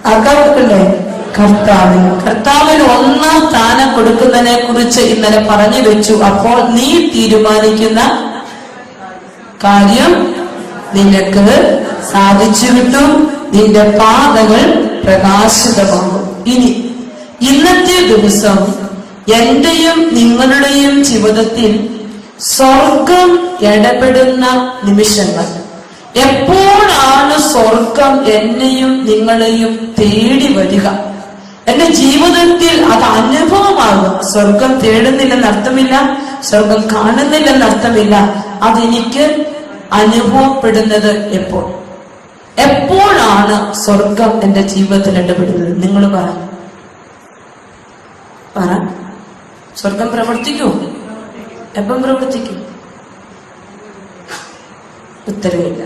ആർക്കാ കൊടുക്കണ്ടേ? കർത്താവിന് ഒന്നാം സ്ഥാനം കൊടുക്കുന്നതിനെ കുറിച്ച് ഇന്നലെ പറഞ്ഞു വെച്ചു. അപ്പോൾ നീ തീരുമാനിക്കുന്ന കാര്യം നിനക്ക് സാധിച്ചു കിട്ടും. നിന്റെ പാതകൾ പ്രകാശിതമാകും. ഇനി ഇന്നത്തെ ദിവസം എന്റെയും നിങ്ങളുടെയും ജീവിതത്തിൽ സ്വർഗം ഇടപെടുന്ന നിമിഷങ്ങൾ. എപ്പോഴാണ് സ്വർഗം എന്നെയും നിങ്ങളെയും തേടി വരിക? എന്റെ ജീവിതത്തിൽ അത് അനുഭവമാകും. സ്വർഗം തേടുന്നില്ലെന്ന് അർത്ഥമില്ല, സ്വർഗം കാണുന്നില്ലെന്ന് അർത്ഥമില്ല. അതെനിക്ക് അനുഭവപ്പെടുന്നത് എപ്പോഴാണ് സ്വർഗം എന്റെ ജീവിതത്തിൽ ഇടപെടുന്നത്? നിങ്ങൾ പറ. സ്വർഗം പ്രവർത്തിക്കൂ? എപ്പം പ്രവർത്തിക്കും? ഉത്തരവില്ല.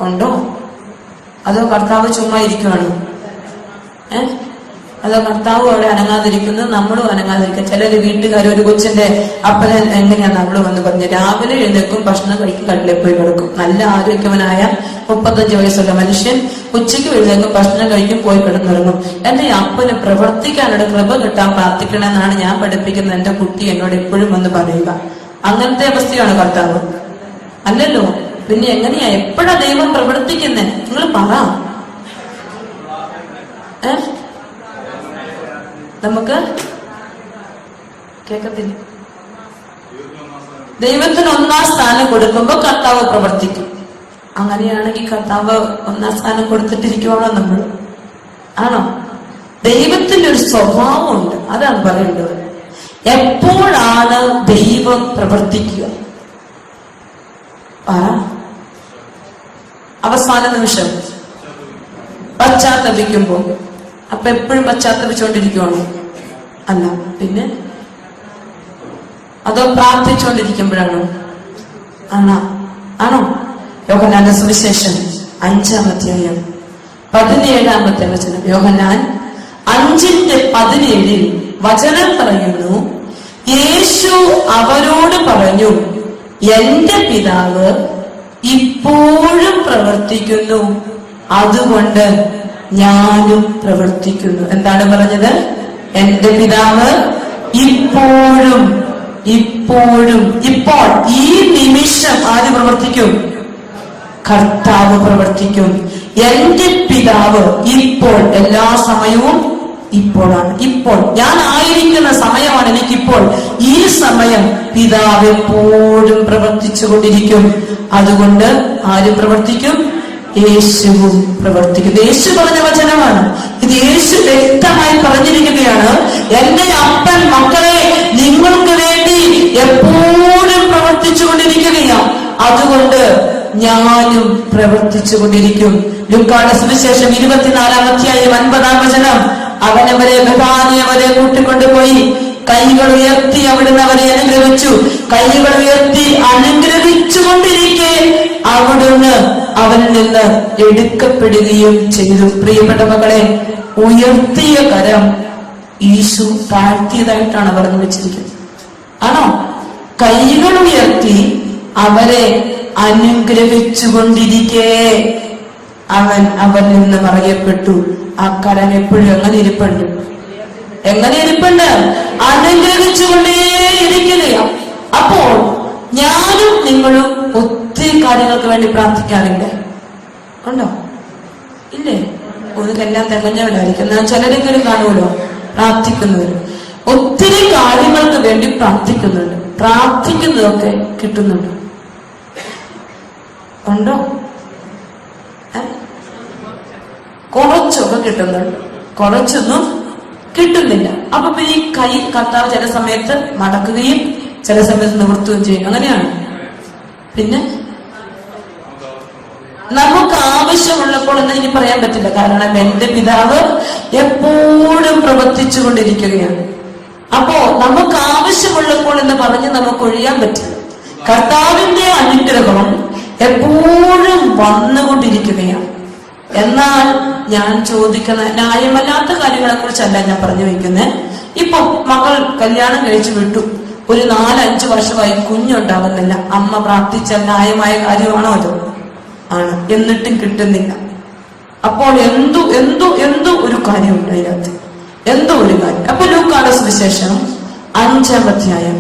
ഉണ്ടോ? അതോ കർത്താവ് ചുമ്മാ ഇരിക്കുവാണോ? അതോ കർത്താവ് അവിടെ അനങ്ങാതിരിക്കുന്നു, നമ്മളും അനങ്ങാതിരിക്കുക? ചിലര് വീട്ടുകാർ ഒരു കൊച്ചിന്റെ അപ്പനെ എങ്ങനെയാ നമ്മള് വന്ന് പറഞ്ഞു, രാവിലെ എഴുന്നേക്കും, ഭക്ഷണം കഴിക്കും, കട്ടിലേക്ക് പോയി കിടക്കും. നല്ല ആരോഗ്യവനായ 35 വയസ്സുള്ള മനുഷ്യൻ ഉച്ചയ്ക്ക് എഴുന്നേക്കും, ഭക്ഷണം കഴിക്കും, പോയി കിടന്നിറങ്ങും. എന്റെ അപ്പന് പ്രവർത്തിക്കാനുള്ള കൃപ കിട്ടാൻ പ്രാർത്ഥിക്കണമെന്നാണ് ഞാൻ പഠിപ്പിക്കുന്നത്. എന്റെ കുട്ടി എന്നോട് എപ്പോഴും വന്ന് പറയുക. അങ്ങനത്തെ അവസ്ഥയാണ് കർത്താവ്? അല്ലല്ലോ. പിന്നെ എങ്ങനെയാ, എപ്പോഴാ ദൈവം പ്രവർത്തിക്കുന്നേ? നിങ്ങൾ പറ. നമുക്ക് കേക്കത്തില്ല. ദൈവത്തിന് ഒന്നാം സ്ഥാനം കൊടുക്കുമ്പോ കർത്താവ് പ്രവർത്തിക്കും. അങ്ങനെയാണെങ്കിൽ കർത്താവ് ഒന്നാം സ്ഥാനം കൊടുത്തിട്ടിരിക്കുവാണോ നമ്മൾ? ആണോ? ദൈവത്തിന്റെ ഒരു സ്വഭാവമുണ്ട്, അതാണ് പറയേണ്ടത്. എപ്പോഴാണ് ദൈവം പ്രവർത്തിക്കുക? അവസാന നിമിഷം പശ്ചാത്തപിക്കുമ്പോ. അപ്പൊ എപ്പോഴും പശ്ചാത്തപിച്ചുകൊണ്ടിരിക്കുവാണോ? അല്ല. പിന്നെ അതോ പ്രാർത്ഥിച്ചുകൊണ്ടിരിക്കുമ്പോഴാണോ? ആണോ? യോഹന്നാന്റെ സുവിശേഷം 5-ാം അധ്യായം 17-ാമത്തെ വചനം. യോഹന്നാൻ 5:17 വചനം പറയുന്നു, യേശു അവരോട് പറഞ്ഞു, എന്റെ പിതാവ് ഇപ്പോഴും പ്രവർത്തിക്കുന്നു, അതുകൊണ്ട് ഞാനും പ്രവർത്തിക്കുന്നു. എന്താണ് പറഞ്ഞത്? എന്റെ പിതാവ് ഇപ്പോഴും. ഇപ്പോൾ ഈ നിമിഷം ആര് പ്രവർത്തിക്കും? കർത്താവ് പ്രവർത്തിക്കും. എന്റെ പിതാവ് ഇപ്പോൾ, എല്ലാ സമയവും ഇപ്പോഴാണ്. ഇപ്പോൾ ഞാൻ ആയിരിക്കുന്ന സമയമാണ് എനിക്കിപ്പോൾ. ഈ സമയം പിതാവ് എപ്പോഴും പ്രവർത്തിച്ചു കൊണ്ടിരിക്കും. അതുകൊണ്ട് ആര് പ്രവർത്തിക്കും? യേശുവും പ്രവർത്തിക്കും. യേശു പറഞ്ഞ വചനമാണ് ഇത്. യേശു വ്യക്തമായി പറഞ്ഞിരിക്കുകയാണ്, എന്റെ അപ്പൻ മക്കളെ നിങ്ങൾക്ക് വേണ്ടി എപ്പോഴും പ്രവർത്തിച്ചു കൊണ്ടിരിക്കുകയാണ്, അതുകൊണ്ട് ഞാനും പ്രവർത്തിച്ചു കൊണ്ടിരിക്കും. ലൂക്കായുടെ സുവിശേഷം 24-ാം അധ്യായം 50-ാം വചനം. അവനവരെ ബഥാനിയവരെ കൂട്ടിക്കൊണ്ടുപോയി കൈകൾ ഉയർത്തി അവിടുന്ന് അവരെ അനുഗ്രഹിച്ചു. കൈകൾ ഉയർത്തി അനുഗ്രഹിച്ചുകൊണ്ടിരിക്കെ അവിടുന്ന് അവനിൽ നിന്ന് എടുക്കപ്പെടുകയും ചെയ്തു. പ്രിയപ്പെട്ട മക്കളെ, ഉയർത്തിയ കരം യേശു താഴ്ത്തിയതായിട്ടാണ് പറഞ്ഞു വെച്ചിരിക്കുന്നത്. ആണോ? കൈകൾ ഉയർത്തി അവരെ അനുഗ്രഹിച്ചുകൊണ്ടിരിക്കെ അവനിൽ നിന്ന് മറയപ്പെട്ടു. ആ കരം എപ്പോഴും എങ്ങനെ ഇരിപ്പുണ്ട്? അനുഗ്രഹിച്ചുകൊണ്ടേയിരിക്കുകയാണ്. അപ്പോൾ ഞാനും നിങ്ങളും ഒത്തിരി കാര്യങ്ങൾക്ക് വേണ്ടി പ്രാർത്ഥിക്കാറുണ്ട്. ഉണ്ടോ? ഇല്ലേ? ഒന്നുകെല്ലാം തികഞ്ഞവരായിരിക്കും. ചിലരെങ്കിലും കാണുമല്ലോ പ്രാർത്ഥിക്കുന്നവർ. ഒത്തിരി കാര്യങ്ങൾക്ക് വേണ്ടി പ്രാർത്ഥിക്കുന്നുണ്ട്. പ്രാർത്ഥിക്കുന്നതൊക്കെ കിട്ടുന്നുണ്ട്. ഉണ്ടോ? കുറച്ചൊക്കെ കിട്ടുന്നുണ്ട്, കുറച്ചൊന്നും കിട്ടുന്നില്ല. അപ്പൊ ഈ കൈ കർത്താവ് ചില സമയത്ത് മടക്കുകയും ചില സമയത്ത് നിവർത്തുകയും ചെയ്യും. അങ്ങനെയാണ്. പിന്നെ നമുക്ക് ആവശ്യമുള്ളപ്പോൾ എന്ന് എനിക്ക് പറയാൻ പറ്റില്ല. കാരണം എന്റെ പിതാവ് എപ്പോഴും പ്രവർത്തിച്ചു കൊണ്ടിരിക്കുകയാണ്. അപ്പോ നമുക്ക് ആവശ്യമുള്ളപ്പോൾ എന്ന് പറഞ്ഞ് നമുക്ക് ഒഴിയാൻ പറ്റില്ല. കർത്താവിന്റെ അനുഗ്രഹം എപ്പോഴും വന്നുകൊണ്ടിരിക്കുകയാണ്. എന്നാൽ ഞാൻ ചോദിക്കുന്ന ന്യായമല്ലാത്ത കാര്യങ്ങളെ കുറിച്ചല്ല ഞാൻ പറഞ്ഞു വയ്ക്കുന്നത്. ഇപ്പൊ മകൾ കല്യാണം കഴിച്ചു വിട്ടു, ഒരു 4-5 വർഷമായി കുഞ്ഞുണ്ടാകുന്നില്ല. അമ്മ പ്രാർത്ഥിച്ച ന്യായമായ കാര്യമാണോ? അത് ആണ്. എന്നിട്ടും കിട്ടുന്നില്ല. അപ്പോൾ എന്തോ ഒരു കാര്യമുണ്ട് അതിനകത്ത്, എന്തോ ഒരു കാര്യം. അപ്പൊ ലൂക്കായുടെ സുവിശേഷം 5-ാം അധ്യായം,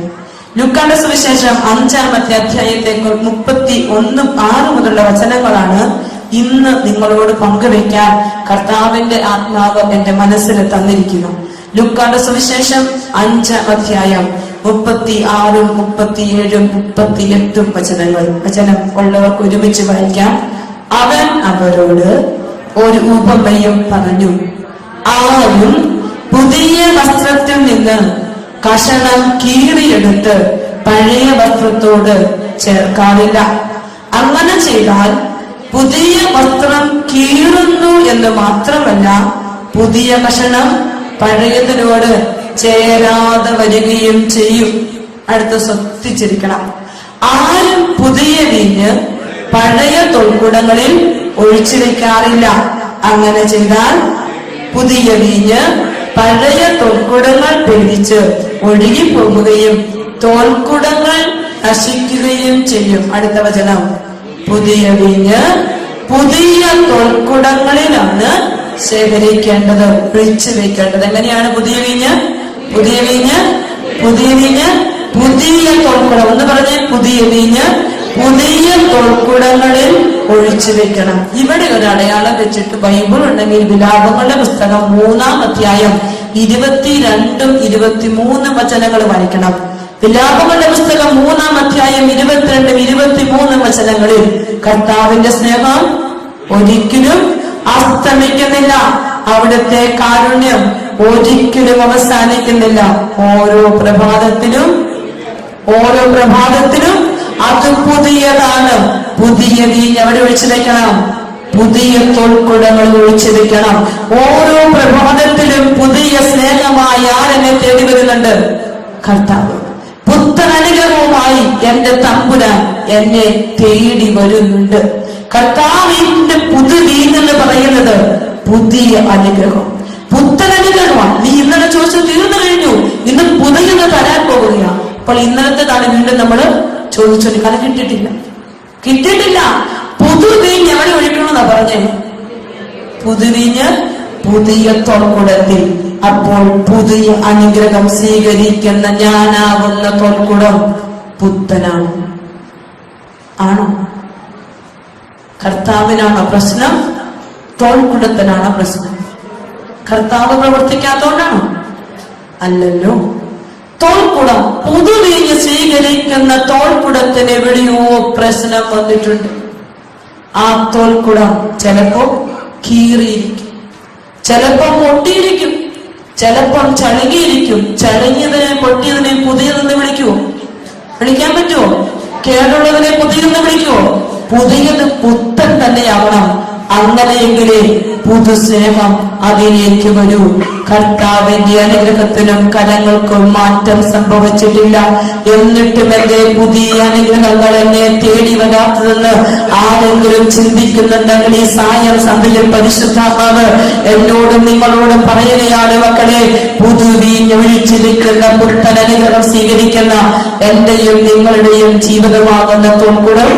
ലൂക്കായുടെ സുവിശേഷം 5-ാമത്തെ അധ്യായത്തേക്ക് 31-6 മുതലുള്ള വചനങ്ങളാണ് ഇന്ന് നിങ്ങളോട് പങ്കുവയ്ക്കാൻ കർത്താവിന്റെ ആത്മാവ് എന്റെ മനസ്സിൽ തന്നിരിക്കുന്നു. ലൂക്കായുടെ സുവിശേഷം 5-ാം അധ്യായം 36, 37, 38 വചനം ഉള്ളവർക്ക് ഒരുമിച്ച് വായിക്കാം. അവൻ അവരോട് ഒരു ഉപമയും പറഞ്ഞു. ആരും പുതിയ വസ്ത്രത്തിൽ നിന്ന് കഷണം കീറിയെടുത്ത് പഴയ വസ്ത്രത്തോട് ചേർക്കാറില്ല. അങ്ങനെ ചെയ്താൽ പുതിയ വസ്ത്രം കീറുന്നു എന്ന് മാത്രമല്ല, പുതിയ കഷണം പഴയതിനോട് ചേരാതെ വരികയും ചെയ്യും. അടുത്ത് ശ്രദ്ധിച്ചിരിക്കണം. ആരും പുതിയ വീഞ്ഞ് പഴയ തോൽക്കുടങ്ങളിൽ ഒഴിച്ചു വെക്കാറില്ല. അങ്ങനെ ചെയ്താൽ പുതിയ വീഞ്ഞ് പഴയ തോൽക്കുടങ്ങൾ പേടിച്ച് ഒഴുകിപ്പോകുകയും തോൽക്കുടങ്ങൾ നശിക്കുകയും ചെയ്യും. അടുത്ത വചനം, പുതിയ വീഞ്ഞ് പുതിയ തോൽക്കുടങ്ങളിലാണ് ശേഖരിക്കേണ്ടത്, ഒഴിച്ചു വെക്കേണ്ടത്. എങ്ങനെയാണ് പുതിയ വീഞ്ഞ് പുതിയ തോൽക്കുടം എന്ന് പറഞ്ഞ് പുതിയ വീഞ്ഞ് പുതിയ തോൽക്കുടങ്ങളിൽ ഒഴിച്ചു വെക്കണം. ഇവിടെ ഒരു അടയാളം വെച്ചിട്ട് ബൈബിൾ ഉണ്ടെങ്കിൽ വിലാപങ്ങളുടെ പുസ്തകം 3-ാം അധ്യായം 22, 23 വചനങ്ങൾ വായിക്കണം. വിലാപങ്ങളുടെ പുസ്തകം 3-ാം അധ്യായം 22, 23 വചനങ്ങളിൽ കർത്താവിന്റെ സ്നേഹം ഒരിക്കലും അസ്തമിക്കുന്നില്ല, അവിടുത്തെ കാരുണ്യം ഒരിക്കലും അവസാനിക്കുന്നില്ല. ഓരോ പ്രഭാതത്തിലും അത് പുതിയതാണ്. പുതിയ വീഞ്ഞ് അവിടെ ഒഴിച്ചു വെക്കണം, പുതിയ തോൽക്കുടങ്ങൾ ഒഴിച്ചു വെക്കണം. ഓരോ പ്രഭാതത്തിലും പുതിയ സ്നേഹമായി ആരെന്നെ തേടി വരുന്നുണ്ട്? കർത്താവ്. പുത്തൻ അനുഗ്രഹവുമായി എന്റെ തമ്പുരാൻ എന്നെ തേടി വരുന്നുണ്ട്. കർത്താവിന്റെ പുതു വീഞ്ഞെന്ന് പറയുന്നത് പുതിയ അനുഗ്രഹം, പുത്തൻ അനുഗ്രഹമാണ്. നീ ഇന്നലെ ചോദിച്ചു തീർന്നു കഴിഞ്ഞു, ഇന്ന് പുതിയത് തരാൻ പോകുകയാണ്. അപ്പോൾ ഇന്നലത്തേതാണ് വീണ്ടും നമ്മൾ ചോദിച്ചത്, കാരണം കിട്ടിയിട്ടില്ല. പുതുവീഞ്ഞ് എവിടെ ഒഴിക്കണമെന്നാ പറഞ്ഞേ? പുതുവീഞ്ഞ് പുതിയ തോൽക്കുടത്തിൽ. അപ്പോൾ പുതിയ അനുഗ്രഹം സ്വീകരിക്കുന്ന ഞാനാവുന്ന തോൽക്കുടം പുത്തനാണ്. ആണോ? കർത്താവിനാണോ പ്രശ്നം? തോൽക്കുടത്തിനാണോ പ്രശ്നം? കർത്താവ് പ്രവർത്തിക്കാത്തോണ്ടാണോ? അല്ലല്ലോ. തോൽക്കുടം, പുതുവീഞ്ഞ് സ്വീകരിക്കുന്ന തോൽക്കുടത്തിന് എവിടെയോ പ്രശ്നം വന്നിട്ടുണ്ട്. ആ തോൽക്കുടം ചിലപ്പോ കീറിയിരിക്കും, ചിലപ്പം പൊട്ടിയിരിക്കും, ചിലപ്പം ചളുകിയിരിക്കും. ചളുങ്ങിയതിനെ പൊട്ടിയതിനെ പുതിയതെന്ന് വിളിക്കുവോ? വിളിക്കാൻ പറ്റുമോ? കേടുള്ളതിനെ പുതിയതെന്ന് വിളിക്കുവോ? പുതിയത് പുത്തൻ തന്നെയാവണം. അങ്ങനെയെങ്കിലേ പുതുസ്നേഹം അതിലേക്ക് വരൂ. കർത്താവിന്റെ അനുഗ്രഹത്തിനും കരങ്ങൾക്കും മാറ്റം സംഭവിച്ചിട്ടില്ല. എന്നിട്ടും എന്റെ പുതിയ അനുഗ്രഹങ്ങൾ എന്നെ തേടി വരാത്തതെന്ന് ആരെങ്കിലും ചിന്തിക്കുന്നുണ്ടെങ്കിൽ ഈ സായം സന്ധ്യയിൽ പരിശുദ്ധാത്മാവ് എന്നോടും നിങ്ങളോടും പറയുകയാണ്, മക്കളെ, പുതുവീഞ്ഞൊഴിച്ചിരിക്കുന്ന പുത്തൻ അനുഗ്രഹം സ്വീകരിക്കുന്ന എന്റെയും നിങ്ങളുടെയും ജീവിതമാകുന്ന തോൽക്കുടം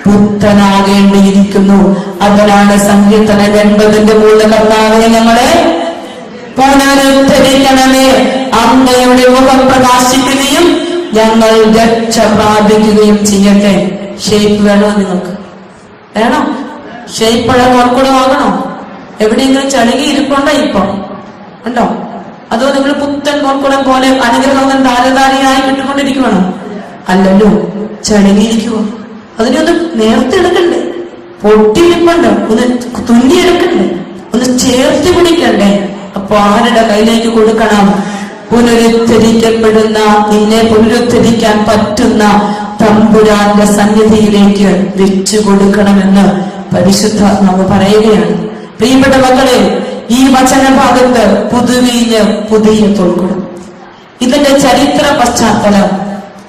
പുത്തനാകേണ്ടിയിരിക്കുന്നു. അതിനാണ് സങ്കീർത്തനം 80-ന്റെ കർത്താവേ, ഞങ്ങളെ പുനരുദ്ധരിക്കണമേ, അങ്ങയുടെ മുഖം പ്രകാശിക്കുകയും ഞങ്ങൾ രക്ഷ പ്രാപിക്കുകയും ചെയ്യട്ടെ. ഷേപ്പ് വേണോ? നിങ്ങൾക്ക് വേണം? ഷേപ്പുള്ള തോൽക്കുടമാകണോ? എവിടെയെങ്കിലും ചളുകി ഇരിപ്പുണ്ടോ? ഇപ്പൊ ഉണ്ടോ? അതോ നിങ്ങൾ പുത്തൻ തോൽക്കുടം പോലെ അനുഗ്രഹം ധാരധാരയായി കിട്ടിക്കൊണ്ടിരിക്കുവാണോ? അല്ലല്ലോ, ചളുകിയിരിക്കുവോ? അതിനൊന്ന് നേരത്തെ എടുക്കണ്ടേ? പൊട്ടിയിരിപ്പുണ്ട്, ഒന്ന് തുന്നിയെടുക്കണ്ടേ? ഒന്ന് ചേർത്ത് പിടിക്കണ്ടേ? അപ്പൊ ആരുടെ കയ്യിലേക്ക് കൊടുക്കണം? പുനരുദ്ധരിക്കപ്പെടുന്ന, നിന്നെ പുനരുദ്ധരിക്കാൻ പറ്റുന്ന തമ്പുരാന്റെ സന്നിധിയിലേക്ക് വെച്ചു കൊടുക്കണമെന്ന് പരിശുദ്ധാത്മാവ് പറയുകയാണ്. പ്രിയപ്പെട്ട മക്കളെ, ഈ വചനഭാഗത്ത് പുതുവീഞ്ഞ് പുതിയ തോൽക്കുടം, ഇതിന്റെ ചരിത്ര പശ്ചാത്തലം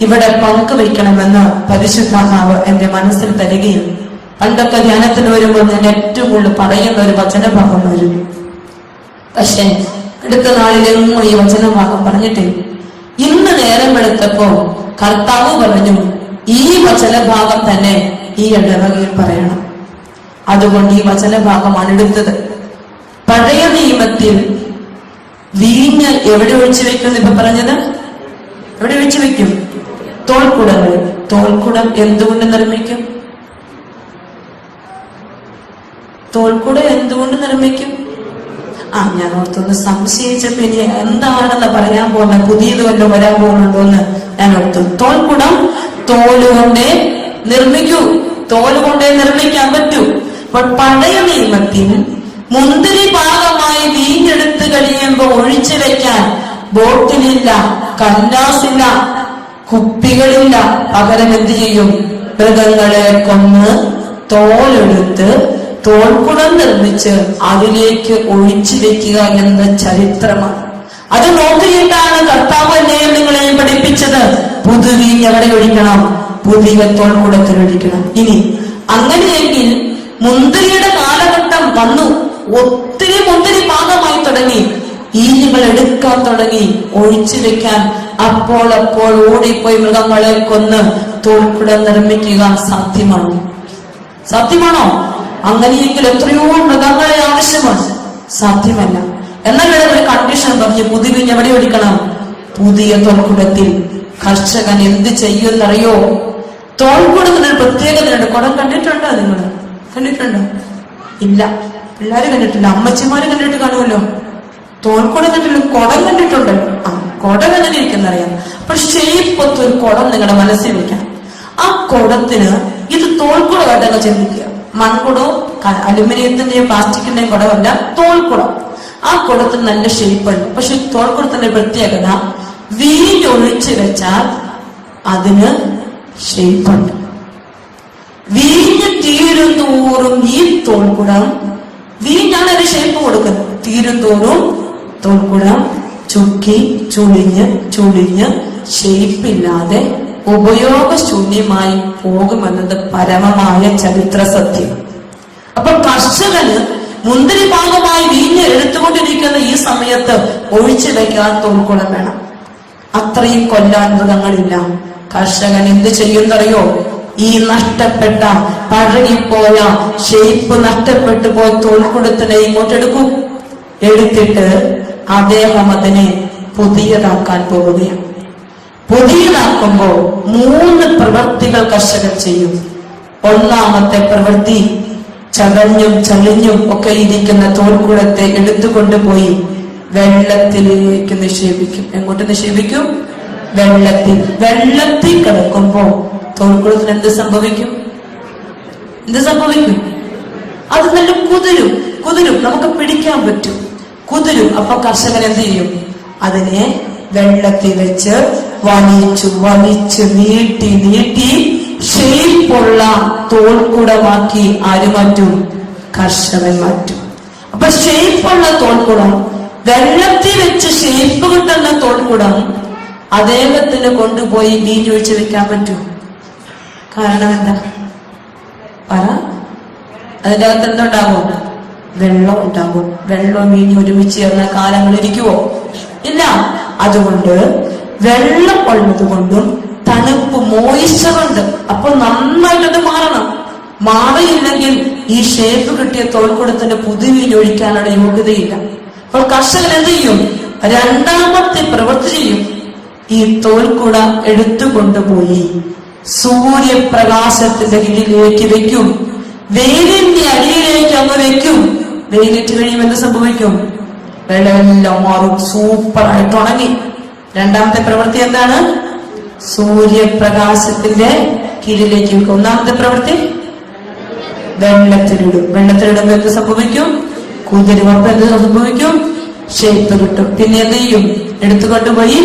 ഇവിടെ പങ്കുവയ്ക്കണമെന്ന് പരിശുദ്ധാത്മാവ് എന്റെ മനസ്സിൽ തരികയും പണ്ടൊക്കെ ധ്യാനത്തിന് വരുമ്പോൾ ഞാൻ ഏറ്റവും കൂടുതൽ പറയുന്ന ഒരു വചനഭാഗം വരും. പക്ഷെ അടുത്ത നാളിലെങ്ങും ഈ വചനഭാഗം പറഞ്ഞിട്ടേ. ഇന്ന് നേരം വെളുത്തപ്പോ കർത്താവ് പറഞ്ഞു, ഈ വചനഭാഗം തന്നെ ഈ ഇടവകയിൽ പറയണം. അതുകൊണ്ട് ഈ വചനഭാഗമാണ് എടുത്തത്. പഴയ നിയമത്തിൽ വീഞ്ഞ് എവിടെ ഒഴിച്ചു വെക്കും ഇപ്പൊ പറഞ്ഞത്? എവിടെ ഒഴിച്ചു വെക്കും? തോൽക്കുടങ്ങൾ. തോൽക്കുടം എന്തുകൊണ്ട് നിർമ്മിക്കും? തോൽക്കുടം എന്തുകൊണ്ട് നിർമ്മിക്കും? ഞാൻ ഓർത്തൊന്ന് സംശയിച്ചപ്പോ ഇനി എന്താണെന്ന് പറയാൻ പോകുന്ന പുതിയത് വല്ലതും വരാൻ പോകുന്നുണ്ടോ എന്ന് ഞാൻ ഓർത്തു. തോൽക്കുടം തോലുകൊണ്ടേ നിർമ്മിക്കൂ, തോലുകൊണ്ടേ നിർമ്മിക്കാൻ പറ്റൂ. അപ്പോൾ പഴയ നിയമത്തിൽ മുന്തിരി പാകമായി വീഞ്ഞെടുത്ത് കഴിയുമ്പോ ഒഴിച്ചു വെക്കാൻ ബോട്ടിലില്ല, കന്നാസില്ല, കുപ്പികളില്ല. പകരം എന്ത് ചെയ്യും? മൃഗങ്ങളെ കൊന്ന് തോലെടുത്ത് തോൽക്കുടം നിർമ്മിച്ച് അതിലേക്ക് ഒഴിച്ചു വെക്കുക എന്ന ചരിത്രമാണ്. അത് നോക്കിയിട്ടാണ് കർത്താവ് എന്നെയും നിങ്ങളെയും പഠിപ്പിച്ചത്. പുതുവീഞ്ഞ് എവിടെ ഒഴിക്കണം? പുതിയ തോൽക്കുടത്തിൽ ഒഴിക്കണം. ഇനി അങ്ങനെയെങ്കിൽ മുന്തിരിയുടെ കാലഘട്ടം വന്നു. ഒത്തിരി മുന്തിരി പാകമായി തുടങ്ങി, ഈഞ്ഞുകൾ എടുക്കാൻ തുടങ്ങി, ഒഴിച്ചു വെക്കാൻ. അപ്പോൾ ഓടിപ്പോയി മൃഗങ്ങളെ കൊന്ന് തോൽക്കുടം നിർമ്മിക്കുക സാധ്യമാണോ? സാധ്യമാണോ? അങ്ങനെയെങ്കിൽ എത്രയോ മൃഗങ്ങളെ ആവശ്യമാണ്. സാധ്യമല്ല. എന്നാൽ ഒരു കണ്ടീഷൻ പറഞ്ഞു, പുതുവീഞ്ഞ് എവിടെ ഒഴിക്കണം? പുതിയ തോൽക്കുടത്തിൽ. കർഷകൻ എന്ത് ചെയ്യുന്നറിയോ? തോൽക്കുടത്തിനൊരു പ്രത്യേകതയുണ്ട്. കുടം കണ്ടിട്ടുണ്ടോ? നിങ്ങൾ കണ്ടിട്ടുണ്ടോ? ഇല്ല, പിള്ളേര് കണ്ടിട്ടില്ല, അമ്മച്ചിമാര് കണ്ടിട്ട് കാണുമല്ലോ. തോൽക്കുടം കണ്ടില്ല, കുടം കണ്ടിട്ടുണ്ടല്ലോ. കുടം എങ്ങനെ ഇരിക്കുന്നറിയാം. അപ്പൊ ഷെയ്പ്പൊത്ത് ഒരു കുടം നിങ്ങളുടെ മനസ്സിൽ വെക്കാം. ആ കുടത്തിന് ഇത് തോൽക്കുടമായിട്ടൊക്കെ ചിന്തിക്കുക. മൺകുടവും അലുമിനിയത്തിന്റെയും പ്ലാസ്റ്റിക്കിന്റെയും കുടമല്ല, തോൽക്കുടം. ആ കുടത്തിന് നല്ല ഷേപ്പുണ്ട്. പക്ഷെ തോൽക്കുടത്തിന്റെ പ്രത്യേകത, വീഞ്ഞൊഴിച്ചു വെച്ചാൽ അതിന് ഷേപ്പുണ്ട്. വീഞ്ഞ് തീരുന്തോറും ഈ തോൽക്കുടം, വീഞ്ഞാണ് ഒരു ഷേപ്പ് കൊടുക്കുന്നത്, തീരുന്തോറും തോൽക്കുടം ചുക്കി ചുളിഞ്ഞ് ഷേപ്പില്ലാതെ ഉപയോഗശൂന്യമായി പോകുമെന്നത് പരമമായ ചരിത്ര സത്യം. അപ്പൊ കർഷകന് മുന്തിരി ഭാഗമായി വീഞ്ഞ് എടുത്തുകൊണ്ടിരിക്കുന്ന ഈ സമയത്ത് ഒഴിച്ചു വെക്കാൻ തോൽക്കുടം വേണം. അത്രയും കൊല്ലാൻ മൃഗങ്ങളില്ല. കർഷകൻ എന്ത് ചെയ്യുന്നറിയോ? ഈ നഷ്ടപ്പെട്ട, പഴകിപ്പോയ, ഷേപ്പ് നഷ്ടപ്പെട്ടു പോയ തോൽക്കുടത്തിനെ ഇങ്ങോട്ടെടുക്കും. എടുത്തിട്ട് അദ്ദേഹം അതിനെ പുതിയതാക്കാൻ പോവുകയാണ്. പുതിയതാക്കുമ്പോ 3 പ്രവൃത്തികൾ കർഷകൻ ചെയ്യും. ഒന്നാമത്തെ പ്രവൃത്തി, ചതഞ്ഞും ചളിഞ്ഞും ഒക്കെ ഇരിക്കുന്ന തോൽക്കുടത്തെ എടുത്തുകൊണ്ടുപോയി വെള്ളത്തിലേക്ക് നിക്ഷേപിക്കും. എങ്ങോട്ട് നിക്ഷേപിക്കും? വെള്ളത്തിൽ. വെള്ളത്തിൽ കിടക്കുമ്പോ തോൽക്കുടത്തിന് എന്ത് സംഭവിക്കും? അത് നല്ല കുതിരും, നമുക്ക് പിടിക്കാൻ പറ്റും, കുതിരും. അപ്പൊ കർഷകൻ എന്ത് ചെയ്യും? അതിനെ വെള്ളത്തിൽ വെച്ച് വലിച്ച് നീട്ടി ഷേപ്പുള്ള തോൽക്കുടമാക്കി ആര് മാറ്റും? കർഷകൻ മാറ്റും. അപ്പൊ ഷേപ്പുള്ള തോൽക്കുടം, വെള്ളത്തിൽ വെച്ച് ഷേപ്പ് കിട്ടുന്ന തോൽക്കുടം അദ്ദേഹത്തിന് കൊണ്ടുപോയി വീഞ്ഞൊഴിച്ച് വെക്കാൻ പറ്റും. കാരണം എന്താ? പറ. അതിന്റെ അകത്ത് എന്തുണ്ടാകും? വെള്ളം ഉണ്ടാകും. വെള്ളം വീഞ്ഞ് ഒരുമിച്ച് ചേർന്ന കാലങ്ങൾ ഇരിക്കുവോ? ഇല്ല. അതുകൊണ്ട് വെള്ളം ഉള്ളത് കൊണ്ടും തണുപ്പ്, മോയിസ്ചർ ഉണ്ട്. അപ്പൊ നന്നായിട്ടത് മാറണം. മാറിയില്ലെങ്കിൽ ഈ ഷേപ്പ് കിട്ടിയ തോൽക്കുടത്തിന്റെ പുതുവീഞ്ഞ് ഒഴിക്കാനുള്ള യോഗ്യതയില്ല. അപ്പോൾ കർഷകൻ എന്ത് ചെയ്യും? രണ്ടാമത്തെ പ്രവൃത്തി ചെയ്യും. ഈ തോൽക്കുട എടുത്തുകൊണ്ടുപോയി സൂര്യപ്രകാശത്തിന്റെ കീഴിലേക്ക് വെക്കും. വെയിലിന്റെ അടിയിലേക്ക് അങ്ങ് വെക്കും. വെയിലിട്ട് കഴിയുമ്പോൾ എന്ത് സംഭവിക്കും? വെള്ളമെല്ലാം മാറും, സൂപ്പറായിട്ട് ഉണങ്ങി. രണ്ടാമത്തെ പ്രവൃത്തി എന്താണ്? സൂര്യപ്രകാശത്തിന്റെ കീഴിലേക്ക് വെക്കും. ഒന്നാമത്തെ പ്രവൃത്തി വെള്ളത്തിലിടും. വെള്ളത്തിലിടുമ്പോൾ എന്ത് സംഭവിക്കും? കുതിരുവപ്പം എന്ത് സംഭവിക്കും? ഷേപ്പ് കിട്ടും. പിന്നെ എന്ത് ചെയ്യും? എടുത്തുകൊണ്ടുപോയി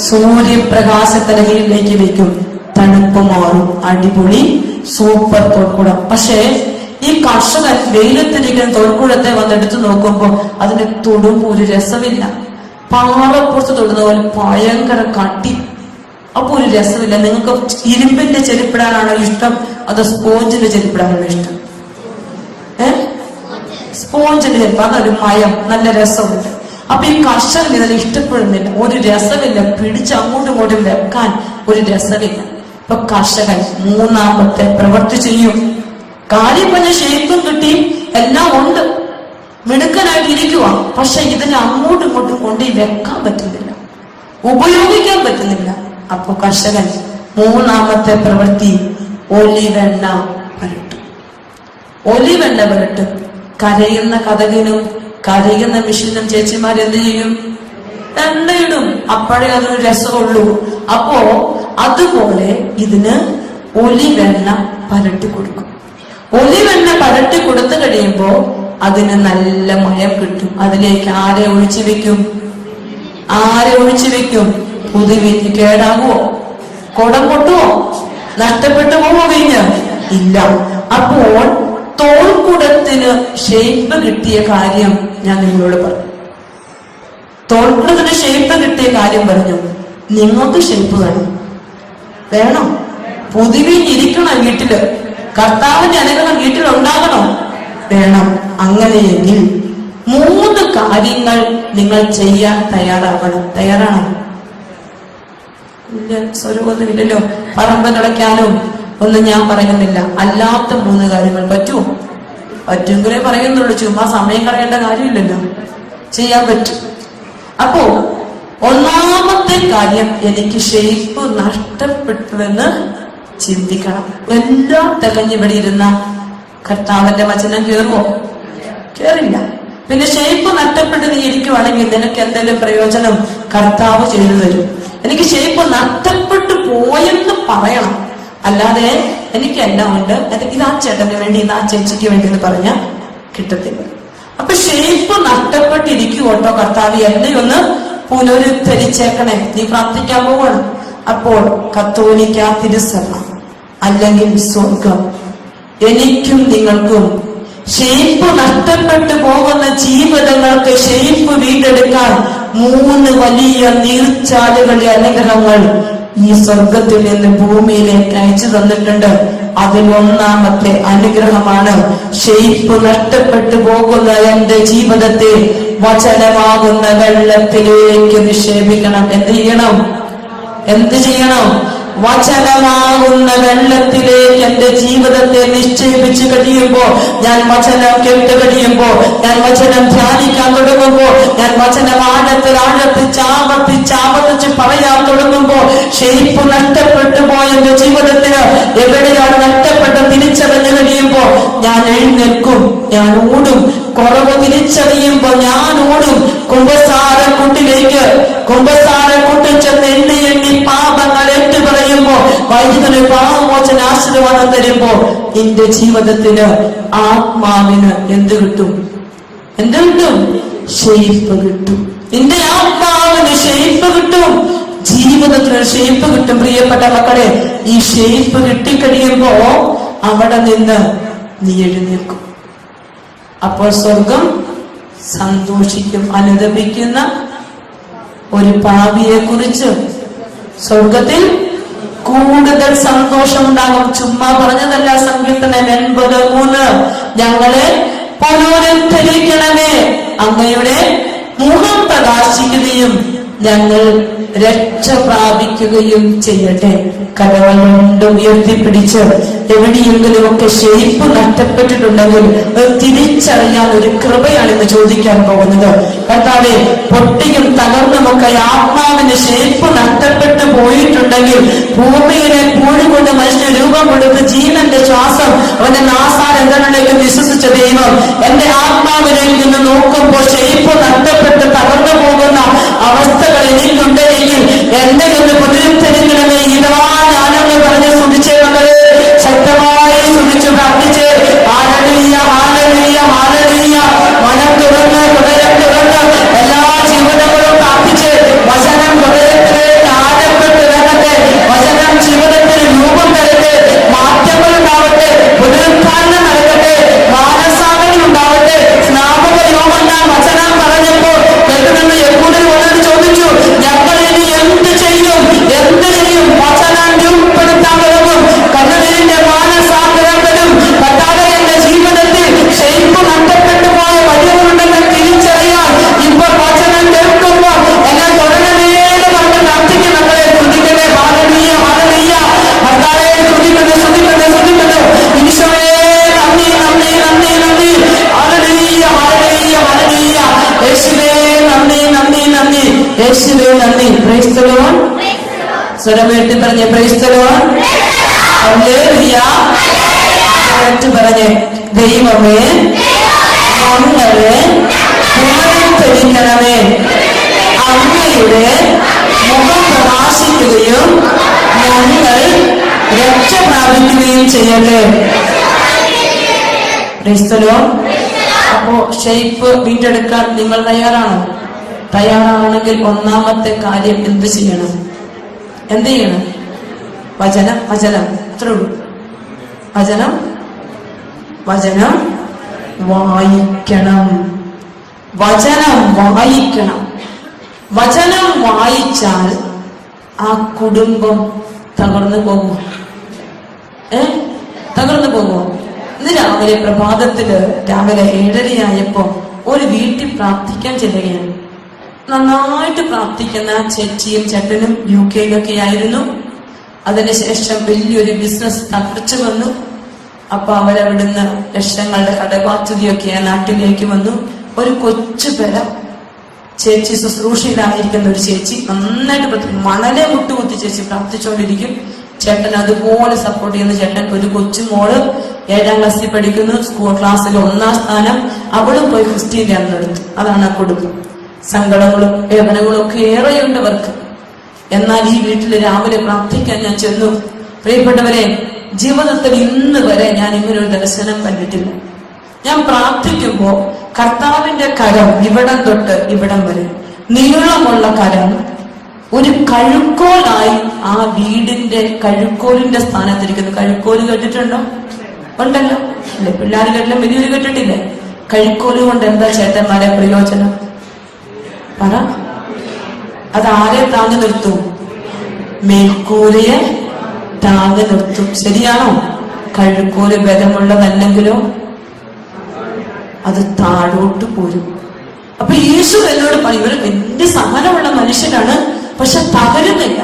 സൂര്യപ്രകാശത്തിന്റെ കീഴിലേക്ക് വെക്കും. തണുപ്പ് മാറും. അടിപൊളി, സൂപ്പർ തോൽക്കുടം. പക്ഷേ ഈ കർഷകൻ വെയിലത്തിരിക്കുന്ന തോൽക്കുടത്തെ വന്നെടുത്ത് നോക്കുമ്പോൾ അതിന് തൊടുമ്പോ ഒരു രസമില്ല. പാറപ്പുറത്ത് തൊടുന്ന പോലെ ഭയങ്കര കട്ടി. അപ്പൊ ഒരു രസമില്ല. നിങ്ങൾക്ക് ഇരുമ്പിന്റെ ചെരുപ്പിടാനാണോ ഇഷ്ടം, അതോ സ്പോഞ്ചിന്റെ ചെരുപ്പിടാനാണോ ഇഷ്ടം? സ്പോഞ്ചിന്റെ ചെരുപ്പ്, അതൊരു മയം, നല്ല രസമുണ്ട്. അപ്പൊ ഈ കർഷകൻ ഇതിനെ ഇഷ്ടപ്പെടുന്നില്ല, ഒരു രസമില്ല. പിടിച്ച് അങ്ങോട്ടും ഇങ്ങോട്ടും വെക്കാൻ ഒരു രസമില്ല. അപ്പൊ കർഷകൻ മൂന്നാമത്തെ പ്രവൃത്തി ചെയ്യും. കാര്യം പറഞ്ഞ ഷേപ്പും കിട്ടി, എല്ലാം ഉണ്ട്, മിടുക്കനായിട്ട് ഇരിക്കുക. പക്ഷെ ഇതിനെ അങ്ങോട്ടും ഇങ്ങോട്ടും കൊണ്ട് വെക്കാൻ പറ്റുന്നില്ല, ഉപയോഗിക്കാൻ പറ്റുന്നില്ല. അപ്പൊ കർഷകൻ മൂന്നാമത്തെ പ്രവൃത്തി ഒലിവെണ്ണ പുരട്ടും. ഒലിവെണ്ണ പുരട്ടും. കരയുന്ന കതകിനും കരയുന്ന മെഷീനും ചേച്ചിമാർ എന്ത് ചെയ്യും? എണ്ണയിടും. അപ്പോഴേ അതൊരു രസമുള്ളൂ. അപ്പോ അതുപോലെ ഇതിന് ഒലിവെണ്ണ പരട്ടി കൊടുക്കും. ഒലിവെണ്ണ പരട്ടി കൊടുത്തു കഴിയുമ്പോ അതിന് നല്ല മയം കിട്ടും. അതിലേക്ക് ആരെ ഒഴിച്ചു വെക്കും? ആരെ ഒഴിച്ചു വെക്കും? പുതുവീഞ്ഞ് കേടാകുവോ? കുടം പൊട്ടുവോ? നഷ്ടപ്പെട്ടു പോവോ വീഞ്ഞ്? ഇല്ല. അപ്പോൾ തോൾക്കുടത്തിന് ഷേപ്പ് കിട്ടിയ കാര്യം ഞാൻ നിങ്ങളോട് പറഞ്ഞു. തോൾക്കുടത്തിന് ഷേപ്പ് കിട്ടിയ കാര്യം പറഞ്ഞു. നിങ്ങൾക്ക് ഷേപ്പ് വേണം. പുതുവീഞ്ഞ് ഇരിക്കണം വീട്ടില്. കർത്താവിന്റെ അനുഗ്രഹം വീട്ടിൽ ഉണ്ടാകണം, വേണം. അങ്ങനെയെങ്കിൽ 3 കാര്യങ്ങൾ നിങ്ങൾ ചെയ്യാൻ തയ്യാറാവണം. തയ്യാറാണോ? ഇല്ല, സ്വരമൊന്നുമില്ലല്ലോ. പറമ്പ് കിടക്കാനും ഒന്നും ഞാൻ പറയുന്നില്ല. അല്ലാത്ത 3 കാര്യങ്ങൾ പറ്റുമോ? പറ്റുമെങ്കിലേ പറയുന്നുള്ളൂ. ചുമ്മാ സമയം കളയേണ്ട കാര്യമില്ലല്ലോ, ചെയ്യാൻ പറ്റും. അപ്പോ ഒന്നാമത്തെ കാര്യം, എനിക്ക് ഷേപ്പ് നഷ്ടപ്പെട്ടുവെന്ന് ചിന്തിക്കണം. എല്ലാം തികഞ്ഞിവിടെ ഇരുന്ന കർത്താവിന്റെ വചനം കേറുമോ? കേറില്ല. പിന്നെ ഷേപ്പ് നഷ്ടപ്പെട്ട് നീ ഇരിക്കുവാണെങ്കിൽ നിനക്ക് എന്തെങ്കിലും പ്രയോജനം കർത്താവ് ചെയ്തു തരും. എനിക്ക് ഷേപ്പ് നഷ്ടപ്പെട്ടു പോയെന്ന് പറയണം. അല്ലാതെ എനിക്ക് എല്ലാം ഉണ്ട്, ഇത് ആ ചേട്ടന് വേണ്ടി, ഇത് ആ ചേച്ചിക്ക് വേണ്ടി എന്ന് പറഞ്ഞാൽ കിട്ടത്തില്ല. അപ്പൊ ഷേപ്പ് നഷ്ടപ്പെട്ടിരിക്കുവോട്ടോ, കർത്താവ് എന്നെ ഒന്ന് പുനരുദ്ധരിച്ചേക്കണേ. നീ പ്രാർത്ഥിക്കാൻ പോവാണ്. അപ്പോൾ കത്തോലിക്ക തിരുസഭ അല്ലെങ്കിൽ സ്വർഗം എനിക്കും നിങ്ങൾക്കും ഷേപ്പ് നഷ്ടപ്പെട്ടു പോകുന്ന ജീവിതങ്ങൾക്ക് ഷേപ്പ് വീണ്ടെടുക്കാൻ 3 വലിയ നീർച്ചാലുകളുടെ അനുഗ്രഹങ്ങൾ ഈ സ്വർഗത്തിൽ നിന്ന് ഭൂമിയിലേക്ക് അയച്ചു തന്നിട്ടുണ്ട്. അതിൽ ഒന്നാമത്തെ അനുഗ്രഹമാണ് ഷേപ്പ് നഷ്ടപ്പെട്ടു പോകുന്ന എന്റെ ജീവിതത്തെ വചനമാകുന്ന വെള്ളത്തിലേക്ക് നിക്ഷേപിക്കണം. എന്ത് ചെയ്യണം? വചനമാകുന്ന വെള്ളത്തിലേക്ക് എന്റെ ജീവിതത്തെ നിക്ഷേപിച്ചു കഴിയുമ്പോ, ഞാൻ വചനം കേട്ട് കഴിയുമ്പോ, ഞാൻ വചനം ധ്യാനിക്കാൻ തുടങ്ങുമ്പോ, ഞാൻ വചനം ആഴത്തിൽ ചാവർത്തിച്ച് പറയാൻ തുടങ്ങുമ്പോ, ഷേപ്പ് നഷ്ടപ്പെട്ടു പോയ എന്റെ ജീവിതത്തിന് എവിടെയാണ് നഷ്ടപ്പെട്ട് തിരിച്ചറിഞ്ഞു കഴിയുമ്പോ ഞാൻ എഴുന്നേൽക്കും, ഞാൻ ഓടും. കുറവ് തിരിച്ചറിയുമ്പോ ഞാൻ ഓടും കുമ്പസാരക്കൂട്ടിലേക്ക്. കുമ്പസാരക്കൂട്ടിൽ ചെന്ന് എണ്ണി പാപങ്ങൾ ഏറ്റു പറയുമ്പോ വൈദ്യുതന് പാപമോചന ആശീർവാദം തരുമ്പോ എന്റെ ജീവിതത്തിന്, ആത്മാവിന് എന്ത് കിട്ടും? ഷേപ്പ് കിട്ടും. എന്റെ ആത്മാവിന് ഷേപ്പ് കിട്ടും, ജീവിതത്തിന് ഷേപ്പ് കിട്ടും. പ്രിയപ്പെട്ട മക്കളെ, ഈ ഷേപ്പ് കിട്ടിക്കഴിയുമ്പോ അവിടെ നിന്ന് നീ എഴുന്നേൽക്കും. അപ്പോൾ സ്വർഗം സന്തോഷിക്കും. അനുദപിക്കുന്ന ഒരു പാപിയെ കുറിച്ച് സ്വർഗത്തിൽ കൂടുതൽ സന്തോഷമുണ്ടാകും. ചുമ്മാ പറഞ്ഞതല്ല. സങ്കീർത്തനം 83, ഞങ്ങളെ പുനരുദ്ധരിക്കണമേ, അങ്ങയുടെ മുഖം പ്രകാശിക്കുകയും ഞങ്ങൾ രക്ഷ പ്രാപിക്കുകയും ചെയ്യട്ടെ. കരങ്ങൾ കൊണ്ടും ഉയർത്തിപ്പിടിച്ച് എവിടെയെങ്കിലുമൊക്കെ ഷേപ്പ് നഷ്ടപ്പെട്ടിട്ടുണ്ടെങ്കിൽ തിരിച്ചറിയാൻ ഒരു കൃപയാണ് ഇന്ന് ചോദിക്കാൻ പോകുന്നത്. കർത്താവേ, പൊട്ടിയും തകർന്നുമൊക്കെ ആത്മാവിന് ഷേപ്പ് നഷ്ടപ്പെട്ടു പോയിട്ടുണ്ടെങ്കിൽ, ഭൂമിയിലെ പൂഴുകൊണ്ട് മനുഷ്യ രൂപം കൊടുത്ത് ജീവന്റെ ശ്വാസം അവന്റെ നാസാരംഗങ്ങളിലേക്ക് വിശ്വസിച്ച ദൈവം എന്റെ ആത്മാവിലേക്ക് നിന്ന് നോക്കുമ്പോൾ ഷേപ്പ് നഷ്ടപ്പെട്ട് തകർന്നു പോകുന്ന അവസ്ഥകൾ എനിക്കുണ്ടെങ്കിൽ എന്നെ ഒന്ന് പുനരുദ്ധരിക്കണമേ. ഇതാ ഞാനൊന്ന് പറഞ്ഞ് സ്തുതിച്ചേ മകളെ, ശക്തമായി സ്തുതിച്ചു പ്രാർത്ഥിച്ച് ഹല്ലേലൂയ, ഹല്ലേലൂയ, ഹല്ലേലൂയ. മനം തുറന്ന്, ഹൃദയം തുറന്ന് എല്ലാ ജീവിതങ്ങളും പ്രാർത്ഥിച്ച് വചനം ഹൃദയത്തിലേക്ക് ആഴപ്പെട്ട് വരട്ടെ. വചനം ജീവിതത്തിൽ രൂപം തരട്ടെ, മാറ്റങ്ങൾ ഉണ്ടാവട്ടെ, പുനരുദ്ധാരണം നടക്കട്ടെ, മാനസാന്തരം ഉണ്ടാവട്ടെ. സ്നാപക യോഹന്നാൻ വചനം പറഞ്ഞപ്പോൾ കേൾക്കുന്ന യഹൂദർ വന്നത് ചോദിച്ചു, ഞങ്ങൾ ഇനി എന്ത് ചെയ്യും? സ്വരമേട്ടി പറഞ്ഞേ പ്രൈസ് ദി ലോർഡ്. ഹല്ലേലൂയ. പറഞ്ഞേ ദൈവമേ ഞങ്ങളെ പുനരുദ്ധരിക്കണമേ, അങ്ങയുടെ മുഖം പ്രകാശിക്കുകയും ഞങ്ങൾ രക്ഷ പ്രാപിക്കുകയും ചെയ്യട്ടെ. Praise the Lord. അപ്പോ ഷേപ്പ് വീണ്ടെടുക്കാൻ നിങ്ങൾ തയ്യാറാണോ? തയ്യാറാണെങ്കിൽ ഒന്നാമത്തെ കാര്യം എന്ത് ചെയ്യണം? എന്ത് ചെയ്യണം? വചനം അത്രേ ഉള്ളൂ. വചനം വായിക്കണം. വചനം വായിച്ചാൽ ആ കുടുംബം തകർന്നു പോകും. തകർന്നു പോകും. ഇന്ന് രാവിലെ പ്രഭാതത്തില് രാവിലെ 7:30 ഒരു വീട്ടിൽ പ്രാർത്ഥിക്കാൻ ചെല്ലുകയാണ്. നന്നായിട്ട് പ്രാർത്ഥിക്കുന്ന ചേച്ചിയും ചേട്ടനും UK ആയിരുന്നു. അതിനുശേഷം വലിയൊരു ബിസിനസ് തകർച്ചു വന്നു. അപ്പൊ അവരവിടുന്ന് ലക്ഷങ്ങളുടെ കടബാധ്യതയൊക്കെ നാട്ടിലേക്ക് വന്നു. ഒരു കൊച്ചു പേര ചേച്ചി ശുശ്രൂഷയിലായിരിക്കുന്ന ഒരു ചേച്ചി നന്നായിട്ട് മണലെ മുട്ടുകുത്തി ചേച്ചി പ്രാർത്ഥിച്ചുകൊണ്ടിരിക്കും. ചേട്ടൻ അതുപോലെ സപ്പോർട്ട് ചെയ്യുന്ന ചേട്ടൻ. ഒരു കൊച്ചുമോള് 7ാം ക്ലാസ്സിൽ പഠിക്കുന്നു. സ്കൂൾ ക്ലാസ്സിൽ 1ാം സ്ഥാനം. അവളും പോയി ക്രിസ്ത്യൻ എടുത്തു. അതാണ് ആ കുടുംബം. സങ്കടങ്ങളും വേദനകളും ഒക്കെ ഏറെയുണ്ട് അവർക്ക്. എന്നാൽ ഈ വീട്ടിൽ രാവിലെ പ്രാർത്ഥിക്കാൻ ഞാൻ ചെന്നു. പ്രിയപ്പെട്ടവരെ, ജീവിതത്തിൽ ഇന്ന് വരെ ഞാൻ ഇങ്ങനൊരു ദർശനം കണ്ടിട്ടില്ല. ഞാൻ പ്രാർത്ഥിക്കുമ്പോ കർത്താവിന്റെ കരം ഇവിടം തൊട്ട് ഇവിടം വരെ നീളമുള്ള കരം ഒരു കഴുക്കോലായി ആ വീടിന്റെ കഴുക്കോലിന്റെ സ്ഥാനത്തിരിക്കുന്നു. കഴുക്കോല് കേട്ടിട്ടുണ്ടോ? ഉണ്ടല്ലോ അല്ലെ? പിള്ളേർ കേട്ടില്ല, വലിയൊരു കേട്ടിട്ടില്ലേ? കഴുക്കോല് കൊണ്ട് എന്താ ചേട്ടന്മാരെ പ്രയോജനം? പറ. അതാരെ താങ്ങി നിർത്തും? മേൽക്കൂരയെ താങ്ങി നിർത്തും. ശരിയാണോ? കഴുക്കോല് ബലമുള്ളതല്ലെങ്കിലോ അത് താഴോട്ട് പോരും. അപ്പൊ യേശു എന്നോട് പറയും, ഇവർ വലിയ സഹനമുള്ള മനുഷ്യരാണ്, പക്ഷെ തകരുന്നില്ല.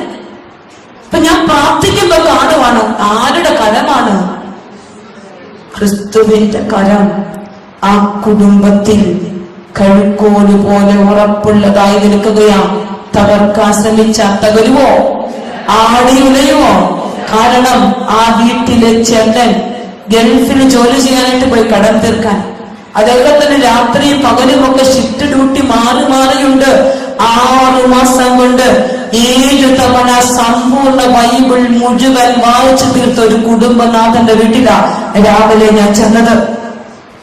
അപ്പൊ ഞാൻ പ്രാർത്ഥിക്കുമ്പോ കാണുവാണ് ആരുടെ കരമാണ്? ക്രിസ്തുവിന്റെ കരം ആ കുടുംബത്തിൽ കഴുക്കോല് പോലെ ഉറപ്പുള്ളതായി നിൽക്കുകയാണ്. തകർക്കാൻ ശ്രമിച്ചാൽ തകരുവോ? ആടിയുലയുവോ? കാരണം ആ വീട്ടിലെ ചേട്ടൻ ഗൾഫിൽ ജോലി ചെയ്യാനായിട്ട് പോയി കടം തീർക്കാൻ. അദ്ദേഹത്തിന് രാത്രിയും പകലുമൊക്കെ ഷിഫ്റ്റ് ഡ്യൂട്ടി മാറിയുണ്ട്. 6 മാസം കൊണ്ട് 7 തവണ സമ്പൂർണ്ണ ബൈബിൾ മുഴുവൻ വായിച്ചു തീർത്ത ഒരു കുടുംബനാഥന്റെ വീട്ടിലാ രാവിലെ ഞാൻ ചെന്നത്.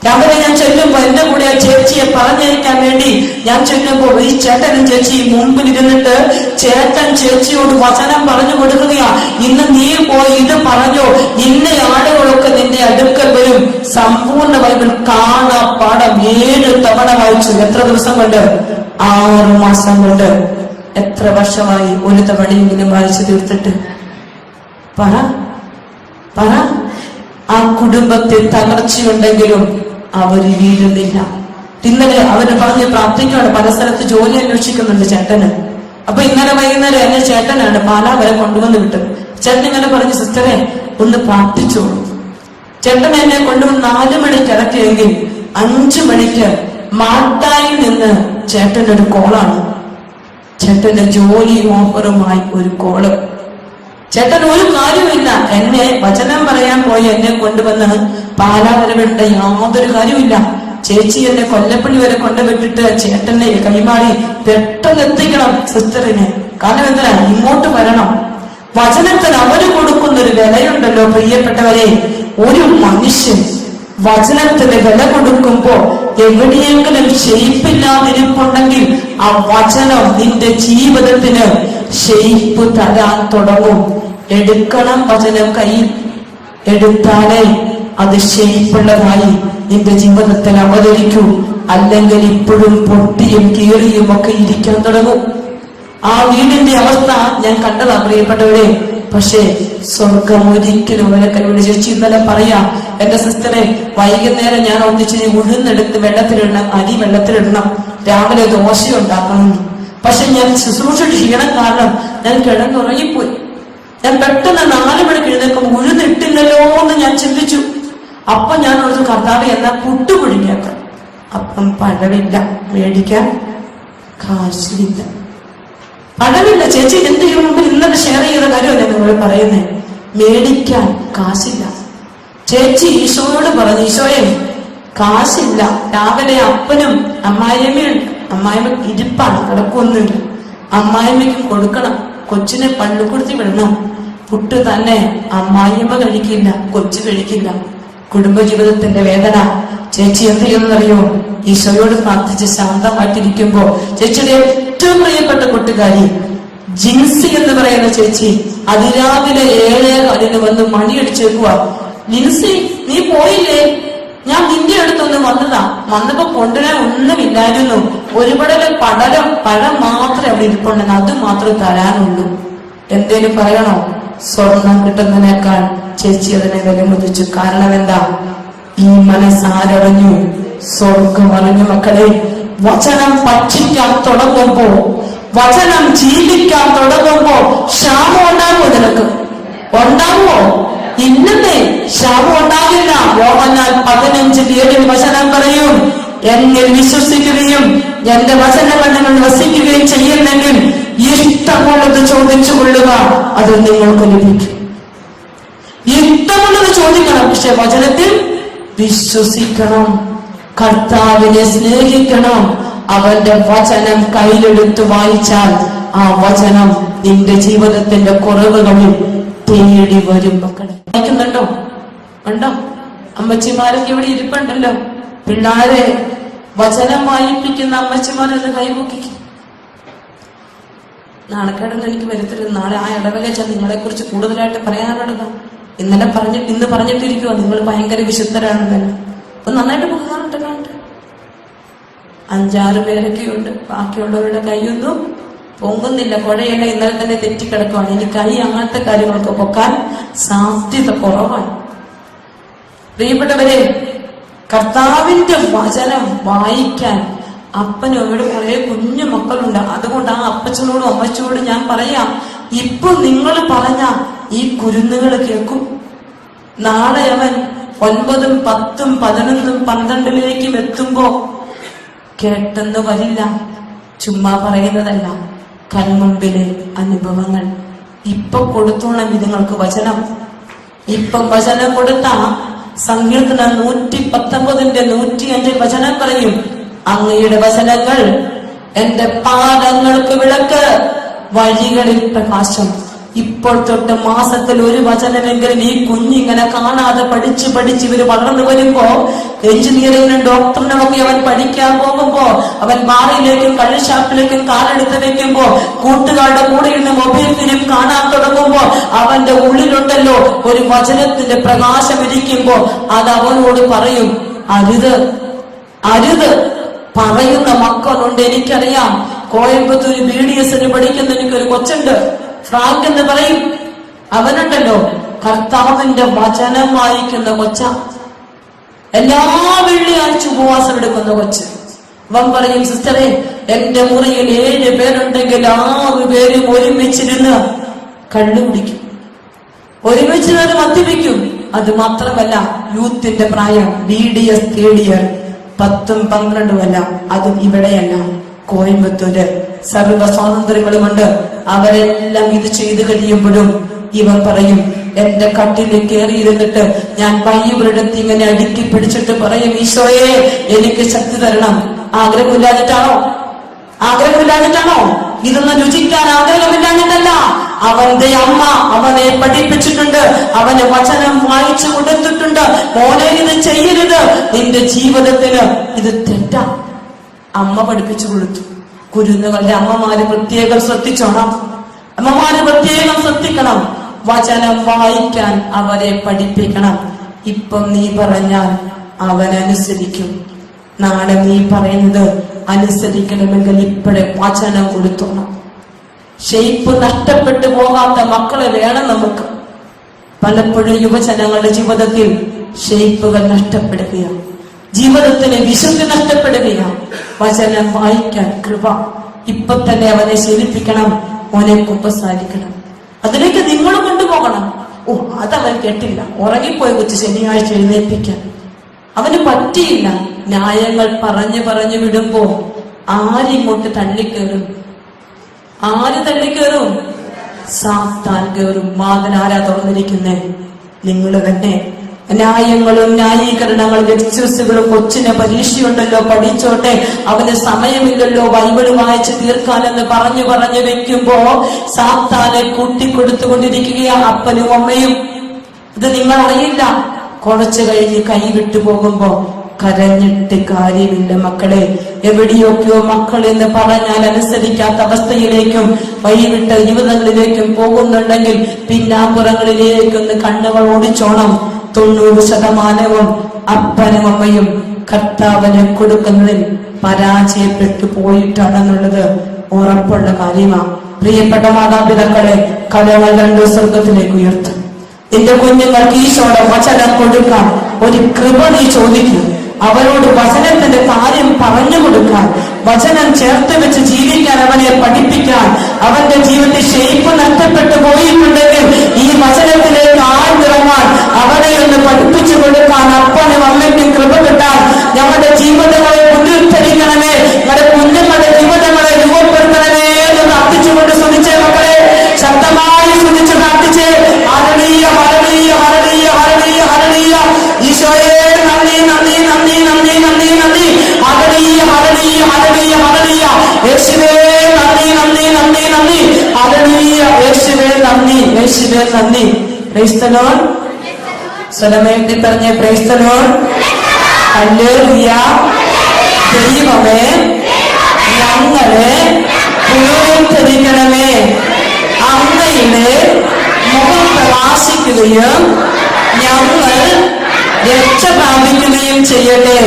രാവിലെ ഞാൻ ചെല്ലുമ്പോ എന്റെ കൂടെ ആ ചേച്ചിയെ പറഞ്ഞയക്കാൻ വേണ്ടി ഞാൻ ചെല്ലുമ്പോ ഈ ചേട്ടനും ചേച്ചിയും മുമ്പിൽ ഇരുന്നിട്ട് ചേട്ടൻ ചേച്ചിയോട് വചനം പറഞ്ഞു കൊടുക്കുകയാ. ഇന്ന് നീ പോയി ഇത് പറഞ്ഞോ, ഇന്ന ആളുകളൊക്കെ നിന്റെ അടുക്കൽ വരും. സമ്പൂർണ്ണ ബൈബിൾ പാഠം 7 തവണ വായിച്ചു. എത്ര ദിവസം കൊണ്ട്? 6 മാസം കൊണ്ട്. എത്ര വർഷമായി ഒരു തവണയെങ്കിലും വായിച്ചു തീർത്തിട്ട്? പറ. ആ കുടുംബത്തിൽ തകർച്ചയുണ്ടെങ്കിലും അവര് വീഴുന്നില്ല. ഇന്നലെ അവര് പറഞ്ഞ് പ്രാർത്ഥിക്കുകയാണ്. പല സ്ഥലത്ത് ജോലി അന്വേഷിക്കുന്നുണ്ട് ചേട്ടന്. അപ്പൊ ഇന്നലെ വൈകുന്നേരം എന്നെ ചേട്ടനാണ് പാലാ വരെ കൊണ്ടുവന്ന് വിട്ടത്. ചേട്ടൻ ഇങ്ങനെ പറഞ്ഞു, സിസ്റ്ററെ ഒന്ന് പ്രാർത്ഥിച്ചോളൂ. ചേട്ടൻ എന്നെ കൊണ്ടുവന്ന് 4 മണിക്ക് ഇറക്കിയെങ്കിൽ 5 മണിക്ക് മാട്ടായിൽ നിന്ന് ചേട്ടനൊരു കോളാണ്. ചേട്ടന്റെ ജോലി ഓഫറുമായി ഒരു കോള്. ചേട്ടൻ ഒരു കാര്യമില്ല, എന്നെ വചനം പറയാൻ പോയി എന്നെ കൊണ്ടുവന്ന് പാലാ വരെ വിട്ട യാതൊരു കാര്യമില്ല. ചേച്ചി എന്നെ കൊല്ലപ്പള്ളി വരെ കൊണ്ടുവിട്ടിട്ട് ചേട്ടനെ കൈമാറി പെട്ടെന്ന് എത്തിക്കണം സിസ്റ്ററിനെ. കാരണം എന്തിനാ? ഇങ്ങോട്ട് വരണം. വചനത്തിന് അവര് കൊടുക്കുന്നൊരു വിലയുണ്ടല്ലോ പ്രിയപ്പെട്ടവരെ. ഒരു മനുഷ്യൻ വചനത്തിന് വില കൊടുക്കുമ്പോ എവിടെയെങ്കിലും ഷെയ്പ്പില്ലാതിരിപ്പുണ്ടെങ്കിൽ ആ വചനം നിന്റെ ജീവിതത്തിന് ഷെയ്പ്പ് തരാൻ തുടങ്ങും. എടുക്കണം വചനം കയ്യിൽ. എടുത്താലേ അത് ഷെയ്പ്പുള്ളതായി നിന്റെ ജീവിതത്തിൽ അവതരിക്കൂ. അല്ലെങ്കിൽ ഇപ്പോഴും പൊട്ടിയും കീറിയും ഒക്കെ ഇരിക്കാൻ തുടങ്ങും. ആ വീടിന്റെ അവസ്ഥ ഞാൻ കണ്ടതാ പ്രിയപ്പെട്ടവരെ. പക്ഷേ സ്വർഗം ഒരിക്കലും അവരെ കൈവിട്. ചേച്ചി ഇന്നലെ പറയാ, എന്റെ സിസ്റ്ററെ വൈകുന്നേരം ഞാൻ ഒന്നിച്ച് ഉഴുന്നെടുത്ത് വെള്ളത്തിലിടണം, അരി വെള്ളത്തിലിടണം, രാവിലെ ദോശ ഉണ്ടാക്കണം. പക്ഷെ ഞാൻ ശുശ്രൂഷ ക്ഷീണം കാരണം ഞാൻ കിടന്നുറങ്ങിപ്പോയി. ഞാൻ പെട്ടെന്ന് 4 മണിക്ക് എഴുന്നേൽക്കുമ്പോൾ ഉഴുന്നിട്ടില്ലല്ലോ എന്ന് ഞാൻ ചിന്തിച്ചു. അപ്പൊ ഞാൻ ഒരു കർത്താവ് എന്നാ പുട്ടുപുഴുങ്ങിയാക്കാം. അപ്പം പഴമില്ല, മേടിക്കാൻ കാശില്ല. പണമില്ല. ചേച്ചി എന്റെ മുമ്പിൽ ഇന്നലെ ഷെയർ ചെയ്ത കാര്യമല്ലേ നിങ്ങൾ പറയുന്നേ? മേടിക്കാൻ കാശില്ല. ചേച്ചി ഈശോയോട് പറഞ്ഞു, ഈശോയെ കാശില്ല. രാവിലെ അപ്പനും അമ്മായിയമ്മയുണ്ട്, അമ്മായിമ്മ ഇരിപ്പാണ്, കിടക്കൊന്നുമില്ല. അമ്മായിമ്മയ്ക്കും കൊടുക്കണം, കൊച്ചിനെ പള്ളിക്കൂടത്തിൽ വിടണം. പുട്ട് തന്നെ അമ്മായിയമ്മ കഴിക്കില്ല, കൊച്ചു കഴിക്കില്ല. കുടുംബജീവിതത്തിന്റെ വേദന. ചേച്ചി എന്ത് ചെയ്യുന്നറിയോ? ഈശോയോട് പ്രാർത്ഥിച്ച് ശാന്തമായിട്ടിരിക്കുമ്പോ ചേച്ചിയുടെ ഏറ്റവും പ്രിയപ്പെട്ട കൂട്ടുകാരി ജിൻസി എന്ന് പറയുന്ന ചേച്ചി അതിരാവിലെ 7:15 വന്ന് മണിയടിച്ചേക്കുക. ജിൻസി, നീ പോയില്ലേ? ഞാൻ നിന്റെ അടുത്തൊന്ന് വന്നതാ. വന്നപ്പോ കൊണ്ടുവരാൻ ഒന്നുമില്ലായിരുന്നു. ഒരുപാട് പഴം മാത്രമേ അവിടെ ഇരിപ്പുണ്ടെന്ന്, അത് മാത്രം തരാനുള്ളൂ. എന്തേലും പറയണോ? സ്വർണം കിട്ടുന്നതിനേക്കാൾ ചേച്ചി അതിനെ വിലമതിച്ചു. കാരണം എന്താ? ഈ മനസ്സാരറിഞ്ഞു, സ്വർഗം അറിഞ്ഞു. മക്കളെ, വചനം ഭക്ഷിക്കാൻ തുടങ്ങുമ്പോ, വചനം ജീവിക്കാൻ തുടങ്ങുമ്പോ ക്ഷാമം ഉണ്ടാകുമോ? നിനക്ക് ഉണ്ടാവുമോ? ഇന്നത്തെ ക്ഷാമം ഉണ്ടാകില്ല. യോഹന്നാൻ 15:7 വചനം പറയും, എന്നിൽ വിശ്വസിക്കുകയും എന്റെ വചനങ്ങൾ നിങ്ങൾ വസിക്കുകയും ചെയ്യുന്നെങ്കിൽ ഇഷ്ടമുള്ളത് ചോദിച്ചു കൊള്ളുക, അത് നിങ്ങൾക്ക് ലഭിക്കും. ഇഷ്ടമുള്ളത് ചോദിക്കണം, പക്ഷെ വചനത്തിൽ വിശ്വസിക്കണം. കർത്താവിനെ സ്നേഹിക്കണം. അവന്റെ വചനം കയ്യിലെടുത്ത് വായിച്ചാൽ ആ വചനം നിന്റെ ജീവിതത്തിന്റെ കുറവുകളിൽ തേടി വരും. മക്കളെ വായിക്കുന്നുണ്ടോ? ഉണ്ടോ? അമ്മച്ചിമാരൊക്കെ ഇവിടെ ഇരിപ്പുണ്ടല്ലോ. പിള്ളാരെ വചനം വായിപ്പിക്കുന്ന അമ്മച്ചിമാരെന്ന് കൈപൊക്കിക്കും. നാണക്കേടൊന്നും എനിക്ക് വരത്തില്ല. നാളെ ആ ഇടവകച്ച നിങ്ങളെ കുറിച്ച് കൂടുതലായിട്ട് പറയാനുള്ളതാണ്. ഇന്ന് പറഞ്ഞിട്ടിരിക്കുവോ നിങ്ങൾ ഭയങ്കര വിശുദ്ധരാണെന്ന്. അപ്പൊ നന്നായിട്ട് പോകുന്നുണ്ട്. കാണട്ടെ, 5-6 പേരൊക്കെയുണ്ട്. ബാക്കിയുള്ളവരുടെ കൈയൊന്നും പൊങ്ങുന്നില്ല. കുഴയല്ല, ഇന്നലെ തന്നെ തെറ്റിക്കിടക്കുവാണ്. ഇനി കൈ അങ്ങനത്തെ കാര്യങ്ങളൊക്കെ പൊക്കാൻ സാധ്യത കുറവാണ്. പ്രിയപ്പെട്ടവരെ, കർത്താവിന്റെ വചനം വായിക്കാൻ അപ്പനും അവിടെ കുറെ കുഞ്ഞു മക്കളുണ്ട്. അതുകൊണ്ട് ആ അപ്പച്ചനോടും അമ്മച്ചോടും ഞാൻ പറയാം, ഇപ്പൊ നിങ്ങൾ പറഞ്ഞ ഈ കുരുന്നുകൾ കേൾക്കും. നാളെ അവൻ 9, 10, 11, 12 എത്തുമ്പോ കേട്ടെന്ന് വരില്ല. ചുമ്മാ പറയുന്നതല്ല, കൺമുമ്പിലെ അനുഭവങ്ങൾ. ഇപ്പൊ കൊടുത്തോണം ഇതുങ്ങൾക്ക് വചനം. ഇപ്പം വചനം കൊടുത്ത സങ്കീർത്തനം 119 105 വചനം പറയും, അങ്ങയുടെ വചനങ്ങൾ എന്റെ പാദങ്ങൾക്ക് വിളക്ക്, വഴികളിൽ പ്രകാശം. ഇപ്പോൾ തൊട്ട് മാസത്തിൽ ഒരു വചനമെങ്കിലും ഈ കുഞ്ഞിങ്ങനെ കാണാതെ പഠിച്ച് ഇവര് വളർന്നു വരുമ്പോ, എഞ്ചിനീയറിംഗിനും ഡോക്ടറിനും ഒക്കെ അവൻ പഠിക്കാൻ പോകുമ്പോ, അവൻ ബാറിലേക്കും കള്ളുഷാപ്പിലേക്കും കാലെടുത്ത് വെക്കുമ്പോ, കൂട്ടുകാരുടെ കൂടെ ഇരുന്ന് മൊബൈൽ ഫിലിം കാണാൻ തുടങ്ങുമ്പോ, അവന്റെ ഉള്ളിലുണ്ടല്ലോ ഒരു വചനത്തിന്റെ പ്രകാശം ഇരിക്കുമ്പോ അത് അവനോട് പറയും, അരുത് അരുത്. പറയുന്ന മക്കളുണ്ട്, എനിക്കറിയാം. കോയമ്പത്തൂർ BDS പഠിക്കുന്ന എനിക്കൊരു കൊച്ചുണ്ട്, ഫ്രാങ്ക് എന്ന് പറയും. അവനുണ്ടല്ലോ കർത്താവിന്റെ വചനം വായിക്കുന്ന കൊച്ച. എല്ലാ വെള്ളിയാഴ്ച ഉപവാസം എടുക്കുന്ന കൊച്ച്. അവൻ പറയും, സിസ്റ്ററെ, എന്റെ മുറിയിൽ 7 പേരുണ്ടെങ്കിൽ 6 പേരും ഒരുമിച്ചിരുന്ന് കള്ളു കുടിക്കും, ഒരുമിച്ചിരുന്ന് മദ്യപിക്കും. അത് മാത്രമല്ല, യൂത്തിന്റെ പ്രായം BDS തേർഡ് ഇയർ 10ഉം 12ഉം അല്ല, അതും ഇവിടെയല്ല, കോയമ്പത്തൂര്. സർവ സ്വാതന്ത്ര്യങ്ങളുമുണ്ട്. അവരെല്ലാം ഇത് ചെയ്തു കഴിയുമ്പോഴും ഇവൻ പറയും, എന്റെ കട്ടിൽ കയറിയിരുന്നിട്ട് ഞാൻ ബൈബിളെടുത്ത് ഇങ്ങനെ അടുക്കി പിടിച്ചിട്ട് പറയും, ഈശോയെ എനിക്ക് ശക്തി തരണം. ആഗ്രഹമില്ലാഞ്ഞിട്ടാണോ? ഇതൊന്നും രുചിക്കാൻ ആഗ്രഹമില്ലാഞ്ഞിട്ടല്ല. അവന്റെ അമ്മ അവനെ പഠിപ്പിച്ചിട്ടുണ്ട്, അവന് വചനം വായിച്ചു കൊടുത്തിട്ടുണ്ട്. മോനെ, ഇത് ചെയ്യരുത്, നിന്റെ ജീവിതത്തിന് ഇത് തെറ്റാ. അമ്മ പഠിപ്പിച്ചു കൊടുത്തു. കുരുന്നുകളുടെ അമ്മമാര് പ്രത്യേകം ശ്രദ്ധിച്ചോണം. അമ്മമാര് പ്രത്യേകം ശ്രദ്ധിക്കണം. വചനം വായിക്കാൻ അവരെ പഠിപ്പിക്കണം. ഇപ്പം നീ പറഞ്ഞാൽ അവനനുസരിക്കും. നാളെ നീ പറയുന്നത് അനുസരിക്കണമെങ്കിൽ ഇപ്പോഴേ വചനം കൊടുത്തോണം. ഷെയ്പ്പ് നഷ്ടപ്പെട്ടു പോകാത്ത മക്കളെ വേണം നമുക്ക്. പലപ്പോഴും യുവജനങ്ങളുടെ ജീവിതത്തിൽ ഷെയ്പ്പുകൾ നഷ്ടപ്പെടുകയാണ്, ജീവിതത്തിന് വിശുദ്ധി നഷ്ടപ്പെടുകയാണ്. വചനം വായിക്കാൻ കൃപ. ഇപ്പൊ തന്നെ അവനെ ശീലിപ്പിക്കണം. മോനെ കുമ്പസാരിക്കണം. അതിലേക്ക് നിങ്ങൾ കൊണ്ടുപോകണം. അതവൻ കേട്ടില്ല, ഉറങ്ങിപ്പോയി കൊച്ചു ശനിയാഴ്ച എഴുന്നേൽപ്പിക്കാൻ. അവന് പറ്റിയില്ല. ന്യായങ്ങൾ പറഞ്ഞു വിടുമ്പോ ആരിങ്ങോട്ട് തള്ളിക്കേറും. ആര് തള്ളിക്കേറും? സാത്താൻ കയറും. വാതിലാരാ തുറന്നിരിക്കുന്നേ? നിങ്ങൾ തന്നെ. ന്യായങ്ങളും ന്യായീകരണങ്ങളും എക്സ്ക്യൂസുകളും, കൊച്ചിന് പരീക്ഷയുണ്ടല്ലോ പഠിച്ചോട്ടെ, അവന് സമയമില്ലല്ലോ ബൈബിള് വായിച്ച് തീർക്കാനെന്ന് പറഞ്ഞു വെക്കുമ്പോ സാത്താനെ കൂട്ടിക്കൊടുത്തുകൊണ്ടിരിക്കുകയാ അപ്പനും അമ്മയും. ഇത് നിങ്ങൾ അറിയില്ല. കുറച്ചു കഴിഞ്ഞ് കൈവിട്ടു പോകുമ്പോ കരഞ്ഞിട്ട് കാര്യമില്ല മക്കളെ. എവിടെയൊക്കെയോ മക്കൾ എന്ന് പറഞ്ഞാൽ അനുസരിക്കാത്ത അവസ്ഥയിലേക്കും വഴിവിട്ട ജീവിതങ്ങളിലേക്കും പോകുന്നുണ്ടെങ്കിൽ പിന്നാമ്പുറങ്ങളിലേക്കൊന്ന് കണ്ണുകൾ ഓടിച്ചോണം. 90% അപ്പനും അമ്മയും കർത്താവിനെ കൊടുക്കുന്നതിൽ പരാജയപ്പെട്ടു പോയിട്ടാണെന്നുള്ളത് ഉറപ്പുള്ള കാര്യമാണ്. പ്രിയപ്പെട്ട മാതാപിതാക്കളെ, കലകൾ രണ്ടു സ്വർഗത്തിലേക്ക് ഉയർത്തും. നിന്റെ കുഞ്ഞുങ്ങൾക്ക് ഈശോയുടെ വചനം കൊടുക്കാൻ ഒരു കൃപ നീ ചോദിക്കും. അവരോട് വചനത്തിന്റെ കാര്യം പറഞ്ഞു കൊടുക്കാൻ, വചനം ചേർത്ത് വെച്ച് ജീവിക്കാൻ അവനെ പഠിപ്പിക്കാൻ. അവന്റെ ജീവിതത്തിൽ ഷേപ്പ് നഷ്ടപ്പെട്ടു പോയിട്ടുണ്ടെങ്കിൽ ഈ വചനത്തിലേക്ക് ആഴ്ന്നിറങ്ങാൻ അവനെ ഒന്ന് പഠിപ്പിച്ചു കൊടുക്കാൻ അപ്പനും അമ്മയ്ക്കും കൃപ കിട്ടാൻ ഞങ്ങളുടെ ജീവിതങ്ങളെ പുനരുദ്ധരിക്കണമേ. ഞങ്ങളുടെ കുഞ്ഞുങ്ങളുടെ ജീവിതങ്ങളെ രൂപപ്പെടുത്തണമേ എന്ന് പ്രാർത്ഥിച്ചുകൊണ്ട് ശ്രമിച്ചേ മക്കളെ. ശക്തമായി ശ്രമിച്ച് പ്രാർത്ഥിച്ച് hallelujah hallelujah hallelujah hallelujah hallelujah. ഈശോയെ നന്ദി നന്ദി നന്ദി നന്ദി നന്ദി നന്ദി. Hallelujah hallelujah hallelujah hallelujah. യേശുവേ നന്ദി നന്ദി നന്ദി നന്ദി. ഹല്ലേലൂയ. യേശുവേ നന്ദി, യേശുവേ നന്ദി. Praise the Lord. സ്വരമേറ്റി പറഞ്ഞേ പ്രൈസ് ദി ലോർഡ്. ഹല്ലേലൂയ. ദൈവമേ ഞങ്ങളെ പുനരുദ്ധരിക്കണമേ. അങ്ങയുടെ മുഖം പ്രകാശിക്കുകയും ഞങ്ങൾ രക്ഷ പ്രാപിക്കുകയും ചെയ്യട്ടെ.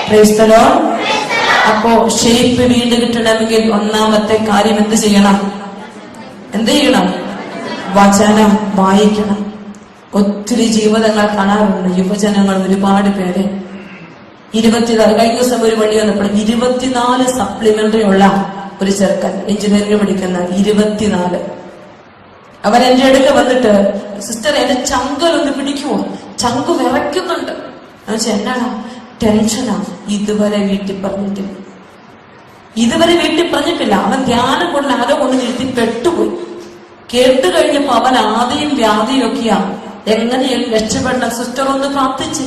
Praise the Lord. അപ്പോ ഷേപ്പ് വീണ്ടും കിട്ടണമെങ്കിൽ ഒന്നാമത്തെ കാര്യം എന്ത് ചെയ്യണം? വചനം വായിക്കണം. ഒത്തിരി ജീവിതങ്ങൾ കാണാറുണ്ട്. യുവജനങ്ങൾ ഒരുപാട് പേര് 24 കഴിഞ്ഞ ദിവസം ഒരു വഴി വന്നപ്പോൾ 24 സപ്ലിമെന്ററി ഉള്ള ഒരു ചെറുക്കൻ എഞ്ചിനീയറിംഗ് പഠിക്കുന്ന 24. അവൻ എന്റെ അടുത്ത് വന്നിട്ട്, സിസ്റ്റർ എന്റെ ചങ്കൊന്ന് പിടിക്കുമോ? ചങ്ക് വിറയ്ക്കുന്നുണ്ട്. എന്നാണ്? ടെൻഷനാ. ഇതുവരെ വീട്ടിൽ പറഞ്ഞിട്ടില്ല. അവൻ ധ്യാനം കൊണ്ട് ആരോ കൊണ്ട് നിർത്തി പെട്ടുപോയി. കേട്ടു കഴിഞ്ഞപ്പോ അവൻ ആദ്യം വ്യാധിയും ഒക്കെയാ. എങ്ങനെയും രക്ഷപ്പെടണം സിസ്റ്റർ ഒന്ന് പ്രാർത്ഥിച്ച്.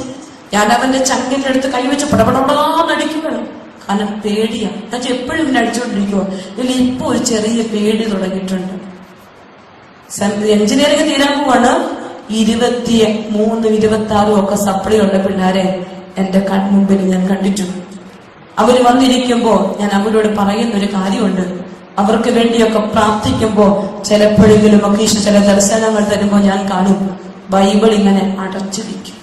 ഞാൻ അവന്റെ ചങ്കിന്റെ അടുത്ത് കൈവച്ച് പടപടാന്നടിക്കുകയാണ്. കാരണം പേടിയാ. എന്നുവെച്ചാൽ എപ്പോഴും ഇങ്ങനെ അടിച്ചുകൊണ്ടിരിക്കുവോ? ഇല്ല, ഇപ്പൊ ഒരു ചെറിയ പേടി തുടങ്ങിയിട്ടുണ്ട്. എഞ്ചിനീയറിംഗ് തീരാൻ പോവാണ്. 23, 26 ഒക്കെ സപ്ലൈ ഉള്ള പിള്ളേരെ എന്റെ കൺമുമ്പിൽ ഞാൻ കണ്ടിട്ടുണ്ട്. അവര് വന്നിരിക്കുമ്പോ ഞാൻ അവരോട് പറയുന്നൊരു കാര്യമുണ്ട്. അവർക്ക് വേണ്ടിയൊക്കെ പ്രാർത്ഥിക്കുമ്പോ ചിലപ്പോഴെങ്കിലും ഒക്കെ ചില ദർശനങ്ങൾ തരുമ്പോ ഞാൻ കാണും ബൈബിൾ ഇങ്ങനെ അടച്ചിരിക്കും.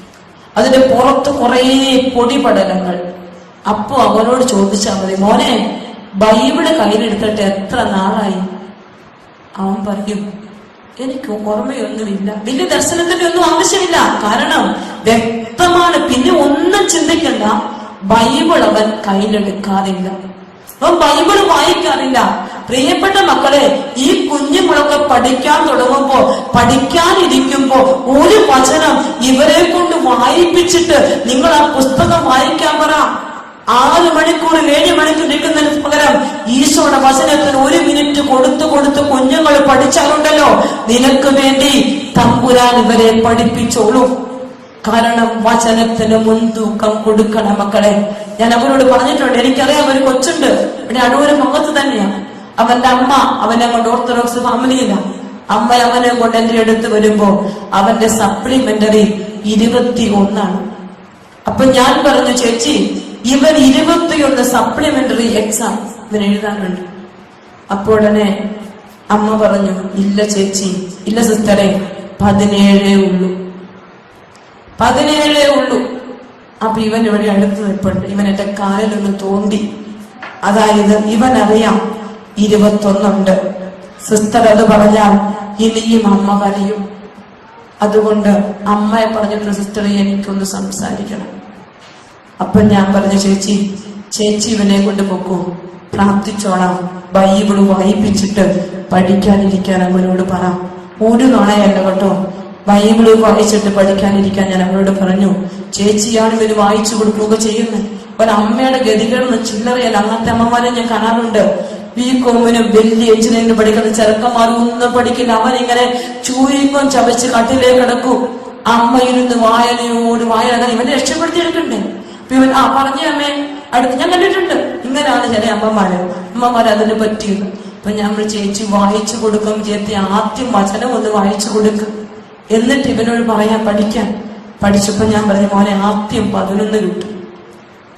അതിന്റെ പുറത്ത് കുറേ പൊടിപടലങ്ങൾ. അപ്പോ അവനോട് ചോദിച്ചാൽ മതി, മോനെ ബൈബിള് കയ്യിലെടുത്തിട്ട് എത്ര നാളായി? അവൻ പറയും, എനിക്ക് ഓർമ്മയൊന്നുമില്ല. വലിയ ദർശനത്തിന്റെ ഒന്നും ആവശ്യമില്ല. കാരണം വ്യക്തമാണ്. പിന്നെ ഒന്നും ചിന്തിക്കണ്ട. ബൈബിൾ അവൻ കയ്യിലെടുക്കാറില്ല. അവൻ ബൈബിൾ വായിക്കാറില്ല. പ്രിയപ്പെട്ട മക്കളെ, ഈ കുഞ്ഞുങ്ങളൊക്കെ പഠിക്കാൻ തുടങ്ങുമ്പോ, പഠിക്കാനിരിക്കുമ്പോ ഒരു വചനം ഇവരെ കൊണ്ട് വായിപ്പിച്ചിട്ട് നിങ്ങൾ ആ പുസ്തകം വായിക്കാൻ പറ. 6 മണിക്കൂർ 7 മണിക്കൂർ നിൽക്കുന്നതിന് പകരം ഈശോയുടെ വചനത്തിന് 1 മിനിറ്റ് കൊടുത്ത് കുഞ്ഞുങ്ങൾ പഠിച്ചാലുണ്ടല്ലോ, നിനക്ക് വേണ്ടി തമ്പുരാൻ ഇവരെ പഠിപ്പിച്ചോളൂ. കാരണം വചനത്തിന് മുൻതൂക്കം കൊടുക്കണം മക്കളെ. ഞാൻ അവരോട് പറഞ്ഞിട്ടുണ്ട്. എനിക്കറിയാം ഒരു കൊച്ചുണ്ട് ഇവിടെ അടൂര് മുഖത്ത് തന്നെയാണ്. അവന്റെ അമ്മ അവനെ കൊണ്ട് ഓർത്തഡോക്സ് ഫാമിലിയിലാണ്. അമ്മ അവനെ കൊണ്ട് എന്റെ അടുത്ത് വരുമ്പോ അവന്റെ സപ്ലിമെന്ററി 21. അപ്പൊ ഞാൻ പറഞ്ഞു, ചേച്ചി ഇവൻ 21 സപ്ലിമെന്ററി എക്സാം ഇവൻ എഴുതാനുണ്ട്. അപ്പോൾ ഉടനെ അമ്മ പറഞ്ഞു, ഇല്ല ചേച്ചി, ഇല്ല സിസ്റ്ററെ, 17 ഉള്ളൂ. അപ്പൊ ഇവൻ ഇവിടെ അടുത്ത് നിൽപ്പുണ്ട്. ഇവൻ എന്റെ കാലിലൊന്ന് തോണ്ടി. അതായത് ഇവൻ അറിയാം 21 സിസ്റ്റർ അത് പറഞ്ഞാൽ ഇനിയും അമ്മ കരയും. അതുകൊണ്ട് അമ്മയെ പറഞ്ഞിട്ട് സിസ്റ്ററെ എനിക്കൊന്ന് സംസാരിക്കണം. അപ്പൊ ഞാൻ പറഞ്ഞു, ചേച്ചി ഇവനെ കൊണ്ട് പൊക്കൂ, പ്രാർത്ഥിച്ചോളാം, ബൈബിള് വായിപ്പിച്ചിട്ട് പഠിക്കാനിരിക്കാൻ അവനോട് പറ. ഒരു നുണയല്ല കേട്ടോ. ബൈബിള് വായിച്ചിട്ട് പഠിക്കാനിരിക്കാൻ ഞാൻ അവരോട് പറഞ്ഞു. ചേച്ചിയാണ് ഇവര് വായിച്ചു കൊടുക്കുകയൊക്കെ ചെയ്യുന്നത്. ഒരമ്മയുടെ ഗതികളൊന്നും ചില്ലറയല്ല. അങ്ങനത്തെ അമ്മമാരെ ഞാൻ കാണാറുണ്ട്. ബികോമിനും വലിയ എഞ്ചിനീയറിംഗ് പഠിക്കുന്ന ചെറുക്കന്മാർ ഒന്നും പഠിക്കില്ല. അവനിങ്ങനെ ചൂരിങ്ങും ചവച്ച് കട്ടിലേക്ക് കിടക്കും. അമ്മയിരുന്ന് വായനയോട് വായന ഇവനെ രക്ഷപ്പെടുത്തിയെടുക്കണ്ടേ. അപ്പൊ ഇവൻ പറഞ്ഞ അമ്മേ അടുത്ത് ഞാൻ കണ്ടിട്ടുണ്ട്. ഇങ്ങനെയാണ് ചില അമ്മമാര് അതിന് പറ്റിയത്. അപ്പൊ നമ്മൾ ചേച്ചി വായിച്ചു കൊടുക്കും. ചേച്ചി ആദ്യം വചനം ഒന്ന് വായിച്ചു കൊടുക്കും. എന്നിട്ട് ഇവനോട് പറയാൻ പഠിക്കാൻ. പഠിച്ചപ്പോ ഞാൻ പറഞ്ഞു മോനെ ആദ്യം 11 കിട്ടും,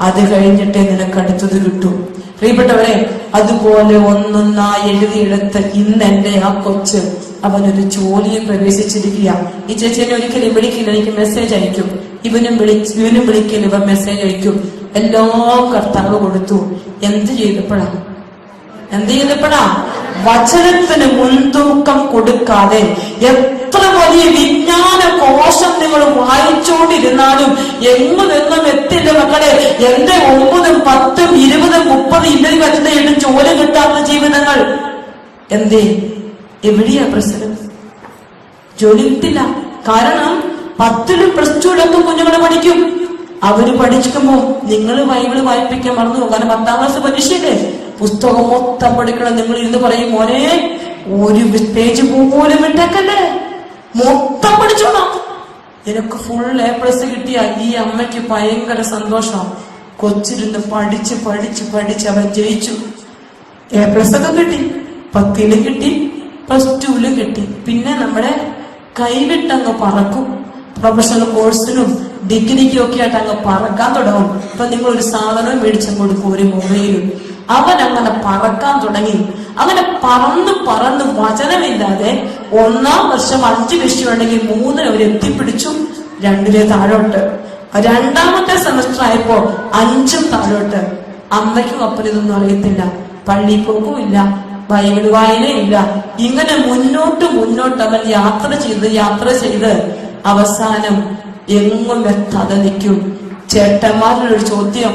അത് കഴിഞ്ഞിട്ടേ നിനക്ക് അടുത്തത് കിട്ടും. പ്രിയപ്പെട്ടവരെ, അതുപോലെ ഒന്നൊന്നായി എഴുതിയെടുത്ത് ഇന്ന് എന്റെ ആ കൊച്ച് അവനൊരു ജോലിയിൽ പ്രവേശിച്ചിരിക്കുക. ഈ ചേച്ചിനെ ഒരിക്കലും വിളിക്കില്ല, എനിക്ക് മെസ്സേജ് അയക്കും. ഇവനും വിളിക്കില്ല, ഇവൻ മെസ്സേജ് അയക്കും. എല്ലാം കർത്താവ് കൊടുത്തു. എന്ത് ചെയ്തപ്പോഴാ വചനത്തിന് മുൻതൂക്കം കൊടുക്കാതെ എത്ര വലിയ വിജ്ഞാന കോശം നിങ്ങൾ വായിച്ചുകൊണ്ടിരുന്നാലും എങ്ങും എത്തില്ല മക്കളെ. എന്റെ 9, 10, 20, 30 ഇന്നലെ വെച്ചിട്ട് ജോലി കിട്ടാത്ത ജീവിതങ്ങൾ. എന്തേ? എവിടെയാ പ്രശ്നം? ജോലി കിട്ടില്ല. കാരണം 10ലും +2 കുഞ്ഞുങ്ങളെ പഠിക്കും. അവര് പഠിക്കുമ്പോ നിങ്ങൾ ബൈബിള് വായിപ്പിക്കാൻ മറന്നു. കാരണം 10ാം ക്ലാസ് പരീക്ഷയല്ലേ, പുസ്തകം മൊത്തം പഠിക്കണം. നിങ്ങൾ ഇരുന്ന് പറയും മോനെ ഒരു പേജ് പോലും വിട്ടേക്കല്ലേ, മൊത്തം പഠിച്ചോണം. നിനക്ക് ഫുൾ A+ കിട്ടിയ ഈ അമ്മയ്ക്ക് ഭയങ്കര സന്തോഷം. കൊച്ചിരുന്ന് പഠിച്ച് പഠിച്ച് പഠിച്ച് അവൻ ജയിച്ചു. A+ ഒക്കെ കിട്ടി, 10ലും കിട്ടി, +2ലും കിട്ടി. പിന്നെ നമ്മുടെ കൈവിട്ടങ്ങ് പറക്കും. പ്രൊഫഷണൽ കോഴ്സിനും ഡിഗ്രിക്കും ഒക്കെ ആയിട്ട് അങ്ങ് പറക്കാൻ തുടങ്ങും. ഇപ്പൊ നിങ്ങൾ ഒരു സാധനം മേടിച്ചു കൊടുക്കും, ഒരു മൊബൈലും. അവൻ അങ്ങനെ പറക്കാൻ തുടങ്ങി. അങ്ങനെ പറന്ന് വചനമില്ലാതെ 1ാം വർഷം 5 വിഷയമുണ്ടെങ്കിൽ 3 അവർ എത്തിപ്പിടിച്ചു, 2 താഴോട്ട്. 2ാമത്തെ സെമസ്റ്റർ ആയപ്പോ 5 താഴോട്ട്. അമ്മയ്ക്കും അപ്പനും ഇതൊന്നും അറിയത്തില്ല, പള്ളി പോക്കുമില്ല, ബൈബിൾ വായനയില്ല. ഇങ്ങനെ മുന്നോട്ട് അവൻ യാത്ര ചെയ്ത് അവസാനം എങ്ങും എത്താതെ നിൽക്കും. ചേട്ടന്മാരുടെ ഒരു ചോദ്യം,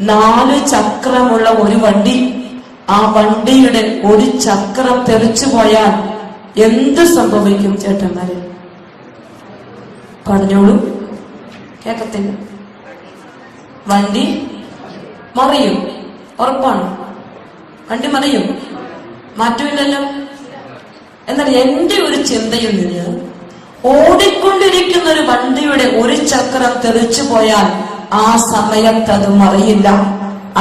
4 ചക്രമുള്ള ഒരു വണ്ടി, ആ വണ്ടിയുടെ ഒരു ചക്രം തെറിച്ചു പോയാൽ എന്ത് സംഭവിക്കും ചേട്ടന്മാരെ? പറഞ്ഞോളൂ. കേക്കത്തില്ല. വണ്ടി മറിയും, ഉറപ്പാണ്. വണ്ടി മറിയും, മാറ്റമില്ലല്ലോ. എന്നാൽ എന്റെ ഒരു ചിന്തയിൽ നിന്ന് ഓടിക്കൊണ്ടിരിക്കുന്ന ഒരു വണ്ടിയുടെ ഒരു ചക്രം തെറിച്ചു പോയാൽ ആ സമയത്ത് അത് മറിയില്ല.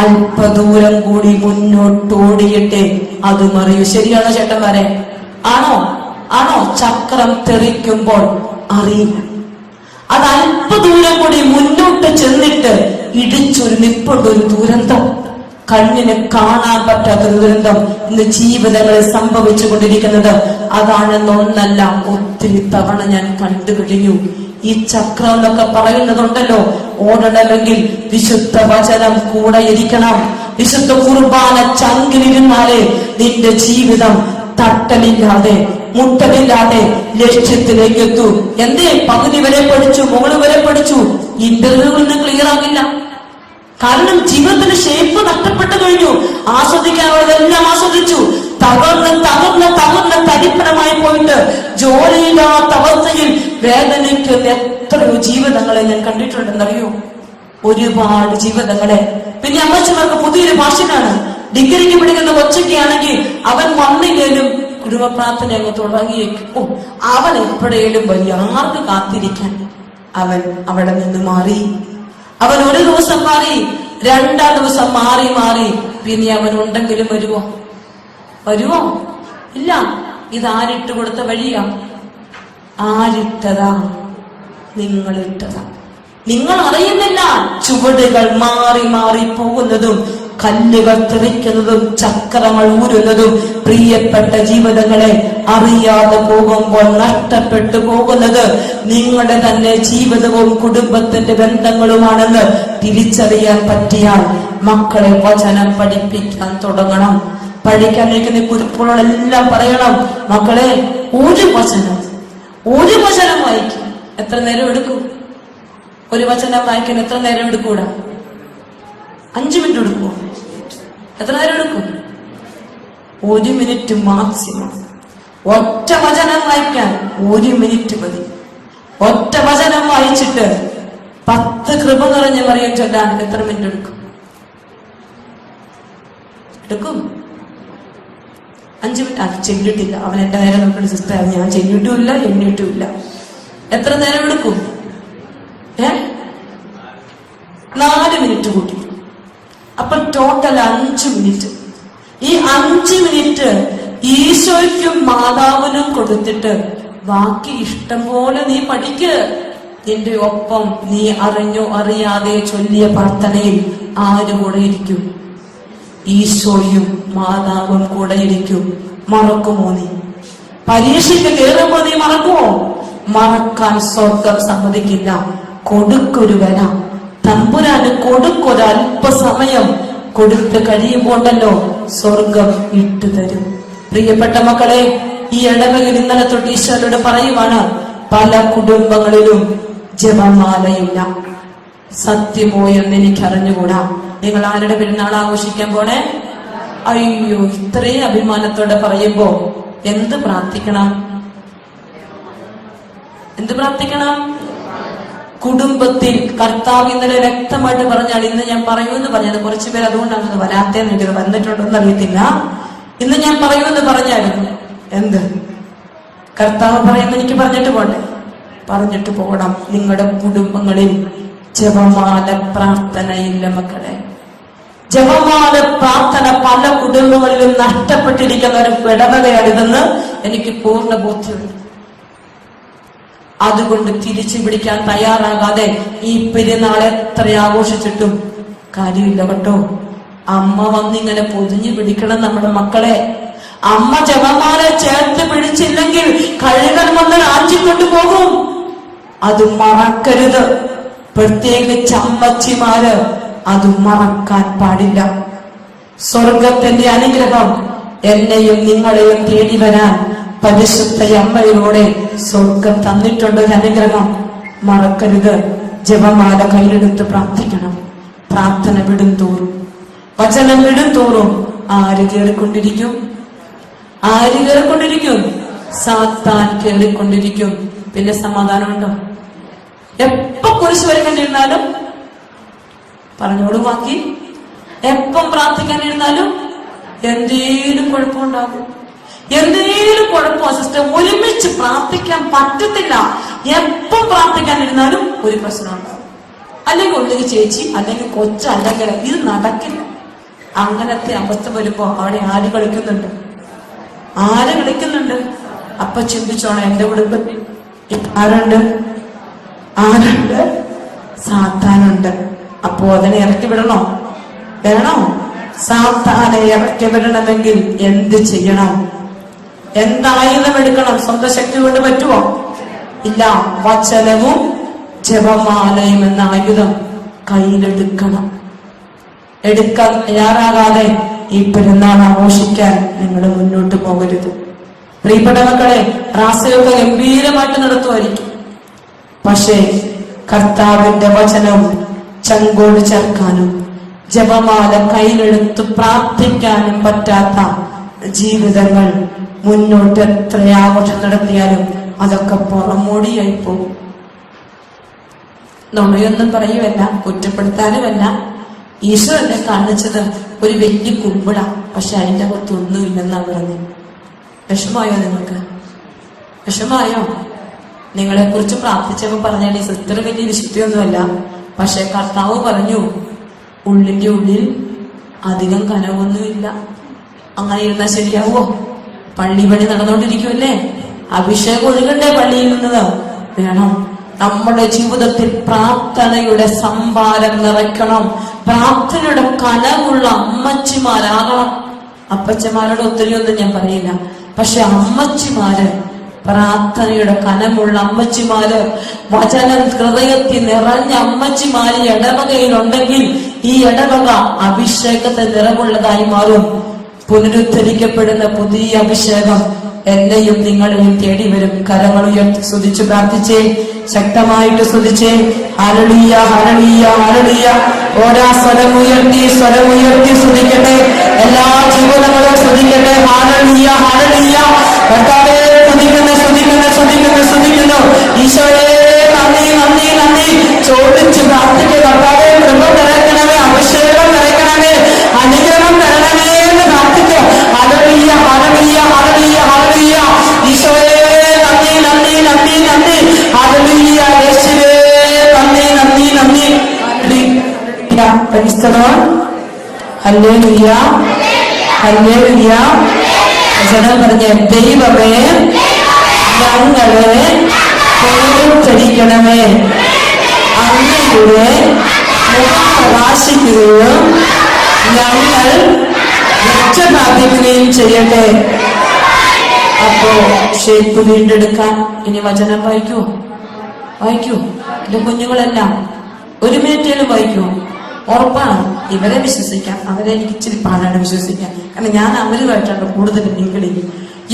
അല്പദൂരം കൂടി മുന്നോട്ടോടിയിട്ടേ അത് മറിയൂ. ശരിയാണോ ചേട്ടന്മാരെ? ആണോ? ചക്രം തെറിക്കുമ്പോൾ അറിയില്ല. അത് അല്പദൂരം കൂടി മുന്നോട്ട് ചെന്നിട്ട് ഇടിച്ചൊരു നിപ്പുണ്ടൊരു ദുരന്തം, കണ്ണിന് കാണാൻ പറ്റാത്തൊരു ദുരന്തം ഇന്ന് ജീവിതങ്ങളിൽ സംഭവിച്ചു കൊണ്ടിരിക്കുന്നത്. അതാണെന്നൊന്നല്ല, ഒത്തിരി തവണ ഞാൻ കണ്ടു കഴിഞ്ഞു. ഈ ചക്രം എന്നൊക്കെ പറയുന്നതുണ്ടല്ലോ, ഓടണമെങ്കിൽ വിശുദ്ധ വചനം കൂടെ ഇരിക്കണം. വിശുദ്ധ കുർബാന ചങ്കിലിരുന്നാലേ നിന്റെ ജീവിതം തട്ടലില്ലാതെ മുട്ടലില്ലാതെ ലക്ഷ്യത്തിലേക്ക് എത്തൂ. എന്തേ? പകുതി വരെ പഠിച്ചു, മുകളിൽ വരെ പഠിച്ചു, ഇന്റർവ്യൂവിൽ ക്ലിയർ ആകില്ല. കാരണം ജീവിതത്തിന് ഷേപ്പ് നഷ്ടപ്പെട്ടു കഴിഞ്ഞു. ആസ്വദിക്കാനുള്ളതെല്ലാം ആസ്വദിച്ചു, തകർന്ന് തരിപ്പണമായി പോയിട്ട് ജോലിയില്ലാത്ത അവസ്ഥയിൽ വേദനിക്കുന്ന എത്രയോ ജീവിതങ്ങളെ ഞാൻ കണ്ടിട്ടുണ്ടെന്നറിയോ? ഒരുപാട് ജീവിതങ്ങളെ. പിന്നെ അമ്മച്ചമാർക്ക് പുതിയൊരു ഭാഷനാണ്. ഡിഗ്രിക്ക് പഠിക്കുന്ന കൊച്ചൊക്കെയാണെങ്കിൽ അവൻ വന്നില്ലേലും കുടുംബ പ്രാർത്ഥന അങ്ങ് തുടങ്ങിയേക്കും. അവൻ എപ്പോഴേലും വലിയ ആർക്ക് കാത്തിരിക്കാൻ അവൻ അവിടെ നിന്ന് മാറി. അവൻ ഒരു ദിവസം മാറി, 2ാം ദിവസം മാറി. പിന്നെ അവൻ ഉണ്ടെങ്കിലും വരുവോ? ഇല്ല. ഇതാരിട്ട് കൊടുത്ത വഴിയാ? ആരിട്ടതാ? നിങ്ങളിട്ടതാ. നിങ്ങൾ അറിയുന്നില്ല. ചുവടുകൾ മാറി പോകുന്നതും കല്ലുകൾ തെറിക്കുന്നതും ചക്രങ്ങൾ ഊരുന്നതും പ്രിയപ്പെട്ട ജീവിതങ്ങളെ അറിയാതെ പോകുമ്പോൾ നഷ്ടപ്പെട്ടു പോകുന്നത് നിങ്ങളുടെ തന്നെ ജീവിതവും കുടുംബത്തിന്റെ ബന്ധങ്ങളുമാണെന്ന് തിരിച്ചറിയാൻ പറ്റിയാൽ മക്കളെ വചനം പഠിപ്പിക്കാൻ തുടങ്ങണം. പഠിക്കാൻ നിൽക്കുന്ന കുരുപ്പുകളെല്ലാം പറയണം, മക്കളെ ഒരു വചനം വായിക്കും. എത്ര നേരം എടുക്കും? ഒരു വചനം വായിക്കാൻ എത്ര നേരം എടുക്കൂടാ? 5 മിനിറ്റ് എടുക്കുമോ? എത്ര നേരം എടുക്കും? 1 മിനിറ്റ് മാക്സിമം. ഒറ്റ വചനം വായിക്കാൻ 1 മിനിറ്റ് മതി. ഒറ്റ വചനം വായിച്ചിട്ട് 10 കൃപ നിറഞ്ഞ മറിയം ചൊല്ലാൻ എത്ര മിനിറ്റ് എടുക്കും? 5 മിനിറ്റ് അത് ചെല്ലിട്ടില്ല. അവൻ എന്റെ നേരെ നോക്കുന്ന സിസ്റ്റർ, ഞാൻ ചെല്ലിട്ടുമില്ല എണ്ണിട്ടുമില്ല. എത്ര നേരം എടുക്കും? 4 മിനിറ്റ് കൂട്ടി. അപ്പൊ ടോട്ടൽ 5 മിനിറ്റ്. ഈ 5 മിനിറ്റ് ഈശോയ്ക്കും മാതാവിനും കൊടുത്തിട്ട് ബാക്കി ഇഷ്ടം പോലെ നീ പഠിക്ക്. നിന്റെ ഒപ്പം നീ അറിഞ്ഞോ അറിയാതെ ചൊല്ലിയ പ്രാർത്ഥനയിൽ ആര് കൂടെ ഇരിക്കും? ഈശോയും മാതാവും കൂടെ ഇരിക്കും. മറക്കുമോ നീ? പരീക്ഷയ്ക്ക് കയറുമ്പോ നീ മറക്കുമോ? മറക്കാൻ സ്വർഗം സമ്മതിക്കില്ല. കൊടുക്കൊരു വില, തമ്പുരാന് കൊടുക്കൊരല്പസമയം കൊടുത്ത് കഴിയുമ്പോണ്ടല്ലോ സ്വർഗം ഇട്ടുതരും. പ്രിയപ്പെട്ട മക്കളെ, ഈ ഇടവകയിൽ ഇന്നലെ തൊട്ട് ഈശോയോട് പറയുവാണ്, പല കുടുംബങ്ങളിലും ജപമാലയില്ല. സത്യമോ എന്ന് എനിക്ക് അറിഞ്ഞുകൂടാ. നിങ്ങൾ ആരുടെ പെരുന്നാൾ ആഘോഷിക്കാൻ പോണേ? അയ്യോ, ഇത്രയും അഭിമാനത്തോടെ പറയുമ്പോ എന്ത് പ്രാർത്ഥിക്കണം? എന്ത് പ്രാർത്ഥിക്കണം? കുടുംബത്തിൽ കർത്താവ് ഇന്നലെ വ്യക്തമായിട്ട് പറഞ്ഞാൽ, ഇന്ന് ഞാൻ പറയുമെന്ന് പറഞ്ഞത് കുറച്ചു പേര് അതുകൊണ്ടാണ് വരാത്തേന്ന് എനിക്ക് വന്നിട്ടുണ്ടോന്ന് അറിയത്തില്ല. ഇന്ന് ഞാൻ പറയുമെന്ന് പറഞ്ഞായിരുന്നു. എന്ത് കർത്താവ് പറയുന്ന എനിക്ക് പറഞ്ഞിട്ട് പോട്ടെ, പറഞ്ഞിട്ട് പോകണം. നിങ്ങളുടെ കുടുംബങ്ങളിൽ ജപമാല പ്രാർത്ഥനയില്ല മക്കളെ. ജപമാല പ്രാർത്ഥന പല കുടുംബങ്ങളിലും നഷ്ടപ്പെട്ടിരിക്കുന്ന ഒരു ഇടവകയാണിതെന്ന് എനിക്ക് പൂർണ്ണ ബോധ്യമുണ്ട്. അതുകൊണ്ട് തിരിച്ചു പിടിക്കാൻ തയ്യാറാകാതെ ഈ പെരുന്നാൾ എത്ര ആഘോഷിച്ചിട്ടും കാര്യമില്ല കേട്ടോ. അമ്മ വന്നിങ്ങനെ പൊതിഞ്ഞു പിടിക്കണം നമ്മുടെ മക്കളെ. അമ്മ ജപമാല ചേർത്ത് പിടിച്ചില്ലെങ്കിൽ കഴുകൻ വന്ന് ആഞ്ചിക്കൊണ്ടു പോകും. അത് മറക്കരുത്. പ്രത്യേകിച്ച് അമ്മച്ചിമാര് അത് മറക്കാൻ പാടില്ല. സ്വർഗത്തിന്റെ അനുഗ്രഹം എന്നെയും നിങ്ങളെയും തേടി വരാൻ പരിശുദ്ധ അമ്മയിലൂടെ സ്വർഗം തന്നിട്ടുണ്ട്. ഒരു അനുഗ്രഹം മറക്കരുത്. ജപമാല കയ്യിലെടുത്ത് പ്രാർത്ഥിക്കണം. പ്രാർത്ഥന വിടും തോറും, വചനം വിടും തോറും ആര് കേറിക്കൊണ്ടിരിക്കും? ആര് കേറിക്കൊണ്ടിരിക്കും? സാത്താൻ കേറിക്കൊണ്ടിരിക്കും. പിന്നെ സമാധാനമുണ്ടോ? എപ്പോ കുരിശ് വരയ്ക്കേണ്ടിരുന്നാലും പറഞ്ഞോളൂ ബാക്കി. എപ്പം പ്രാർത്ഥിക്കാനിരുന്നാലും എന്തേലും കുഴപ്പമുണ്ടാകും. എന്തേലും കുഴപ്പമോ സിസ്റ്റർ, ഒരുമിച്ച് പ്രാർത്ഥിക്കാൻ പറ്റത്തില്ല. എപ്പം പ്രാർത്ഥിക്കാനിരുന്നാലും ഒരു പ്രശ്നം ഉണ്ടാകും. അല്ലെങ്കിൽ ഒന്നുകിൽ ചേച്ചി, അല്ലെങ്കിൽ കൊച്ച, അല്ലെങ്കിൽ ഇത് നടക്കില്ല. അങ്ങനത്തെ അവസ്ഥ വരുമ്പോ അവിടെ ആര് കളിക്കുന്നുണ്ട്? ആര് കളിക്കുന്നുണ്ട്? അപ്പൊ ചിന്തിച്ചോണം, എന്റെ കുടുംബത്തിൽ ആരുണ്ട്? ആരുണ്ട്? സാത്താനുണ്ട്. അപ്പോ അതിനെ ഇറക്കി വിടണോ? വേണോ? സാത്താനെ ഇറക്കി വിടണമെങ്കിൽ എന്ത് ചെയ്യണം? എന്തായുധം എടുക്കണം? സ്വന്തം ശക്തി കൊണ്ട് പറ്റുമോ? ഇല്ല. വചനവും ജപമാലയും എന്ന ആയുധം കയ്യിലെടുക്കണം. എടുക്കാൻ തയ്യാറാകാതെ ഈ പെരുന്നാൾ ആഘോഷിക്കാൻ നിങ്ങൾ മുന്നോട്ട് പോകരുത്. പ്രിയപ്പെട്ട മക്കളെ, റാസയൊക്കെ ഗംഭീരമായിട്ട് നടത്തുമായിരിക്കും. പക്ഷേ കർത്താവിന്റെ വചനം ചങ്കോട് ചേർക്കാനും ജപമാല കയ്യിലെടുത്ത് പ്രാർത്ഥിക്കാനും പറ്റാത്ത ജീവിതങ്ങൾ മുന്നോട്ട് എത്ര ആഘോഷം നടത്തിയാലും അതൊക്കെ പുറമോടിയായി പോകും. നുണയൊന്നും പറയുമല്ല, കുറ്റപ്പെടുത്താനുമല്ല. ഈശോ എന്നെ കാണിച്ചത് ഒരു വലിയ കുമ്പിള, പക്ഷെ അതിന്റെ അകത്ത് ഒന്നുമില്ലെന്നാ പറഞ്ഞത്. വിഷമായോ നിങ്ങൾക്ക്? വിഷമായോ? നിങ്ങളെ കുറിച്ച് പ്രാർത്ഥിച്ചപ്പോ പറഞ്ഞാൽ ഈ സിസ്റ്റർ വലിയ വിശുദ്ധിയൊന്നുമല്ല, പക്ഷെ കർത്താവ് പറഞ്ഞു ഉള്ളിന്റെ ഉള്ളിൽ അധികം കനവൊന്നുമില്ല. അങ്ങനെ ഇരുന്നാൽ ശരിയാവോ? പള്ളി പണി നടന്നുകൊണ്ടിരിക്കുമല്ലേ? അഭിഷേകം ഒഴുകണ്ടേ പള്ളിയിൽ നിന്നത്? വേണം. നമ്മുടെ ജീവിതത്തിൽ പ്രാർത്ഥനയുടെ സംഭാരം നിറയ്ക്കണം. പ്രാർത്ഥനയുടെ കനവുള്ള അമ്മച്ചിമാരാകണം. അപ്പച്ചമാരോട് ഒത്തിരി ഒന്നും ഞാൻ പറയില്ല, പക്ഷെ അമ്മച്ചിമാര്, പ്രാർത്ഥനയുടെ കനമുള്ള അമ്മച്ചിമാര്, വചനം ഹൃദയത്തിൽ നിറഞ്ഞ അമ്മച്ചിമാര് ഇടവകയിലുണ്ടെങ്കിൽ ഈ ഇടവക അഭിഷേകത്തെ നിറവുള്ളതായി മാറും. പുനരുദ്ധരിക്കപ്പെടുന്ന പുതിയ അഭിഷേകം എന്നെയും നിങ്ങളെയും തേടി വരും. കരങ്ങൾ ഉയർത്തി സ്തുതിച്ച് പ്രാർത്ഥിച്ചേ, ശക്തമായിട്ട് സ്തുതിച്ചേ. Hallelujah, hallelujah, hallelujah. ഓരോ സ്വരമുയർത്തി സ്തുതിക്കട്ടെ. എല്ലാ ജീവിതങ്ങളും സ്തുതിക്കട്ടെ. ഹല്ലേലൂയ, ഹല്ലേലൂയ. കർത്താവേ, സ്തുതിക്കുന്നു. ഈശോയെ നന്ദി, നന്ദി, നന്ദി. ചോദിച്ച് പ്രാർത്ഥിക്കുക. കർത്താവേ, കൃപ നിറയ്ക്കണമേ, അഭിഷേകം നിറയ്ക്കണമേ, അനുഗ്രഹം തരണമേ എന്ന് പ്രാർത്ഥിക്കുക. Hallelujah, hallelujah. Hallelujah, hallelujah. വചനം പറഞ്ഞ ദൈവമേ ഞങ്ങളെ പേടിക്കണമേ, അങ്ങയുടെ മുഖം പ്രകാശിക്കുകയും ഞങ്ങൾ രക്ഷ പ്രാപിക്കുകയും ചെയ്യട്ടെ. അപ്പോ ഷേപ്പ് വീണ്ടെടുക്കാൻ ഇനി വചനം വായിക്കൂ, വായിക്കൂ. എന്റെ കുഞ്ഞുങ്ങളെല്ലാം ഒരു മിനിറ്റേലും വായിക്കൂ. ഉറപ്പാണ്. ഇവരെ വിശ്വസിക്കാം, അവരെ എനിക്ക് ഇച്ചിരി പാടാണ് വിശ്വസിക്കാൻ. കാരണം ഞാൻ അവരുമായിട്ടാണ് കൂടുതൽ നിങ്ങളി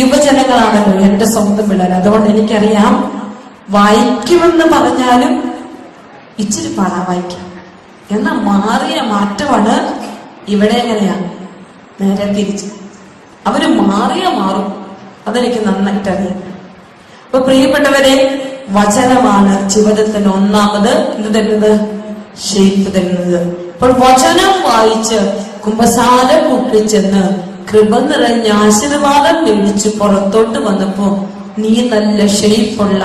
യുവജനങ്ങളാണല്ലോ എന്റെ സ്വന്തം പിള്ളേർ. അതുകൊണ്ട് എനിക്കറിയാം വായിക്കുമെന്ന് പറഞ്ഞാലും ഇച്ചിരി പാടാ വായിക്കാം. എന്നാൽ മാറിയ മാറ്റമാണ് ഇവിടെ. എങ്ങനെയാ? നേരെ തിരിച്ച് അവര് മാറും. അതെനിക്ക് നന്നായിട്ട് അറിയാം. അപ്പൊ പ്രിയപ്പെട്ടവരെ, വചനമാണ് ജീവിതത്തിന് ഒന്നാമത് എന്ത് തരുന്നത്? ഷേപ്പ് തരുന്നത്. അപ്പോൾ വചനം വായിച്ച് കുമ്പസാര കൂട്ടിച്ചെന്ന് കൃപ നിറഞ്ഞ ആശീർവാദം മേടിച്ച് പുറത്തോട്ട് വന്നപ്പോ നീ നല്ല ഷേപ്പുള്ള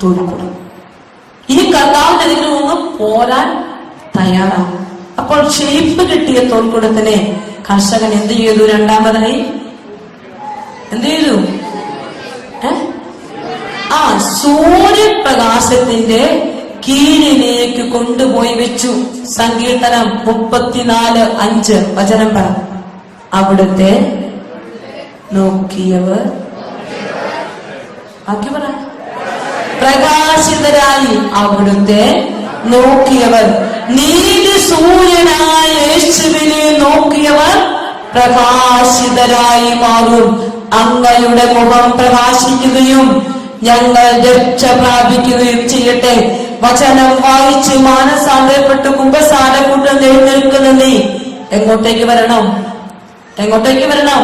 തോൽക്കുടം. ഈ കർത്താവിന്റെ അതിന് മുമ്പ് പോരാൻ തയ്യാറാവും. അപ്പോൾ ഷേപ്പ് കിട്ടിയ തോൽക്കുടത്തിനെ കർഷകൻ എന്ത് ചെയ്തു? രണ്ടാമതായി എന്ത് ചെയ്തു? സൂര്യപ്രകാശത്തിന്റെ കീഴിലേക്ക് കൊണ്ടുപോയി വെച്ചു. സങ്കീർത്തനം 34:5 വചനം പറ. അവിടുത്തെ നോക്കിയവർ ബാക്കി പറ. പ്രകാശിതരായി അവിടുത്തെ നോക്കിയവർ. നീതി സൂര്യനായ യേശുവിനെ നോക്കിയവർ പ്രകാശിതരായി മാറും. അങ്ങയുടെ മുഖം പ്രകാശിക്കുകയും ഞങ്ങൾ രക്ഷ പ്രാപിക്കുകയും ചെയ്യട്ടെ. വചനം വായിച്ച് മാനസാന്തരപ്പെട്ട് കുമ്പസാര കൂട്ടം എഴുന്നേൽക്കുന്ന നീ എങ്ങോട്ടേക്ക് വരണം? എങ്ങോട്ടേക്ക് വരണം?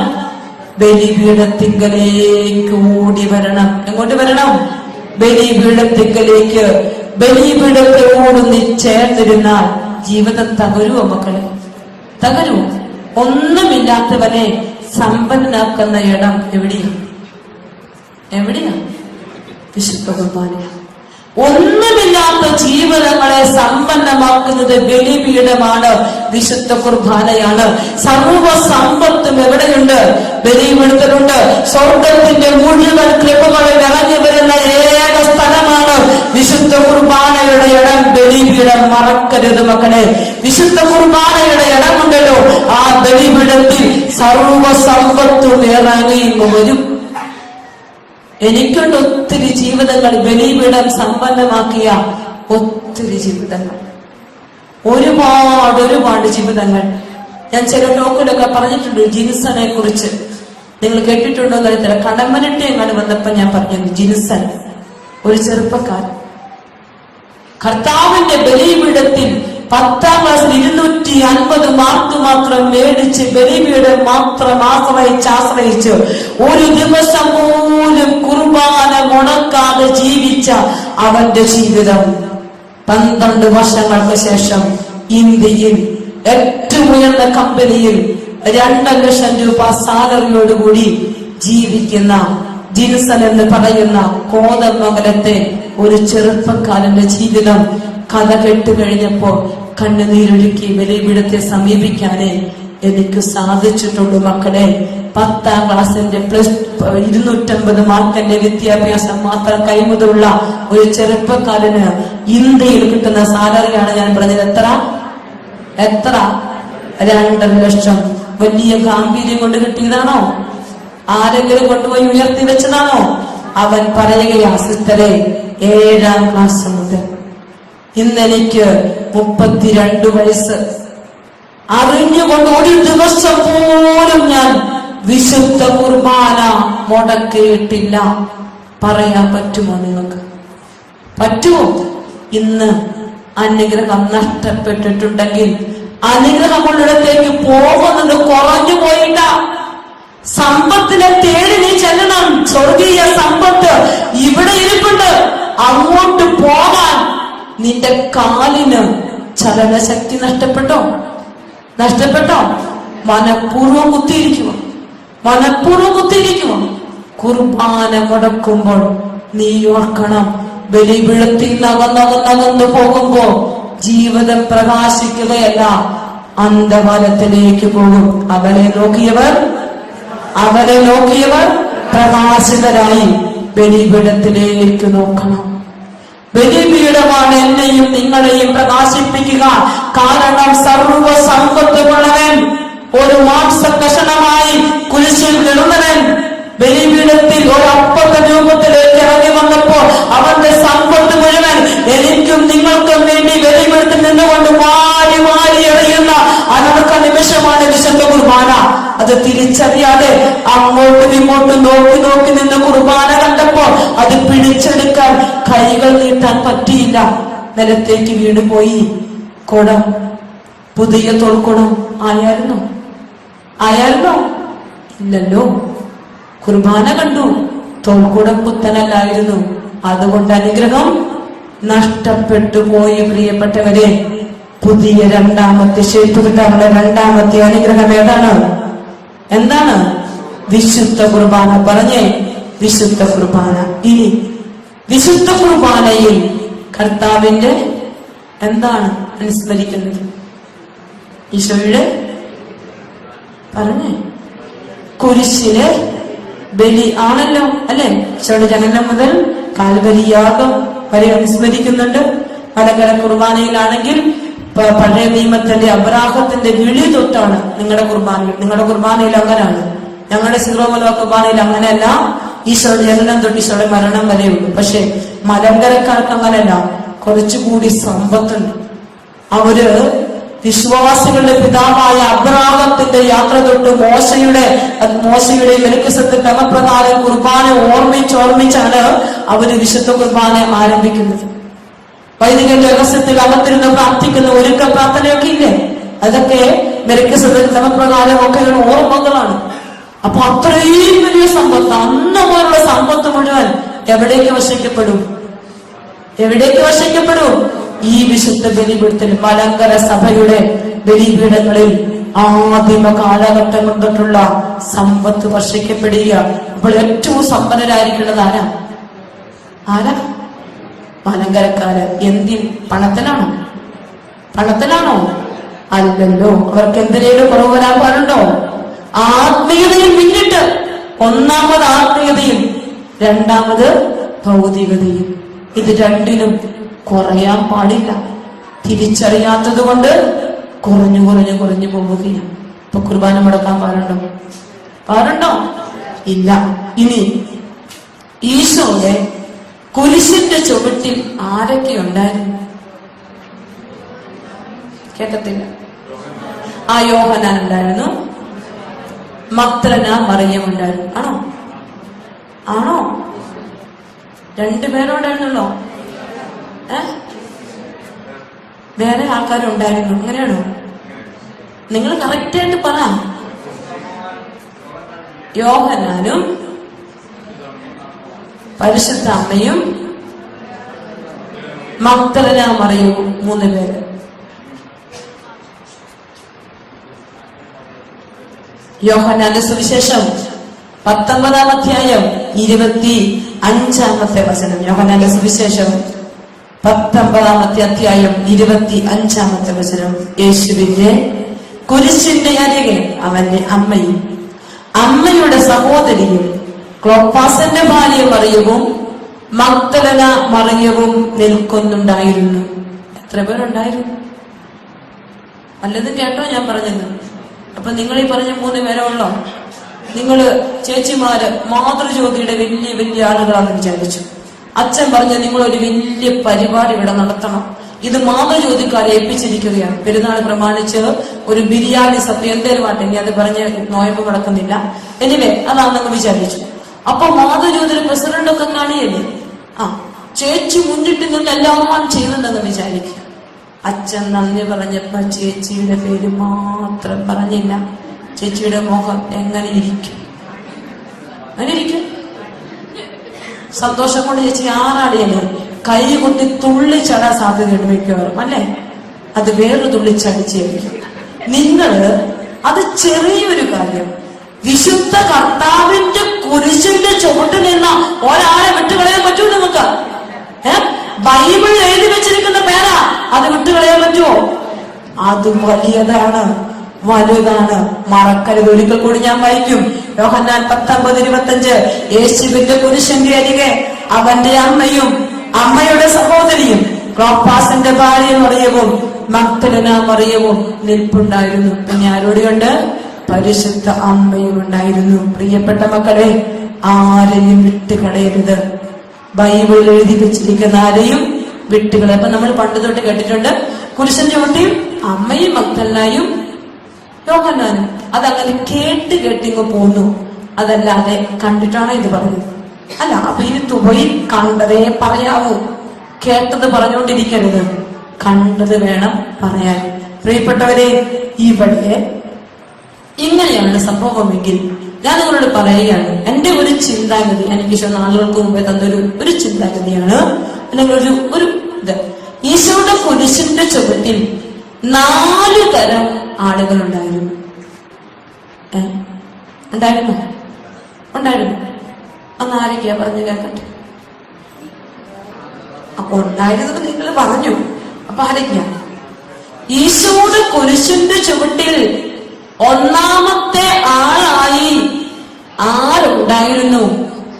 ബലിപീഠത്തിങ്കലേക്ക് ഓടി വരണം. എങ്ങോട്ട് വരണം? ബലിപീഠത്തിങ്കലേക്ക്. ബലിപീഠത്തോട് നീ ചേർന്നിരുന്നാൽ ജീവിതം തകരുവോ മക്കളെ? തകരുവോ? ഒന്നുമില്ലാത്തവനെ സമ്പന്നനാക്കുന്ന ഇടം എവിടെയാ? എവിടെയാ? വിശുദ്ധ കുർബാനയാണ്. ഒന്നുമില്ലാത്ത ജീവിതങ്ങളെ സമ്പന്നമാക്കുന്നത് ബലിപീഠമാണ്, വിശുദ്ധ കുർബാനയാണ്. സർവ സമ്പത്തും എവിടെയുണ്ട്? ബലിപീഠത്തിലുണ്ട്. സ്വർഗത്തിന്റെ മുഴുവൻ കൃപകളിൽ ഇറങ്ങി വരുന്ന ഏക സ്ഥലമാണ് വിശുദ്ധ കുർബാനയുടെ ഇടം, ബലിപീഠം. മറക്കരുത് മക്കളെ. വിശുദ്ധ കുർബാനയുടെ ഇടമുണ്ടല്ലോ, ആ ബലിപീഠത്തിൽ സർവ സമ്പത്തും ഇറങ്ങി വരും. എനിക്കുണ്ട് ഒത്തിരി ജീവിതങ്ങൾ, ബലിപീഠം സമ്പന്നമാക്കിയ ഒത്തിരി ജീവിതങ്ങൾ, ഒരുപാട് ജീവിതങ്ങൾ. ഞാൻ ചില ടോക്കിലൊക്കെ പറഞ്ഞിട്ടുണ്ട് ജിൻസനെ കുറിച്ച്. നിങ്ങൾ കേട്ടിട്ടുണ്ടോ എന്നറിയത്തില്ല. കടമ്പനിട്ട് എങ്ങാണ് വന്നപ്പോ ഞാൻ പറഞ്ഞു, ജിൻസൻ ഒരു ചെറുപ്പക്കാരൻ കർത്താവിന്റെ ബലിപീഠത്തിൽ 10ാം ക്ലാസ്സിൽ 250 മാർക്ക് മാത്രം മേടിച്ച് ബലിപീഠം മാത്രം ആശ്രയിച്ച് ഒരു ദിവസം പോലും കുർബാന മുടക്കാതെ ജീവിച്ച അവന്റെ ജീവിതം 12 വർഷങ്ങൾക്ക് ശേഷം ഇന്ത്യയിൽ ഏറ്റവും ഉയർന്ന കമ്പനിയിൽ 2 ലക്ഷം രൂപ സാലറിയോടുകൂടി ജീവിക്കുന്ന ജിൻസൺ എന്ന് പറയുന്ന കോതമംഗലത്തെ ഒരു ചെറുപ്പക്കാരന്റെ ജീവിതം കഥ കേട്ട് കഴിഞ്ഞപ്പോ കണ്ണുനീരൊഴുക്കി ബലിപീഠത്തെ സമീപിക്കാനേ എനിക്ക് സാധിച്ചിട്ടുള്ളൂ മക്കളെ. 10ാം ക്ലാസ്സിന്റെ 250 മാർക്കിന്റെ വിദ്യാഭ്യാസം മാത്രം കൈമുതലുള്ള ഒരു ചെറുപ്പക്കാരന് ഇന്ത്യയിൽ കിട്ടുന്ന സാലറിയാണ് ഞാൻ പറഞ്ഞത്. എത്ര? 2 ലക്ഷം. വലിയ ഗാംഭീര്യം കൊണ്ട് കിട്ടിയതാണോ? ആരെങ്കിലും കൊണ്ടുപോയി ഉയർത്തി വെച്ചതാണോ? അവൻ പറയുകയാ, സിസ്റ്ററെ, 7ാം ക്ലാസ് മുതൽ ഇന്നെനിക്ക് 32 വയസ്സ്. അറിഞ്ഞുകൊണ്ട് ഒരു ദിവസം പോലും ഞാൻ വിശുദ്ധ കുർബാന മുടക്കിയിട്ടില്ല. പറയാൻ പറ്റുമോ നിങ്ങൾക്ക്? പറ്റുമോ? ഇന്ന് അനുഗ്രഹം നഷ്ടപ്പെട്ടിട്ടുണ്ടെങ്കിൽ അനുഗ്രഹമുള്ളിടത്തേക്ക് പോകുന്നത് കുറഞ്ഞു പോയിട്ട. സമ്പത്തിനെ തേടി നീ ചെല്ലണം. സ്വർഗീയ സമ്പത്ത് ഇവിടെ ഇരിപ്പുണ്ട്. അങ്ങോട്ട് പോകാൻ നിന്റെ കാലിന് ചലനശക്തി നഷ്ടപ്പെട്ടോ? മനഃപൂർവ്വം കുത്തിയിരിക്കുമോ? കുർബാന മുടക്കുമ്പോൾ നീ ഓർക്കണം, ബലിപീഠത്തിൽ നകന്നു പോകുമ്പോ ജീവിതം പ്രകാശിക്കുകയല്ല, അന്ധകാരത്തിലേക്ക് പോകും. അവരെ നോക്കിയവർ പ്രകാശിതരായി ബലിപീഠത്തിലേക്ക് നോക്കണം. ബലിപീഠമാണ് എന്നെയും നിങ്ങളെയും പ്രകാശിപ്പിക്കുക. കാരണം സർവ്വ സമ്പത്തുമുള്ളവൻ ഒരു മാംസ കഷണമായി കുരിശിൽ കിടന്നവൻ ബലിപീഠത്തിൽ ഒരു അപ്പത്തെ രൂപത്തിലേക്ക് ഇറങ്ങി വന്നപ്പോൾ അവന്റെ സമ്പത്ത് മുഴുവൻ എനിക്കും നിങ്ങൾക്കും വേണ്ടി ബലിപീഠത്തിൽ നിന്നുകൊണ്ട് വാരി വാരി എറിയുന്ന അനർക്ക നിമിഷമാണ് വിശുദ്ധ കുർബാന. അത് തിരിച്ചറിയാതെ അങ്ങോട്ടും ഇങ്ങോട്ടും നോക്കി നിന്ന് കുർബാന കണ്ടപ്പോൾ അത് പിടിച്ചെടുക്കാൻ കൈകൾ നീട്ടാൻ പറ്റിയില്ല. നിലത്തേക്ക് വീണുപോയി. കുടം, പുതിയ തോൾക്കുടം ആയായിരുന്നോ? ഇല്ലല്ലോ. കുർബാന കണ്ടു, തോൾക്കുടം പുത്തനല്ലായിരുന്നു. അതുകൊണ്ട് അനുഗ്രഹം നഷ്ടപ്പെട്ടു പോയി. പ്രിയപ്പെട്ടവരെ, പുതിയ രണ്ടാമത്തെ ഷേപ്പ് കിട്ടാനുള്ള രണ്ടാമത്തെ അനുഗ്രഹം എന്താണ്? വിശുദ്ധ കുർബാന. പറഞ്ഞേ, വിശുദ്ധ കുർബാന. ഇനി വിശുദ്ധ കുർബാനയിൽ കർത്താവിന്റെ എന്താണ് അനുസ്മരിക്കുന്നത്? ഈശോയുടെ പറഞ്ഞേ കുരിശിലെ ബലി ആണല്ലോ, അല്ലെ? ഈശോയുടെ ജനനം മുതൽ കാൽവരി യാഗം വരെ അനുസ്മരിക്കുന്നുണ്ട്. മലങ്കര കുർബാനയിലാണെങ്കിൽ പഴയ നിയമത്തിന്റെ അബ്രാഹത്തിന്റെ വിളി തൊട്ടാണ് നിങ്ങളുടെ കുർബാനയിൽ അങ്ങനെയാണ്. ഞങ്ങളുടെ സിറോമല കുർബാനയിൽ അങ്ങനെയല്ല. ഈശോയുടെ ജനനം തൊട്ട് ഈശോയുടെ മരണം വരെയുള്ളൂ. പക്ഷെ മലങ്കരക്കാർക്ക് അങ്ങനെയല്ല, കുറച്ചുകൂടി സമ്പത്തുണ്ട്. അവര് വിശ്വാസികളുടെ പിതാവായ അബ്രാഹത്തിന്റെ യാത്ര തൊട്ട് മോശയുടെ മെൽക്കിസെദെക്ക് ക്രമപ്രകാരം കുർബാന ഓർമ്മിച്ചാണ് അവര് വിശുദ്ധ കുർബാന ആരംഭിക്കുന്നത്. വൈദിക രഹസ്യത്തിൽ അകത്തിരുന്ന് പ്രാർത്ഥിക്കുന്ന ഒരുക്ക പ്രാർത്ഥനയൊക്കെ ഇല്ലേ? അതൊക്കെ മെൽക്കിസെദെക്ക് ക്രമപ്രകാരം ഒക്കെയുള്ള ഓർമ്മകളാണ്. അപ്പൊ അത്രയും വലിയ സമ്പത്ത്, അന്ന് പോലുള്ള സമ്പത്ത് മുഴുവൻ എവിടേക്ക് വശിക്കപ്പെടും? ഈ വിശുദ്ധ ബലിപീഠത്തിൽ, മലങ്കര സഭയുടെ ബലിപീഠങ്ങളിൽ ആദിമ കാലഘട്ടം തൊട്ടുള്ള സമ്പത്ത് വർഷിക്കപ്പെടുക. അപ്പോൾ ഏറ്റവും സമ്പന്നരായിരിക്കുന്നത് ആരാ? മലങ്കരക്കാര്. എന്തി പണത്തിലാണോ? അല്ലല്ലോ. അവർക്ക് എന്തിനേലും കുറവ് വരാൻ പാടുണ്ടോ? ആത്മീയതയിൽ പിന്നിട്ട്, ഒന്നാമത് ആത്മീയതയും രണ്ടാമത് ഭൗതികതയും. ഇത് രണ്ടിനും കുറയാൻ പാടില്ല. തിരിച്ചറിയാത്തത് കൊണ്ട് കുറഞ്ഞു പോവുകയാണ്. ഇപ്പൊ കുർബാന മുടക്കാൻ പാടുണ്ടോ? ഇല്ല. ഇനി ഈശോയുടെ കുരിശിന്റെ ചുവട്ടിൽ ആരൊക്കെ ഉണ്ടായിരുന്നു? കേട്ടത്തില്ല. ആ യോഹന്നാൻ ഉണ്ടായിരുന്നു, മഗ്ദലന മറിയം ഉണ്ടായിരുന്നു. ആണോ? രണ്ടുപേരുണ്ടായിരുന്നല്ലോ. വേറെ ആൾക്കാരുണ്ടായിരുന്നു. അങ്ങനെയാണോ? നിങ്ങൾ കറക്റ്റായിട്ട് പറ. യോഹന്നാനും പരിശുദ്ധ അമ്മയും മഗ്ദലന മറിയവും 3 പേര്. യോഹന്നാന്റെ സുവിശേഷം 19-ാം അധ്യായം 25-ാമത്തെ വചനം. യോഹന്നാന്റെ സുവിശേഷം 19-ാമത്തെ അധ്യായം 25-ാമത്തെ വചനം. യേശുവിന്റെ കുരിശിന്റെ അരികെ അവന്റെ അമ്മയും അമ്മയുടെ സഹോദരിയും ക്ലോപ്പാസിന്റെ ഭാര്യ മറിയവും മഗ്ദലന മറിയവും നിൽക്കുന്നുണ്ടായിരുന്നു. എത്ര പേരുണ്ടായിരുന്നു? വല്ലതും കേട്ടോ ഞാൻ പറഞ്ഞത്? അപ്പൊ നിങ്ങൾ ഈ പറഞ്ഞ 3 പേരേ ഉള്ളോ? നിങ്ങള് ചേച്ചിമാര് മാതൃജ്യോതിയുടെ വലിയ ആളുകളാണെന്ന് വിചാരിച്ചു. അച്ഛൻ പറഞ്ഞ നിങ്ങളൊരു വലിയ പരിപാടി ഇവിടെ നടത്തണം. ഇത് മാതൃജ്യോതിക്കാരെ ഏൽപ്പിച്ചിരിക്കുകയാണ്. പെരുന്നാൾ പ്രമാണിച്ച് ഒരു ബിരിയാണി സത്യം എന്തേലുമാട്ടെ, ഇനി അത് പറഞ്ഞ് നോയമ്പ് നടക്കുന്നില്ല. എനിവേ, അതാണെന്ന് വിചാരിച്ചു. അപ്പൊ മാതൃജ്യോതിയുടെ പ്രസിഡന്റൊക്കെ കാണിയല്ലേ? ചേച്ചി മുന്നിട്ട് നിന്ന് എല്ലാം ചെയ്യുന്നുണ്ടെന്ന് വിചാരിക്കുക. അച്ഛൻ നന്ദി പറഞ്ഞപ്പോ ചേച്ചിയുടെ പേര് മാത്രം പറഞ്ഞില്ല. ചേച്ചിയുടെ മുഖം എങ്ങനെ ഇരിക്കും? സന്തോഷം കൊണ്ട് ചേച്ചി ആറാടിയല്ലേ കൈ കൊട്ടി തുള്ളിച്ചടാൻ സാധ്യതയുണ്ട് മിക്കവാറും, അല്ലേ? അത് വേറൊരു തുള്ളിച്ചടിച്ചായിരിക്കും. നിങ്ങള് അത് ചെറിയൊരു കാര്യം, വിശുദ്ധ കർത്താവിന്റെ കുരിശിന്റെ ചുവട്ടിൽ നിന്ന ഒരാളെ വിട്ടുകളയാൻ പറ്റുമോ നിങ്ങൾക്ക്? ബൈബിളിൽ എഴുതി വെച്ചിരിക്കുന്ന പേരാ, അത് വിട്ടുകളയാൻ പറ്റുമോ? അത് വലിയതാണ്, വലുതാണ്. മറക്കരുത്. ഒരിക്കൽ കൂടി ഞാൻ വായിക്കും. യോഹന്നാൻ 19:25. യേശുവിന്റെ കുരിശിന്റെ അരികെ അവന്റെ അമ്മയും അമ്മയുടെ സഹോദരിയും ക്ലോപ്പാസിന്റെ ഭാര്യ മറിയവും മഗ്ദലന മറിയവും നിൽപ്പുണ്ടായിരുന്നു. പിന്നെ ആരോടെയുണ്ട്? പരിശുദ്ധ അമ്മയും ഉണ്ടായിരുന്നു. പ്രിയപ്പെട്ട മക്കളെ, ആരെയും വിട്ടുകളയരുത്. ബൈബിളിൽ എഴുതി വെച്ചിരിക്കുന്ന ആരെയും വിട്ടുകളെ. അപ്പൊ നമ്മൾ പണ്ട് തൊട്ട് കേട്ടിട്ടുണ്ട്, കുരിശൻ ചുവട്ടിയും അമ്മയും മഗ്ദലനയും യോഹന്നാനും. അതങ്ങനെ കേട്ടിങ്ങ് പോന്നു. അതല്ലാതെ കണ്ടിട്ടാണോ ഇത് പറഞ്ഞത്? അല്ല. അപ്പൊ ഇനി പോയി കണ്ടതേ പറയാവൂ. കേട്ടത് പറഞ്ഞുകൊണ്ടിരിക്കരുത്, കണ്ടത് വേണം പറയാൻ. പ്രിയപ്പെട്ടവരെ, ഇവിടെ ഇങ്ങനെയാണ് സംഭവമെങ്കിൽ ഞാൻ നിങ്ങളോട് പറയുകയാണ്, എന്റെ ഒരു ചിന്താഗതി, എനിക്ക് ഈശോ നാളുകൾക്ക് മുമ്പേ തന്നൊരു ചിന്താഗതിയാണ്, അല്ലെങ്കിൽ ഒരു ഇത്. ഈശോയുടെ കുരിശിന്റെ ചുവട്ടിൽ 4 തരം ആളുകൾ ഉണ്ടായിരുന്നു. ഉണ്ടായിരുന്നു. അന്ന് ആരൊക്കെയാ പറഞ്ഞു കേൾക്കട്ടെ? അപ്പൊ ഉണ്ടായിരുന്നത് നിങ്ങൾ പറഞ്ഞു. അപ്പൊ ആരൊക്കെയാ? ഈശോയുടെ കുരിശിന്റെ ചുവട്ടിൽ ഒന്നാമത്തെ ആളായി ആരുണ്ടായിരുന്നു?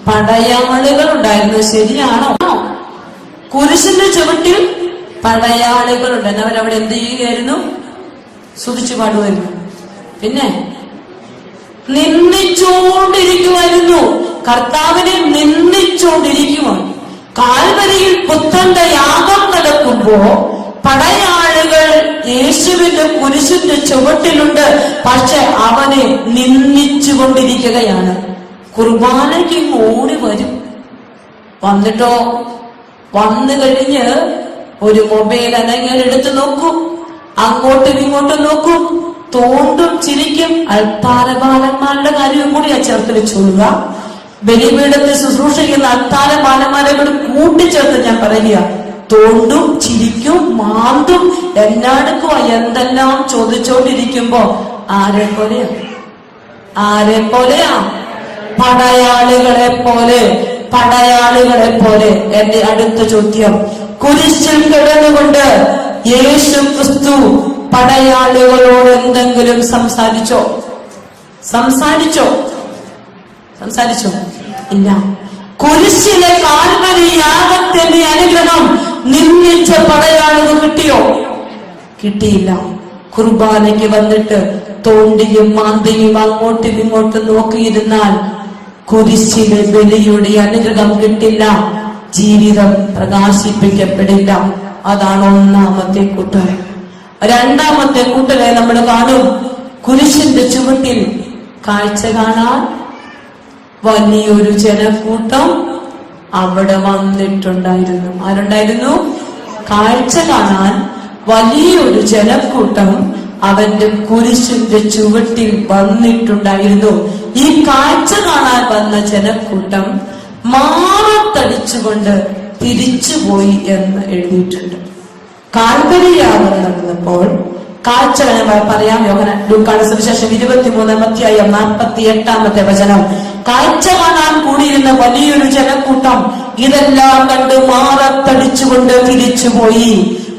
പടയാളികൾ ഉണ്ടായിരുന്നു. ശരിയാണോ? കുരിശിന്റെ ചുവട്ടിൽ പടയാളികൾ ഉണ്ടായിരുന്നു. അവരവിടെ എന്ത് ചെയ്യുകയായിരുന്നു? സ്തുതിച്ചു പാടുമായിരുന്നു. പിന്നെ നിന്ദിച്ചുകൊണ്ടിരിക്കുമായിരുന്നു. കർത്താവിനെ നിന്ദിച്ചുകൊണ്ടിരിക്കുവാൻ. കാൽവരിയിൽ പുത്തന്റെ യാഗം നടക്കുമ്പോ പടയാളികൾ യേശുവിന്റെ കുരിശിന്റെ ചുവട്ടിലുണ്ട്. പക്ഷെ അവനെ നിന്ദിച്ചുകൊണ്ടിരിക്കുകയാണ്. കുർബാനയ്ക്ക് ഓടി വരും. വന്നിട്ടോ, വന്നു കഴിഞ്ഞ് ഒരു മൊബൈൽ അനങ്ങൽ എടുത്ത് നോക്കും, അങ്ങോട്ടും ഇങ്ങോട്ടും നോക്കും, തോണ്ടും ചിരിക്കും. അൾത്താരബാലന്മാരുടെ കാര്യവും കൂടി ആ ചേർത്ത് വെച്ചോളുക. ബലിപീഠത്തിൽ ശുശ്രൂഷിക്കുന്ന അൾത്താരബാലന്മാരെ കൂടി കൂട്ടിച്ചേർത്ത് ഞാൻ പറയുക. തോണ്ടും ചിരിക്കും, മാന്തും, എല്ലാവർക്കും എന്തെല്ലാം ചോദിച്ചോണ്ടിരിക്കുമ്പോ ആരെ പോലെയാ? പടയാളികളെ പോലെ. എന്റെ അടുത്ത ചോദ്യം, കുരിശിൽ കിടന്നുകൊണ്ട് യേശു ക്രിസ്തു പടയാളികളോട് എന്തെങ്കിലും സംസാരിച്ചോ? ഇല്ല. കുരിശിലെ കാൽവരി യാഗത്തിന്റെ അനുഗ്രഹം നിന്ദിച്ച പടയാളികൾ കിട്ടിയില്ല. കുർബാനയ്ക്ക് വന്നിട്ട് തോണ്ടിയും മാന്തിയും അങ്ങോട്ടും ഇങ്ങോട്ടും നോക്കിയിരുന്നാൽ കുരിശിലെ ബലിയുടെ അനുഗ്രഹം കിട്ടില്ല. ജീവിതം പ്രകാശിപ്പിക്കപ്പെടില്ല. അതാണ് ഒന്നാമത്തെ കൂട്ടർ. രണ്ടാമത്തെ കൂട്ടരെ നമ്മൾ കാണും. കുരിശിന്റെ ചുവട്ടിൽ കാഴ്ച കാണാൻ വലിയൊരു ജനക്കൂട്ടം അവിടെ വന്നിട്ടുണ്ടായിരുന്നു. ആരുണ്ടായിരുന്നു? കാഴ്ച കാണാൻ വലിയൊരു ജനക്കൂട്ടം അവന്റെ കുരിശിന്റെ ചുവട്ടിൽ വന്നിട്ടുണ്ടായിരുന്നു. ഈ കാഴ്ച കാണാൻ വന്ന ജനക്കൂട്ടം മാറത്തടിച്ചുകൊണ്ട് തിരിച്ചുപോയി എന്ന് എഴുതിയിട്ടുണ്ട്. കാൽവരി യാഗം നടന്നപ്പോൾ കാഴ്ച പറയാം. ലൂക്കായുടെ സുവിശേഷം 23:48 കാഴ്ച കാണാൻ കൂടിയിരുന്ന വലിയൊരു ജനക്കൂട്ടം ഇതെല്ലാം കണ്ട് മാറത്തടിച്ചുകൊണ്ട് തിരിച്ചുപോയി.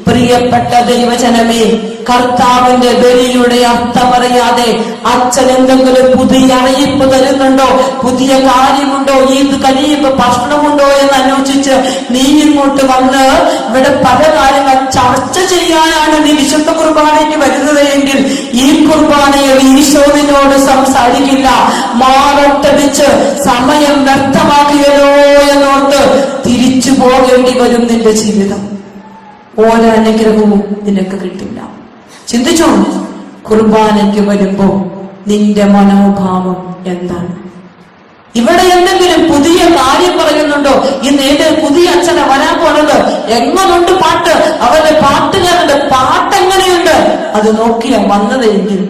പ്രിയപ്പെട്ട ദൈവജനമേ, കർത്താവിന്റെ ബലിയുടെ അർത്ഥമറിയാതെ അച്ഛൻ എന്തെങ്കിലും പുതിയ അറിയിപ്പ് തരുന്നുണ്ടോ, പുതിയ കാര്യമുണ്ടോ, ഇത് കഴിയുമ്പോ ഭക്ഷണമുണ്ടോ എന്ന് അന്വേഷിച്ച് നീ ഇങ്ങോട്ട് വന്ന് ഇവിടെ പല കാര്യങ്ങൾ ചർച്ച ചെയ്യാനാണ് നീ വിശുദ്ധ കുർബാനയ്ക്ക് വരുന്നത് എങ്കിൽ ഈ കുർബാനയിൽ ഈശോവിനോട് സംസാരിക്കില്ല. മാറത്തടിച്ച് സമയം വ്യക്തമാക്കിയല്ലോ എന്നോർത്ത് തിരിച്ചു പോകേണ്ടി വരും. നിന്റെ ജീവിതം ഒരനുഗ്രഹവും നിനക്ക് കിട്ടില്ല. ചിന്തിച്ചോ, കുർബാനയ്ക്ക് വരുമ്പോ നിന്റെ മനോഭാവം എന്താണ്? ഇവിടെ എന്തെങ്കിലും പുതിയ കാര്യം പറയുന്നുണ്ടോ? ഇന്ന് ഏത് പുതിയ അച്ഛനെ വരാൻ പോണത്? എങ്ങനുണ്ട് പാട്ട്? അവരുടെ പാട്ടുകാരുടെ പാട്ടെങ്ങനെയുണ്ട്? അത് നോക്കിയാ വന്നതെങ്കിൽ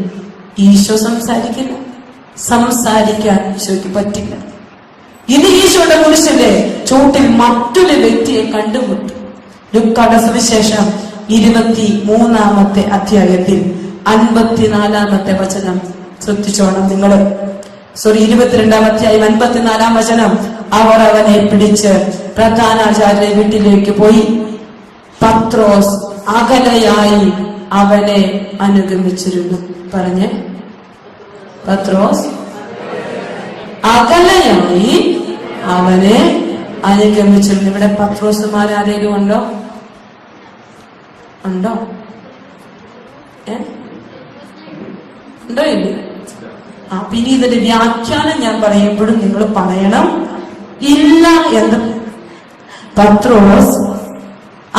ഈശോ സംസാരിക്കില്ല. സംസാരിക്കാൻ ഈശോയ്ക്ക് പറ്റില്ല. ഇനി ഈശോയുടെ കുരിശിന്റെ ചൂട്ടിൽ മറ്റൊരു വ്യക്തിയെ കണ്ടുമുട്ടി. ലൂക്കായുടെ സുവിശേഷം 23-ാമത്തെ 54-ാമത്തെ വചനം ശ്രദ്ധിച്ചോണം നിങ്ങൾ. 22-ാം അധ്യായം 54-ാം വചനം. അവർ അവനെ പിടിച്ച് പ്രധാനാചാര്യ വീട്ടിലേക്ക് പോയി. പത്രോസ് അകലെയായി അവനെ അനുഗമിച്ചിരുന്നു. പറഞ്ഞേ, പത്രോസ് അകലെയായി അവനെ അനുഗമിച്ചിരുന്നു. ഇവിടെ പത്രോസുമാരാരേലും ഉണ്ടോ? ഉണ്ടോ? ഉണ്ടോ? ഇല്ല. പിന്നെ ഇതിന്റെ വ്യാഖ്യാനം ഞാൻ പറയുമ്പോഴും നിങ്ങൾ പറയണം ഇല്ല എന്ന്. പത്രോസ്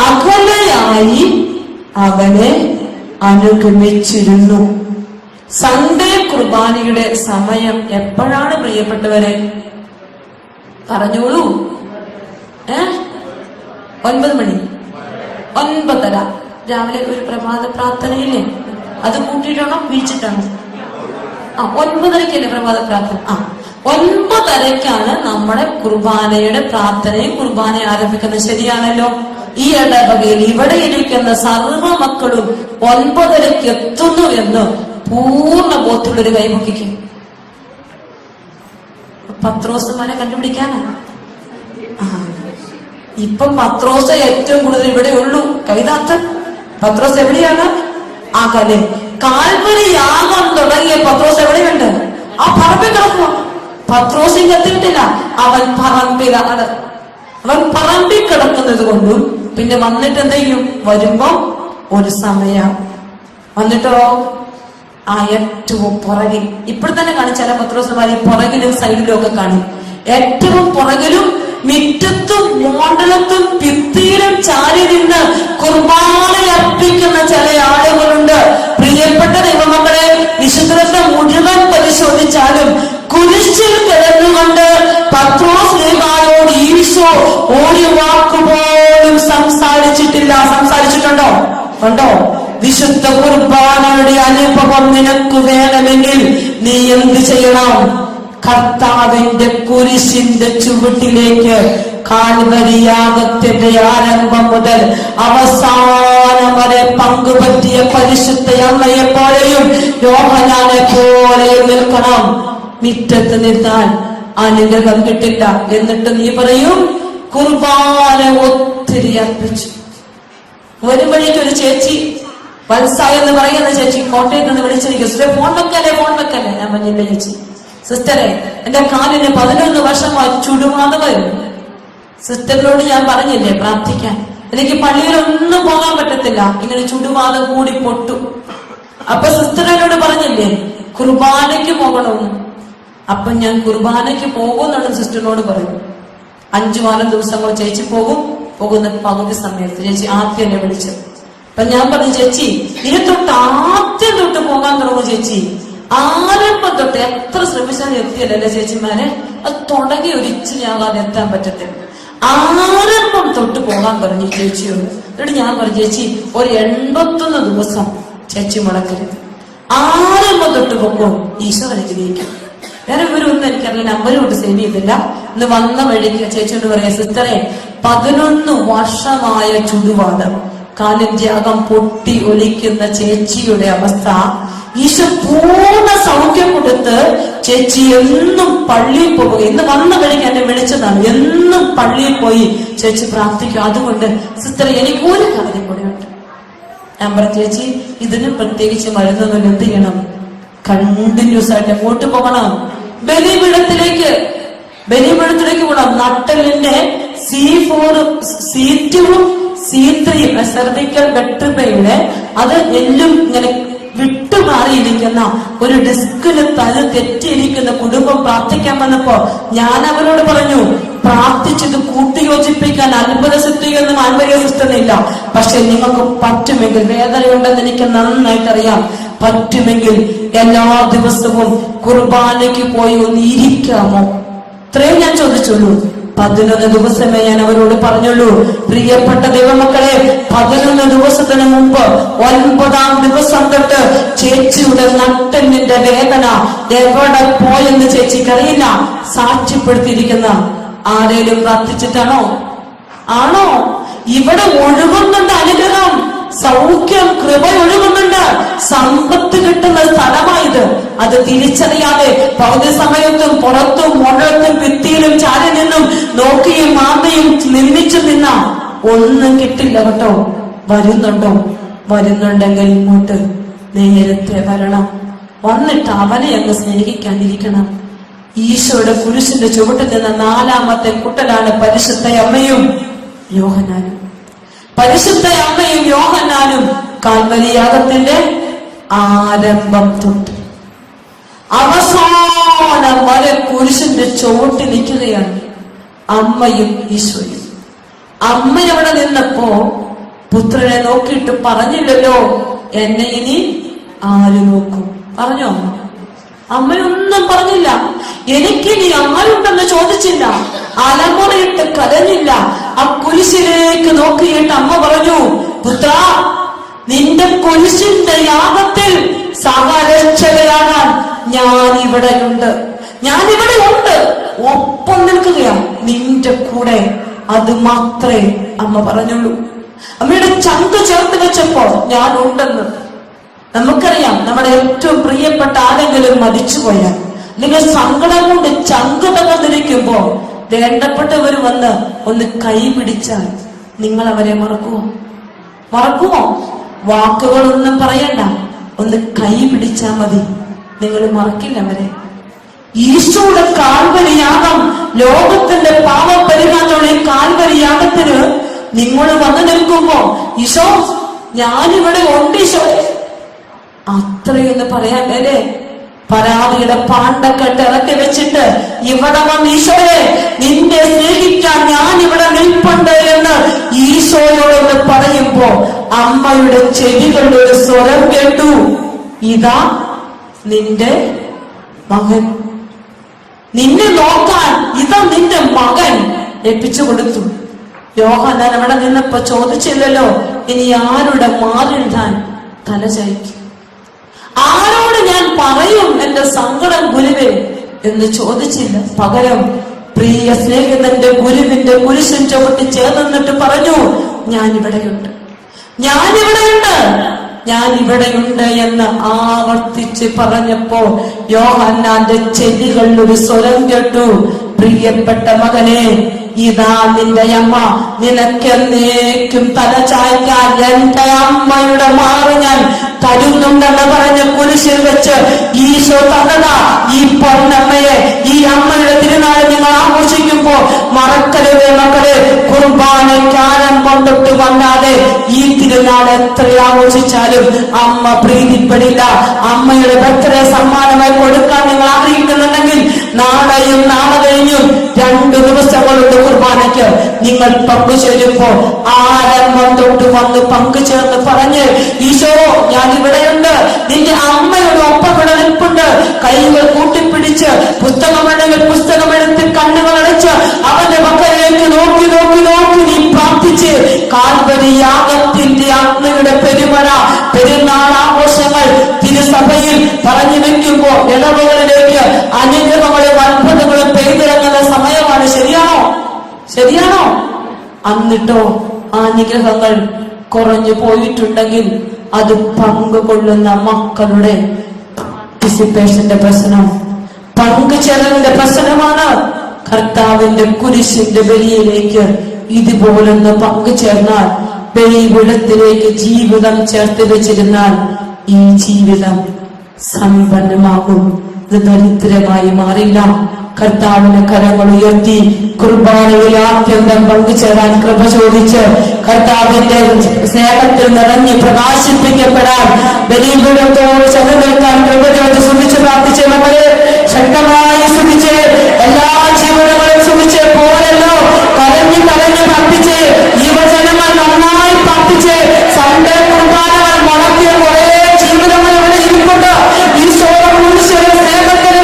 അകലെയായി അവനെ അനുഗമിച്ചിരുന്നു. സൺഡേ കുർബാനയുടെ സമയം എപ്പോഴാണ് പ്രിയപ്പെട്ടവരെ? പറഞ്ഞോളൂ. 9 മണി, 9:30 രാവിലെ ഒരു പ്രഭാത പ്രാർത്ഥനയില്ലേ? അത് കൂട്ടിയിട്ടാണോ വീഴ്ചിട്ടാണോ? 9:30 പ്രഭാത പ്രാർത്ഥന. 9:30 നമ്മുടെ കുർബാനയുടെ പ്രാർത്ഥനയും കുർബാനയും ആരംഭിക്കുന്നത്. ശരിയാണല്ലോ. ഈ ഇടവകയിൽ ഇവിടെ ഇരിക്കുന്ന സർവ്വ മക്കളും 9:30 എത്തുന്നു എന്ന് പൂർണ്ണ ബോധമുള്ളൊരു കൈമുക്കിക്കും. പത്രോസുമാരെ കണ്ടുപിടിക്കാനാണ്. ഇപ്പം പത്രോസ് ഏറ്റവും കൂടുതൽ ഇവിടെ ഉള്ളൂ. കവിതാത്ത് പത്രോസ് എവിടെയാണ്? അകലെ. കാൽവരി യാഗം തുടങ്ങിയ പത്രോസ് എവിടെയുണ്ട്? ആ പറമ്പിൽ കിടക്കുക. പത്രോസ് എത്തിയിട്ടില്ല. അവൻ പറമ്പിലാണ്. അവൻ പറമ്പിൽ കിടക്കുന്നത് കൊണ്ടും പിന്നെ വന്നിട്ട് എന്ത് ചെയ്യും? വരുമ്പോ ഒരു സമയം വന്നിട്ടോ ഏറ്റവും പുറകിൽ. ഇപ്പോൾ തന്നെ കാണിച്ചാല പത്രോസുമാരി പുറകിലും സൈഡിലും ഒക്കെ കാണും. ഏറ്റവും പുറകിലും മിറ്റത്തും മോണ്ടലത്തും ഭിത്തിയിലും ചാരി നിന്ന് കുർബാന അർപ്പിക്കുന്ന ചില ആളുകളുണ്ട്. പ്രിയപ്പെട്ട ദൈവമക്കളെ, വിശുദ്ധത്തെ മുഴുവൻ പരിശോധിച്ചാലും കുരിശിൽ കിടന്നുകൊണ്ട് പത്രോസ് ലേഖായോട് ഈശോ ഒരു വാക്കുപോലും സംസാരിച്ചിട്ടില്ല. സംസാരിച്ചിട്ടുണ്ടോ? കണ്ടോ? വിശുദ്ധ കുർബാനയുടെ അനുഭവം നിനക്ക് വേണമെങ്കിൽ നീ എന്ത് ചെയ്യണം? കർത്താവിന്റെ കുരിശിന്റെ ചുവട്ടിലേക്ക് കാൽവരിയാഗത്തിന്റെ ആരംഭം മുതൽ അവസാനം വരെ പങ്കുപറ്റിയ പരിശുദ്ധ അമ്മയെ പോലെയും യോഹന്നാനെ പോലെയും നിൽക്കണം. മിറ്റത്ത് നിന്നാൽ അനുഗ്രഹം കിട്ടില്ല. എന്നിട്ട് നീ പറയും കുർബാന ഒത്തിരി അർപ്പിച്ചു. വരും വഴിക്ക് ഒരു ചേച്ചി, വത്സ എന്ന് പറയുന്ന ചേച്ചി കോട്ടയത്ത് നിന്ന് വിളിച്ചിരിക്കും. സിസ്റ്റർ ഫോൺ വെക്കല്ലേ, ഫോൺ വെക്കല്ലേ. ഞാൻ പറഞ്ഞില്ല ചേച്ചി, സിസ്റ്ററെ എന്റെ കാലിന് 11 വർഷമായി ചുടുവാതെ വരും. സിസ്റ്ററിനോട് ഞാൻ പറഞ്ഞില്ലേ പ്രാർത്ഥിക്കാൻ, എനിക്ക് പള്ളിയിലൊന്നും പോകാൻ പറ്റത്തില്ല, ഇങ്ങനെ ചുടുവാതെ കൂടി പൊട്ടു. അപ്പൊ സിസ്റ്ററിനോട് പറഞ്ഞില്ലേ കുർബാനയ്ക്ക് പോകണമെന്ന്. അപ്പൊ ഞാൻ കുർബാനയ്ക്ക് പോകുമെന്നാണ് സിസ്റ്ററിനോട് പറയും. 5-6 ദിവസങ്ങൾ ചേച്ചി പോകുന്ന പകുതി സമയത്ത് ചേച്ചി ആദ്യം എന്നെ വിളിച്ചത്. അപ്പൊ ഞാൻ പറഞ്ഞു, ചേച്ചി ഇനി തൊട്ട് ആദ്യം തൊട്ട് പോകാൻ തുടങ്ങും ചേച്ചി. ആരംഭം തൊട്ട് എത്ര ശ്രമിച്ചാലും എത്തിയല്ലേ ചേച്ചിമാരെ? അത് തുടങ്ങി ഒരിച്ചിരി ആകാതെ എത്താൻ പറ്റത്തില്ല. ആരംഭം തൊട്ട് പോകാൻ പറഞ്ഞു ചേച്ചിയോട്. എന്നിട്ട് ഞാൻ പറഞ്ഞു, ചേച്ചി ഒരു 81 ദിവസം ചേച്ചി മുടക്കരുത്, ആരംഭം തൊട്ട് പോകും. ഈശോ അനുഗ്രഹിക്കും. വേറെ ഇവരൊന്നും എനിക്കറിയില്ല, നമ്പരും കൊണ്ട് സേവ് ചെയ്തില്ല. ഇന്ന് വന്ന വഴിക്ക് ചേച്ചിയോട് പറയാം, സിസ്റ്ററെ 11 വർഷമായ ചുടുവാദം, കാലിന്റെ അകം പൊട്ടി ഒലിക്കുന്ന ചേച്ചിയുടെ അവസ്ഥ ഈശോ പൂർണ്ണ സൗഖ്യം കൊടുത്ത് ചേച്ചി എന്നും പള്ളിയിൽ പോവുക. ഇന്ന് വന്ന വഴിക്ക് എന്നെ വിളിച്ചതാണ്. എന്നും പള്ളിയിൽ പോയി ചേച്ചി പ്രാർത്ഥിക്കും. അതുകൊണ്ട് സിസ്റ്റർ എനിക്ക് ഒരു കാര്യം കൂടെ ഉണ്ട്. ഞാൻ പറഞ്ഞു, ചേച്ചി ഇതിനും പ്രത്യേകിച്ച് മരുന്നൊന്നും എന്ത് ചെയ്യണം? കണ്ടിന്യൂസ് ആയിട്ട് എങ്ങോട്ട് പോകണം? ബലിപീഠത്തിലേക്ക് പോകണം. നട്ടലിന്റെ C4 C2 C3 സെർവിക്കൽ വെട്രിഫയുടെ അത് എല്ലും ഇങ്ങനെ വിട്ടുമാറിയിരിക്കുന്ന ഒരു ഡിസ്കിന് തല തെറ്റിയിരിക്കുന്ന കുടുംബം പ്രാർത്ഥിക്കാൻ വന്നപ്പോ ഞാൻ അവരോട് പറഞ്ഞു, പ്രാർത്ഥിച്ചത് കൂട്ടിയോജിപ്പിക്കാൻ അത്ഭുത സിദ്ധിയൊന്നും ആത്മീയ സിസ്റ്റമില്ല. പക്ഷെ നിങ്ങൾക്ക് പറ്റുമെങ്കിൽ, വേദനയുണ്ടെന്ന് എനിക്ക് നന്നായിട്ട് അറിയാം, പറ്റുമെങ്കിൽ എല്ലാ ദിവസവും കുർബാനയ്ക്ക് പോയി ഒന്ന് ഇരിക്കാമോ? ഇത്രയും ഞാൻ ചോദിച്ചുള്ളൂ. 11 ദിവസമേ ഞാൻ അവരോട് പറഞ്ഞുള്ളൂ. പ്രിയപ്പെട്ട ദൈവമക്കളെ, 11 ദിവസത്തിന് മുമ്പ് 9-ാം ദിവസം തൊട്ട് ചേച്ചിയുടെ നട്ടലിന്റെ വേദന എവിടെ പോയെന്ന് ചേച്ചിക്കറിയില്ല. സാക്ഷ്യപ്പെടുത്തിയിരിക്കുന്ന ആരേലും പ്രാർത്ഥിച്ചിട്ടാണോ? ആണോ? ഇവിടെ ഒഴുകുന്നുണ്ട് അനുഗ്രഹം, സൗഖ്യം, കൃപ ഒഴുകുന്നുണ്ട്. സമ്പത്ത് കിട്ടുന്ന സ്ഥലമായത്. അത് തിരിച്ചറിയാതെ പകുതി സമയത്തും പുറത്തും മുഴത്തും ഭിത്തിയിലും ചാരി നിന്നും നോക്കിയും മാന്തയും നിന്ദിച്ചു നിന്ന ഒന്നും കിട്ടില്ല കേട്ടോ. വരുന്നുണ്ടോ? വരുന്നുണ്ടെങ്കിൽ ഇങ്ങോട്ട് നേരത്തെ വരണം. വന്നിട്ട് അവനെ അങ്ങ് സ്നേഹിക്കാതിരിക്കണം. ഈശോയുടെ കുരിശിന്റെ ചുവട്ടിൽ നിന്ന് 4ാമത്തെ കുട്ടലാണ് പരിശുദ്ധ അമ്മയും യോഹന്നാനും. പരിശുദ്ധ അമ്മയും യോഹന്നാനും കാൽവരി യാഗത്തിന്റെ ആരംഭം തൊട്ട് അവസാനം വരെ കുരിശിന്റെ ചുവട്ടിൽ നിൽക്കുകയാണ് അമ്മയും ഈശോയും. അമ്മ അവിടെ നിന്നപ്പോ പുത്രനെ നോക്കിയിട്ട് പറഞ്ഞില്ലല്ലോ, എന്നെ ഇനി ആര് നോക്കും? പറഞ്ഞോ? അമ്മയൊന്നും പറഞ്ഞില്ല. എനിക്കിനി ആരുണ്ടെന്ന് ചോദിച്ചില്ല. അലമുറയിട്ട് കരഞ്ഞില്ല. ആ കുരിശിലേക്ക് നോക്കിയിട്ട് അമ്മ പറഞ്ഞു, പുത്ര, നിന്റെ കുരിശിന്റെ യാഗത്തിൽ സഹരക്ഷകയാകാൻ ഞാനിവിടെയുണ്ട്. ഒപ്പം നിൽക്കുകയാണ് നിന്റെ കൂടെ. അത് മാത്രമേ അമ്മ പറഞ്ഞുള്ളൂ. അമ്മയുടെ ചങ്ക് ചേർത്ത് വെച്ചപ്പോ ഞാൻ ഉണ്ടെന്ന്. നമുക്കറിയാം, നമ്മുടെ ഏറ്റവും പ്രിയപ്പെട്ട ആരെങ്കിലും മരിച്ചുപോയാൽ അല്ലെങ്കിൽ സങ്കടം കൊണ്ട് ചങ്ക് തകർന്നിരിക്കുമ്പോ വേണ്ടപ്പെട്ടവർ വന്ന് ഒന്ന് കൈ പിടിച്ചാൽ നിങ്ങൾ അവരെ മറക്കുമോ? വാക്കുകളൊന്നും പറയണ്ട, ഒന്ന് കൈ പിടിച്ചാൽ മതി, നിങ്ങൾ മറക്കില്ല അവരെ. ഈശോയുടെ കാൽവരി യാഗം, ലോകത്തിന്റെ പാപപരിഹാരമുള്ള ഈ കാൽവരി യാഗത്തിന് നിങ്ങൾ വന്നു നിൽക്കുമ്പോ, ഈശോ ഞാനിവിടെ ഉണ്ട്, ഈശോ അത്രയൊന്ന് പറയാൻ അല്ലേ? പരാതിയുടെ പാണ്ടക്കെട്ട് ഇറക്കി വെച്ചിട്ട് ഇവിടെ വന്ന് ഈശോയെ നിന്നെ സ്നേഹിക്കാൻ ഞാൻ ഇവിടെ നിൽപ്പുണ്ട് എന്ന് ഈശോയോടൊന്ന് പറയുമ്പോ അമ്മയുടെ ചെവികളുടെ ഒരു സ്വരം കേട്ടു, ഇതാ നിന്റെ മകൻ, നിന്നെ നോക്കാൻ ഇതാ നിന്റെ മകൻ ഏൽപ്പിച്ചു കൊടുത്തു. യോഹന്നാൻ അവിടെ നിന്നപ്പോ ചോദിച്ചില്ലല്ലോ, ഇനി ആരുടെ മാറിടാൻ തല ചായ്ക്കും, ആരോട് ഞാൻ പറയും എന്റെ സങ്കടം ഗുരുവേ എന്ന് ചോദിച്ചില്ല. പകരം പ്രിയ സ്നേഹിതന്റെ ഗുരുവിന്റെ കുരിശൻ ചവിട്ടി ചേർന്നിട്ട് പറഞ്ഞു, ഞാനിവിടെയുണ്ട് എന്ന് ആവർത്തിച്ച് പറഞ്ഞപ്പോ യോഹന്നാന്റെ ചെവികളിൽ ഒരു സ്വരം കേട്ടു, പ്രിയപ്പെട്ട മകനെ, ഇതാ നിന്റെ അമ്മ, നിനക്കെന്നേക്കും തല ചായ്ക്കാൻ എന്റെ അമ്മയുടെ മാറ് ഞാൻ തരുന്നുണ്ടെന്ന് പറഞ്ഞ് കുരിശിൽ വെച്ച് ഈശോ തന്നതാ ഈ പൊന്നമ്മയെ. ഈ അമ്മയുടെ തിരുനാൾ നിങ്ങൾ ആഘോഷിക്കുമ്പോ മറക്കരുതേ മക്കളെ, കുർബാനയ്ക്കാരം കൊണ്ടിട്ട് വന്നാതെ ഈ തിരുനാൾ എത്ര ആഘോഷിച്ചാലും അമ്മ പ്രീതിപ്പെടില്ല. അമ്മയുടെ ബർത്ത്ഡേ സമ്മാനമായി കൊടുക്കാൻ നിങ്ങൾ ആഗ്രഹിക്കുന്നുണ്ടെങ്കിൽ നാളെയും നാളെ കഴിഞ്ഞും 2 ദിവസങ്ങളുണ്ട് കുർബാനയ്ക്ക്. നിങ്ങൾ പങ്കുചേരുമ്പോ ആരംഭം തൊട്ട് വന്ന് പങ്കുചേർന്ന് പറഞ്ഞ്, ഈശോ ഞാനിവിടെയുണ്ട്, നിന്റെ അമ്മയുടെ ഒപ്പം ഇവിടെ നിൽപ്പുണ്ട്, കൈകൾ കൂട്ടിപ്പിടിച്ച് പുസ്തകമെടുത്ത് പുസ്തകമെടുത്ത് കണ്ണുകൾ അടച്ച് അവന്റെ മക്കളിലേക്ക് നോക്കി നീ പ്രാർത്ഥിച്ച് കാൽവരി യാഗത്തിന്റെ അഗ്നിയുടെ പെരുമഴ, പെരുന്നാൾ ആഘോഷങ്ങൾ തിരുസഭയിൽ പറഞ്ഞു വെക്കുമ്പോ ഇളവുകളിലേക്ക് അനുഗ്രഹങ്ങളും അത്ഭുതങ്ങളും പെയ്തിറങ്ങുന്ന സമയമാണ്. ശരിയാണോ? എന്നിട്ടോ ആ അനുഗ്രഹങ്ങൾ കുറഞ്ഞു പോയിട്ടുണ്ടെങ്കിൽ അത് പങ്കുകൊള്ളുന്ന മക്കളുടെ പാർട്ടിസിപ്പേഷന്റെ പ്രശ്നം, പങ്കുചേരലിന്റെ പ്രശ്നമാണ്. കർത്താവിന്റെ കുരിശിന്റെ ബലിയിലേക്ക് ഇതുപോലൊന്ന് പങ്കുചേർന്നാൽ, ബലിപീഠത്തിലേക്ക് ജീവിതം ചേർത്ത് വെച്ചിരുന്നാൽ ഈ ജീവിതം സമ്പന്നമാകും, ഇത് ദരിദ്രമായി മാറില്ല. കർത്താവിന്റെ കരങ്ങൾ ഉയർത്തി കുർബാനയിൽ ആദ്യന്തം പങ്കുചേരാൻ കൃപ ചോദിച്ച് കർത്താവിന്റെ സ്നേഹത്തിൽ നിറഞ്ഞ് പ്രകാശിപ്പിക്കപ്പെടാൻ ബലിപീഠത്തോട് ചെന്ന് നിൽക്കാൻ കൃപ ചോദിച്ച് സ്തുതിച്ച് പ്രാർത്ഥിച്ച് നമ്മള് ശക്തമായി സ്തുതിച്ച് എല്ലാ ജീവനങ്ങളും സ്തുതിച്ച് പോരല്ലോ കരഞ്ഞ് പ്രാർത്ഥിച്ച് യുവജനങ്ങൾ നന്നായി പ്രാർത്ഥിച്ച് സൺഡേ കുർബാനകൾ മുടക്കിയ കുറെ ജീവിതങ്ങൾ ഇവിടെ ഇരിപ്പുണ്ട്. ഈ സ്നേഹത്തിൽ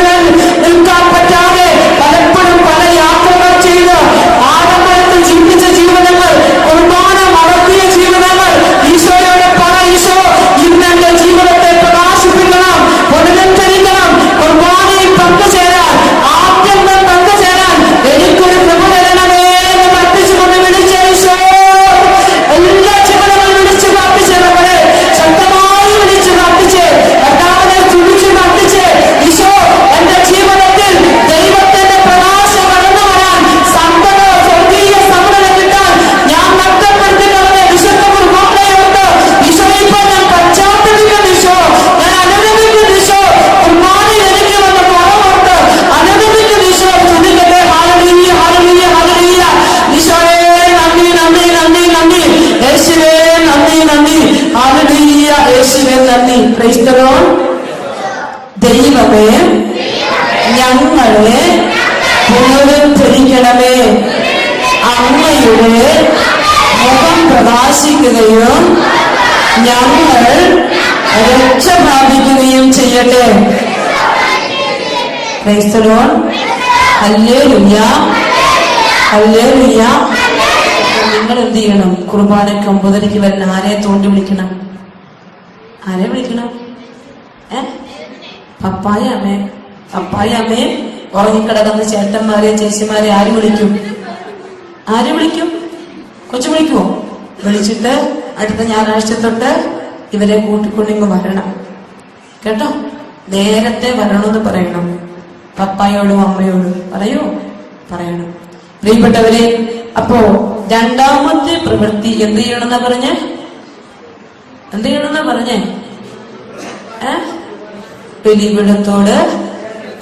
നിൽക്കാൻ പറ്റാതെ പലപ്പോഴും പല യാത്രകൾ ചെയ്ത് ആഡംബരത്തിൽ ചിന്തിച്ച ജീവിതങ്ങൾ, കുർബാന മുടക്കിയ ജീവിതങ്ങൾ, ഈശോയോടെ പറ, ഈശോ ഇന്നെന്റെ ജീവിതത്തെ പ്രകാശിപ്പിക്കണം, പുനരുദ്ധരിക്കണം, കുർബാനയിൽ പങ്കുചേരാൻ ആദ്യം തന്നെ യേശുവേ നന്ദി നന്ദി. ഹല്ലേലൂയ. യേശുവേ നന്ദി. Praise the Lord. ദൈവമേ ഞങ്ങളെ പുനരുദ്ധരിക്കണമേ. അങ്ങയുടെ മുഖം പ്രകാശിക്കുകയും ഞങ്ങൾ രക്ഷ പ്രാപിക്കുകയും ചെയ്യട്ടെ. Praise the Lord. Hallelujah. Hallelujah. നിങ്ങൾ എന്ത് ചെയ്യണം? കുർബാനയ്ക്ക് 9:30 വരുന്ന ആരെ തോണ്ടി വിളിക്കണം? ആരെ വിളിക്കണം? പപ്പായ അമ്മേ. പപ്പായ അമ്മേ ഉറങ്ങിക്കിടക്കുന്ന ചേട്ടന്മാരെ ചേച്ചിമാരെ ആര് വിളിക്കും? ആര് വിളിക്കും? കൊച്ചു വിളിക്കുമോ? വിളിച്ചിട്ട് അടുത്ത ഞായറാഴ്ച തൊട്ട് ഇവരെ കൂട്ടിക്കൊണ്ടിങ്ങ് വരണം കേട്ടോ. നേരത്തെ വരണമെന്ന് പറയണം. പപ്പായോടും അമ്മയോടും പറയണം. പ്രിയപ്പെട്ടവരെ, അപ്പോ രണ്ടാമത്തെ പ്രവൃത്തി എന്ത് ചെയ്യണമെന്നാ പറഞ്ഞേ? ബലിപീഠത്തോട്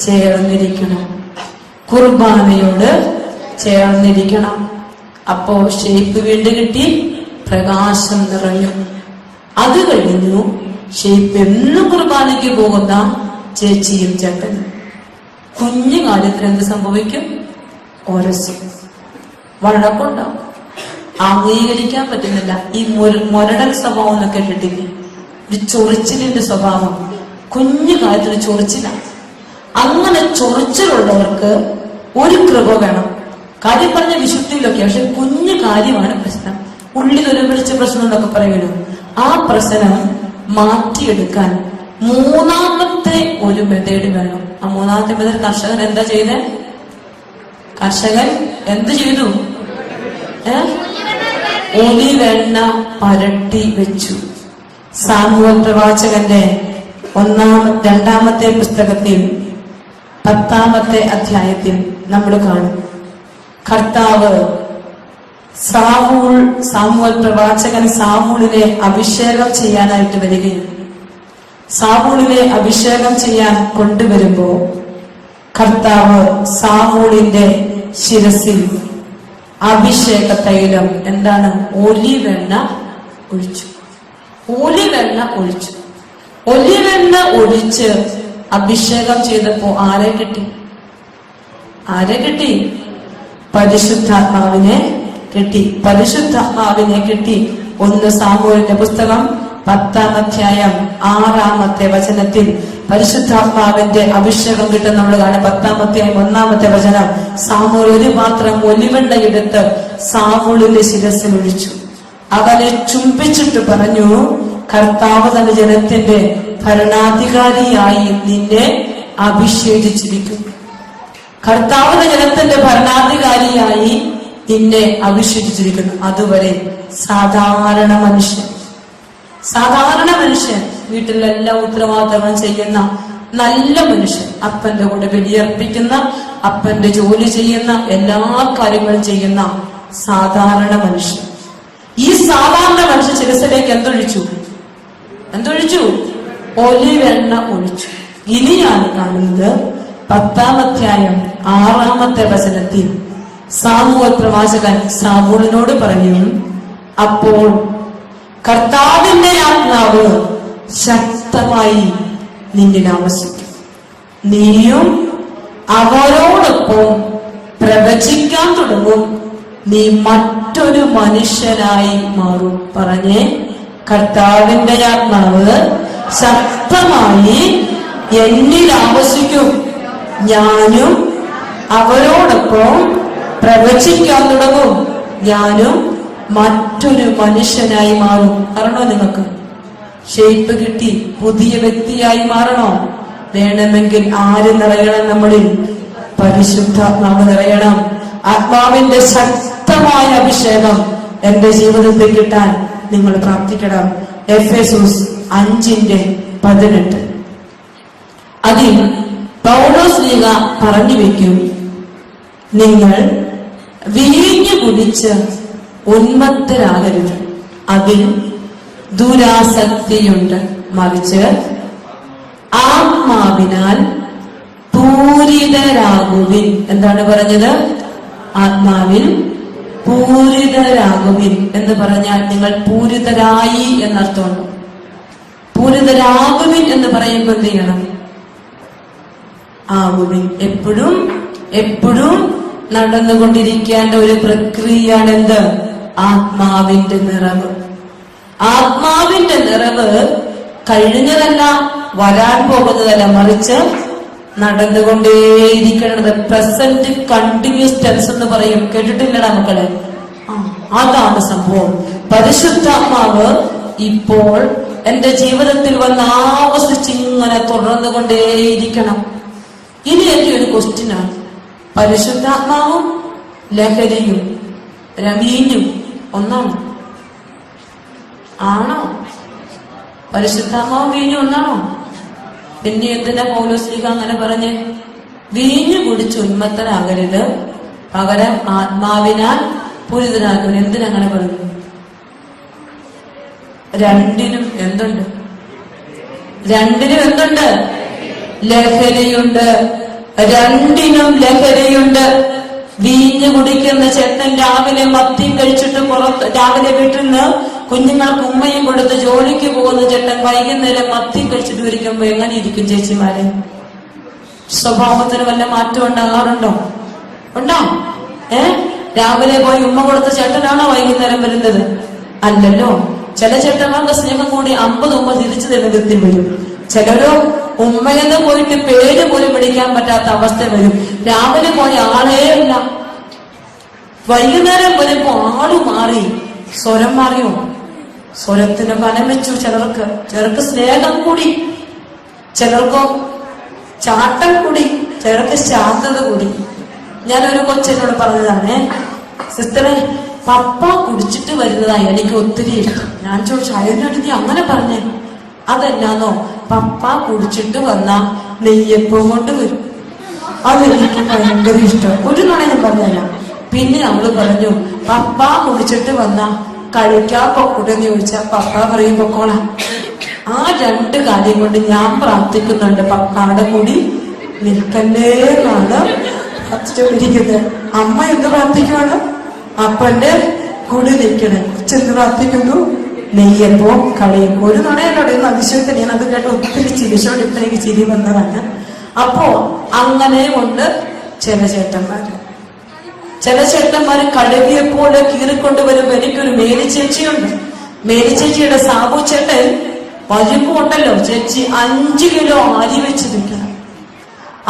ചേർന്നിരിക്കണം, കുർബാനയോട് ചേർന്നിരിക്കണം. അപ്പോ ഷേപ്പ് വീണ്ടും കിട്ടി, പ്രകാശം നിറഞ്ഞു. അത് കഴിഞ്ഞു ഷേപ്പ് എന്നും കുർബാനയ്ക്ക് പോകുന്ന ചേച്ചിയും ചേട്ടനും കുഞ്ഞു കാര്യത്തിന് എന്ത് സംഭവിക്കും? ഒരസും വഴക്കുണ്ടാവും. അംഗീകരിക്കാൻ പറ്റുന്നില്ല. ഈ മൊരടൽ സ്വഭാവം എന്നൊക്കെ കേട്ടിട്ടില്ലേ? ഒരു ചൊറിച്ചിലിന്റെ സ്വഭാവം. കുഞ്ഞു കാര്യത്തിന് ചൊറിച്ചിലാണ്. അങ്ങനെ ചൊറിച്ചിലുള്ളവർക്ക് ഒരു കൃപ വേണം. കാര്യം പറഞ്ഞ വിശുദ്ധിയിലൊക്കെ, പക്ഷെ കുഞ്ഞു കാര്യമാണ് പ്രശ്നം. ഉള്ളിലൊരു പിടിച്ച പ്രശ്നം എന്നൊക്കെ പറയുമല്ലോ. ആ പ്രശ്നം മാറ്റിയെടുക്കാൻ മൂന്നാമത്തെ ഒരു മെത്തേഡ് വേണം. ആ മൂന്നാമത്തെ മെത്തേഡ് കർഷകൻ എന്താ ചെയ്തേ? കർഷകൻ എന്ത് ചെയ്തു? ഒലിവെണ്ണ പരട്ടി വെച്ചു. സാമുവേൽ പ്രവാചകന്റെ 2-ാമത്തെ പുസ്തകത്തിൽ 10-ാമത്തെ അധ്യായത്തിൽ നമ്മൾ കാണും. കർത്താവ് സാമുവേൽ പ്രവാചകൻ സാമൂലിനെ അഭിഷേകം ചെയ്യാനായിട്ട് വരികയും സാമൂലിനെ അഭിഷേകം ചെയ്യാൻ കൊണ്ടുവരുമ്പോ കർത്താവ് സാമൂലിന്റെ ശിരസിൽ അഭിഷേക തൈലം എന്താണ്? ഒലിവെണ്ണ ഒഴിച്ചു. ഒലിവെണ്ണ ഒഴിച്ച് അഭിഷേകം ചെയ്തപ്പോ ആരെ കിട്ടി? പരിശുദ്ധാത്മാവിനെ കിട്ടി. 1 സാമുവേലിന്റെ പുസ്തകം 10-ാം അധ്യായം 6-ാമത്തെ വചനത്തിൽ പരിശുദ്ധാത്മാവിന്റെ അഭിഷേകം കിട്ടും നമ്മൾ കാണാം. 10-ാം അധ്യായം 1-ാമത്തെ വചനം. സാമുവേൽ ഒരു പാത്രം ഒലിവെണ്ണ എടുത്ത് സാമുവേലിന്റെ ശിരസിൽ ഒഴിച്ചു. അവനെ ചുംബിച്ചിട്ട് പറഞ്ഞു, കർത്താവ് തന്റെ ജനത്തിന്റെ ഭരണാധികാരിയായി നിന്നെ അഭിഷേകിച്ചിരിക്കുന്നു. കർത്താവിന്റെ ജനത്തിന്റെ ഭരണാധികാരിയായി നിന്നെ അഭിഷേകിച്ചിരിക്കുന്നു. അതുവരെ സാധാരണ മനുഷ്യൻ വീട്ടിലെല്ലാ ഉത്തരവാദിത്തങ്ങളും ചെയ്യുന്ന നല്ല മനുഷ്യൻ, അപ്പന്റെ കൂടെ ബലിയർപ്പിക്കുന്ന, അപ്പന്റെ ജോലി ചെയ്യുന്ന, എല്ലാ കാര്യങ്ങളും ചെയ്യുന്ന സാധാരണ മനുഷ്യൻ. ഈ സാധാരണ മനുഷ്യൻ ശിരസിലേക്ക് എന്തൊഴിച്ചു? ഒലിവെണ്ണ ഒഴിച്ചു. ഇനിയാണ് കാണുന്നത് 10-ാം അധ്യായം 6-ാമത്തെ വചനത്തിൽ സാമുവേൽ പ്രവാചകൻ സാമൂലിനോട് പറഞ്ഞു, അപ്പോൾ കർത്താവിന്റെ ആത്മാവ് ശക്തമായി നിന്നിൽ ആവസിക്കും. നീയും അവരോടൊപ്പം പ്രവചിക്കാൻ തുടങ്ങും. നീ മറ്റൊരു മനുഷ്യനായി മാറും. പറഞ്ഞേ, കർത്താവിന്റെ ആത്മാവ് ശക്തമായി എന്നിൽ ആവസിക്കും. ഞാനും അവരോടൊപ്പം പ്രവചിക്കാൻ തുടങ്ങും. ഞാനും മറ്റൊരു മനുഷ്യനായി മാറും. അറിയണോ നിങ്ങൾക്ക്? ഷേപ്പ് കിട്ടി പുതിയ വ്യക്തിയായി മാറണോ? വേണമെങ്കിൽ ആര് നിറയണം? നമ്മളിൽ പരിശുദ്ധാത്മാവ് നിറയണം. ആത്മാവിന്റെ ശക്തമായ അഭിഷേകം എന്റെ ജീവിതത്തിൽ കിട്ടാൻ നിങ്ങൾ പ്രാർത്ഥിക്കണം. എഫെസോസ് 5:18 അതിൽ പൗലോസ്ലീഹ പറഞ്ഞു വെക്കും, നിങ്ങൾ വീഞ്ഞു കുടിച്ച് ഉന്മത്തരാകരുത്, അതിൽ ദുരാസക്തിയുണ്ട്, മറിച്ച് ആത്മാവിനാൽ പൂരിതരാകുവിൻ. എന്താണ് പറഞ്ഞത്? ആത്മാവിൽ പൂരിതരാകുവിൻ എന്ന് പറഞ്ഞാൽ നിങ്ങൾ പൂരിതരായി എന്നർത്ഥമുണ്ട്. പൂരിതരാകുവിൻ എന്ന് പറയുമ്പോൾ എന്ത് ചെയ്യണം? ആകുവിൻ. എപ്പോഴും എപ്പോഴും നടന്നുകൊണ്ടിരിക്കേണ്ട ഒരു പ്രക്രിയയാണ് എന്ത്? ആത്മാവിന്റെ നിറവ്. ആത്മാവിന്റെ നിറവ് കഴിഞ്ഞതല്ല, വരാൻ പോകുന്നതല്ല, മറിച്ച് നടന്നുകൊണ്ടേയിരിക്കുന്നത്. പ്രസന്റ് കണ്ടിന്യൂസ് ടെൻസ് എന്ന് പറയും, കേട്ടിട്ടില്ലടാ മക്കളെ? അതാണ് സംഭവം. പരിശുദ്ധാത്മാവ് ഇപ്പോൾ എന്റെ ജീവിതത്തിൽ വന്ന് ആവസിച്ച് ഇങ്ങനെ തുടർന്നുകൊണ്ടേയിരിക്കണം. ഇനി എന്റെ ഒരു ക്വസ്റ്റ്യനാണ്, പരിശുദ്ധാത്മാവും ലഹരിയും വീഞ്ഞും ഒന്നാണോ? ആണോ? പരിശുദ്ധാത്മാവും വീഞ്ഞും ഒന്നാണോ? പിന്നെ എന്തിനാ പൗലോസ്ലീഹ അങ്ങനെ പറഞ്ഞ്? വീഞ്ഞു കുടിച്ച് ഉന്മത്തനാകരുത്, പകരം ആത്മാവിനാൽ പൂരിതനാകരുത്. എന്തിനങ്ങനെ പറഞ്ഞു? രണ്ടിനും എന്തുണ്ട്? രണ്ടിനും എന്തുണ്ട്? ലഹരിയുണ്ട്. രണ്ടിനും ലഹരിയുണ്ട്. വീഞ്ഞ് കുടിക്കുന്ന ചേട്ടൻ രാവിലെ മദ്യം കഴിച്ചിട്ട് രാവിലെ വീട്ടിൽ നിന്ന് കുഞ്ഞുങ്ങൾക്ക് ഉമ്മയും കൊടുത്ത് ജോലിക്ക് പോകുന്ന ചേട്ടൻ വൈകുന്നേരം മദ്യം കഴിച്ചിട്ട് ഇരിക്കുമ്പോ എങ്ങനെ ഇരിക്കും ചേച്ചിമാരെ? സ്വഭാവത്തിന് വല്ല മാറ്റം ഉണ്ടാകാറുണ്ടോ? ഉണ്ടോ? രാവിലെ പോയി ഉമ്മ കൊടുത്ത ചേട്ടനാണോ വൈകുന്നേരം വരുന്നത്? അല്ലല്ലോ. ചില ചേട്ടന്മാർക്ക് സ്നേഹം കൂടി 50 ഉമ്മ തിരിച്ചു തരുന്നതിൽ വരും. ചിലരോ ഉമ്മയെന്ന് പോയിട്ട് പേര് പോലും വിളിക്കാൻ പറ്റാത്ത അവസ്ഥ വരും. രാവിലെ പോയ ആളേ ഇല്ല, വൈകുന്നേരം വരുമ്പോ ആള് മാറി, സ്വരം മാറിയോ? സ്വരത്തിന് കനം വെച്ചു. ചിലർക്ക് സ്നേഹം കൂടി, ചിലർക്കോ ചാട്ടം കൂടി, ചിലർക്ക് ശാന്തത കൂടി. ഞാനൊരു കൊച്ചിനോട് പറഞ്ഞതാണ്, സിസ്റ്ററെ പപ്പ കുടിച്ചിട്ട് വരുന്നതായി എനിക്ക് ഒത്തിരി ഇഷ്ടം. ഞാൻ ചോദിച്ചു, അതിനോട് നീ അങ്ങനെ പറഞ്ഞേ? അതെന്നാന്നോ, പപ്പ കുടിച്ചിട്ട് വന്ന നെയ്യപ്പം കൊണ്ട് വരും, അതെനിക്ക് ഭയങ്കര ഇഷ്ടം. ഒരു നുണ ഞാൻ പറഞ്ഞല്ല. പിന്നെ നമ്മള് പറഞ്ഞു, പപ്പ കുടിച്ചിട്ട് വന്ന കഴിക്കാൻ പൊക്കൂടെന്ന് ചോദിച്ചാൽ പപ്പ പറയും പൊക്കോളാം. ആ 2 കാര്യം കൊണ്ട് ഞാൻ പ്രാർത്ഥിക്കുന്നുണ്ട്, പപ്പാടെ കൂടി നിൽക്കല്ലേ എന്നാണ് പ്രാർത്ഥിച്ചുകൊണ്ടിരിക്കുന്നത്. അമ്മ എന്ത് പ്രാർത്ഥിക്കുവാണ്? അപ്പന്റെ കൂടി നിൽക്കണേ. ചെന്ന് പ്രാർത്ഥിക്കുന്നു, നെയ്യപ്പോ കളിയും. ഒരു നുണയല്ലോടെ അതിശയത്തിന് ഞാൻ അത് കേട്ട് ഒത്തിരി ചിരിച്ചോണ്ട് ഇപ്പൊ എനിക്ക് ചിരി വന്നതാണ്. അപ്പോ അങ്ങനെ കൊണ്ട് ചില ചേട്ടന്മാര് കടുകിയെപ്പോലെ കീറിക്കൊണ്ട് വരുമ്പോ എനിക്കൊരു മേലിച്ചേച്ചിയുണ്ട്. മേലിച്ചേച്ചിയുടെ സാബു ചേട്ടൻ വരുമ്പുണ്ടല്ലോ, ചേച്ചി 5 കിലോ അരി വെച്ച് വെക്കണം.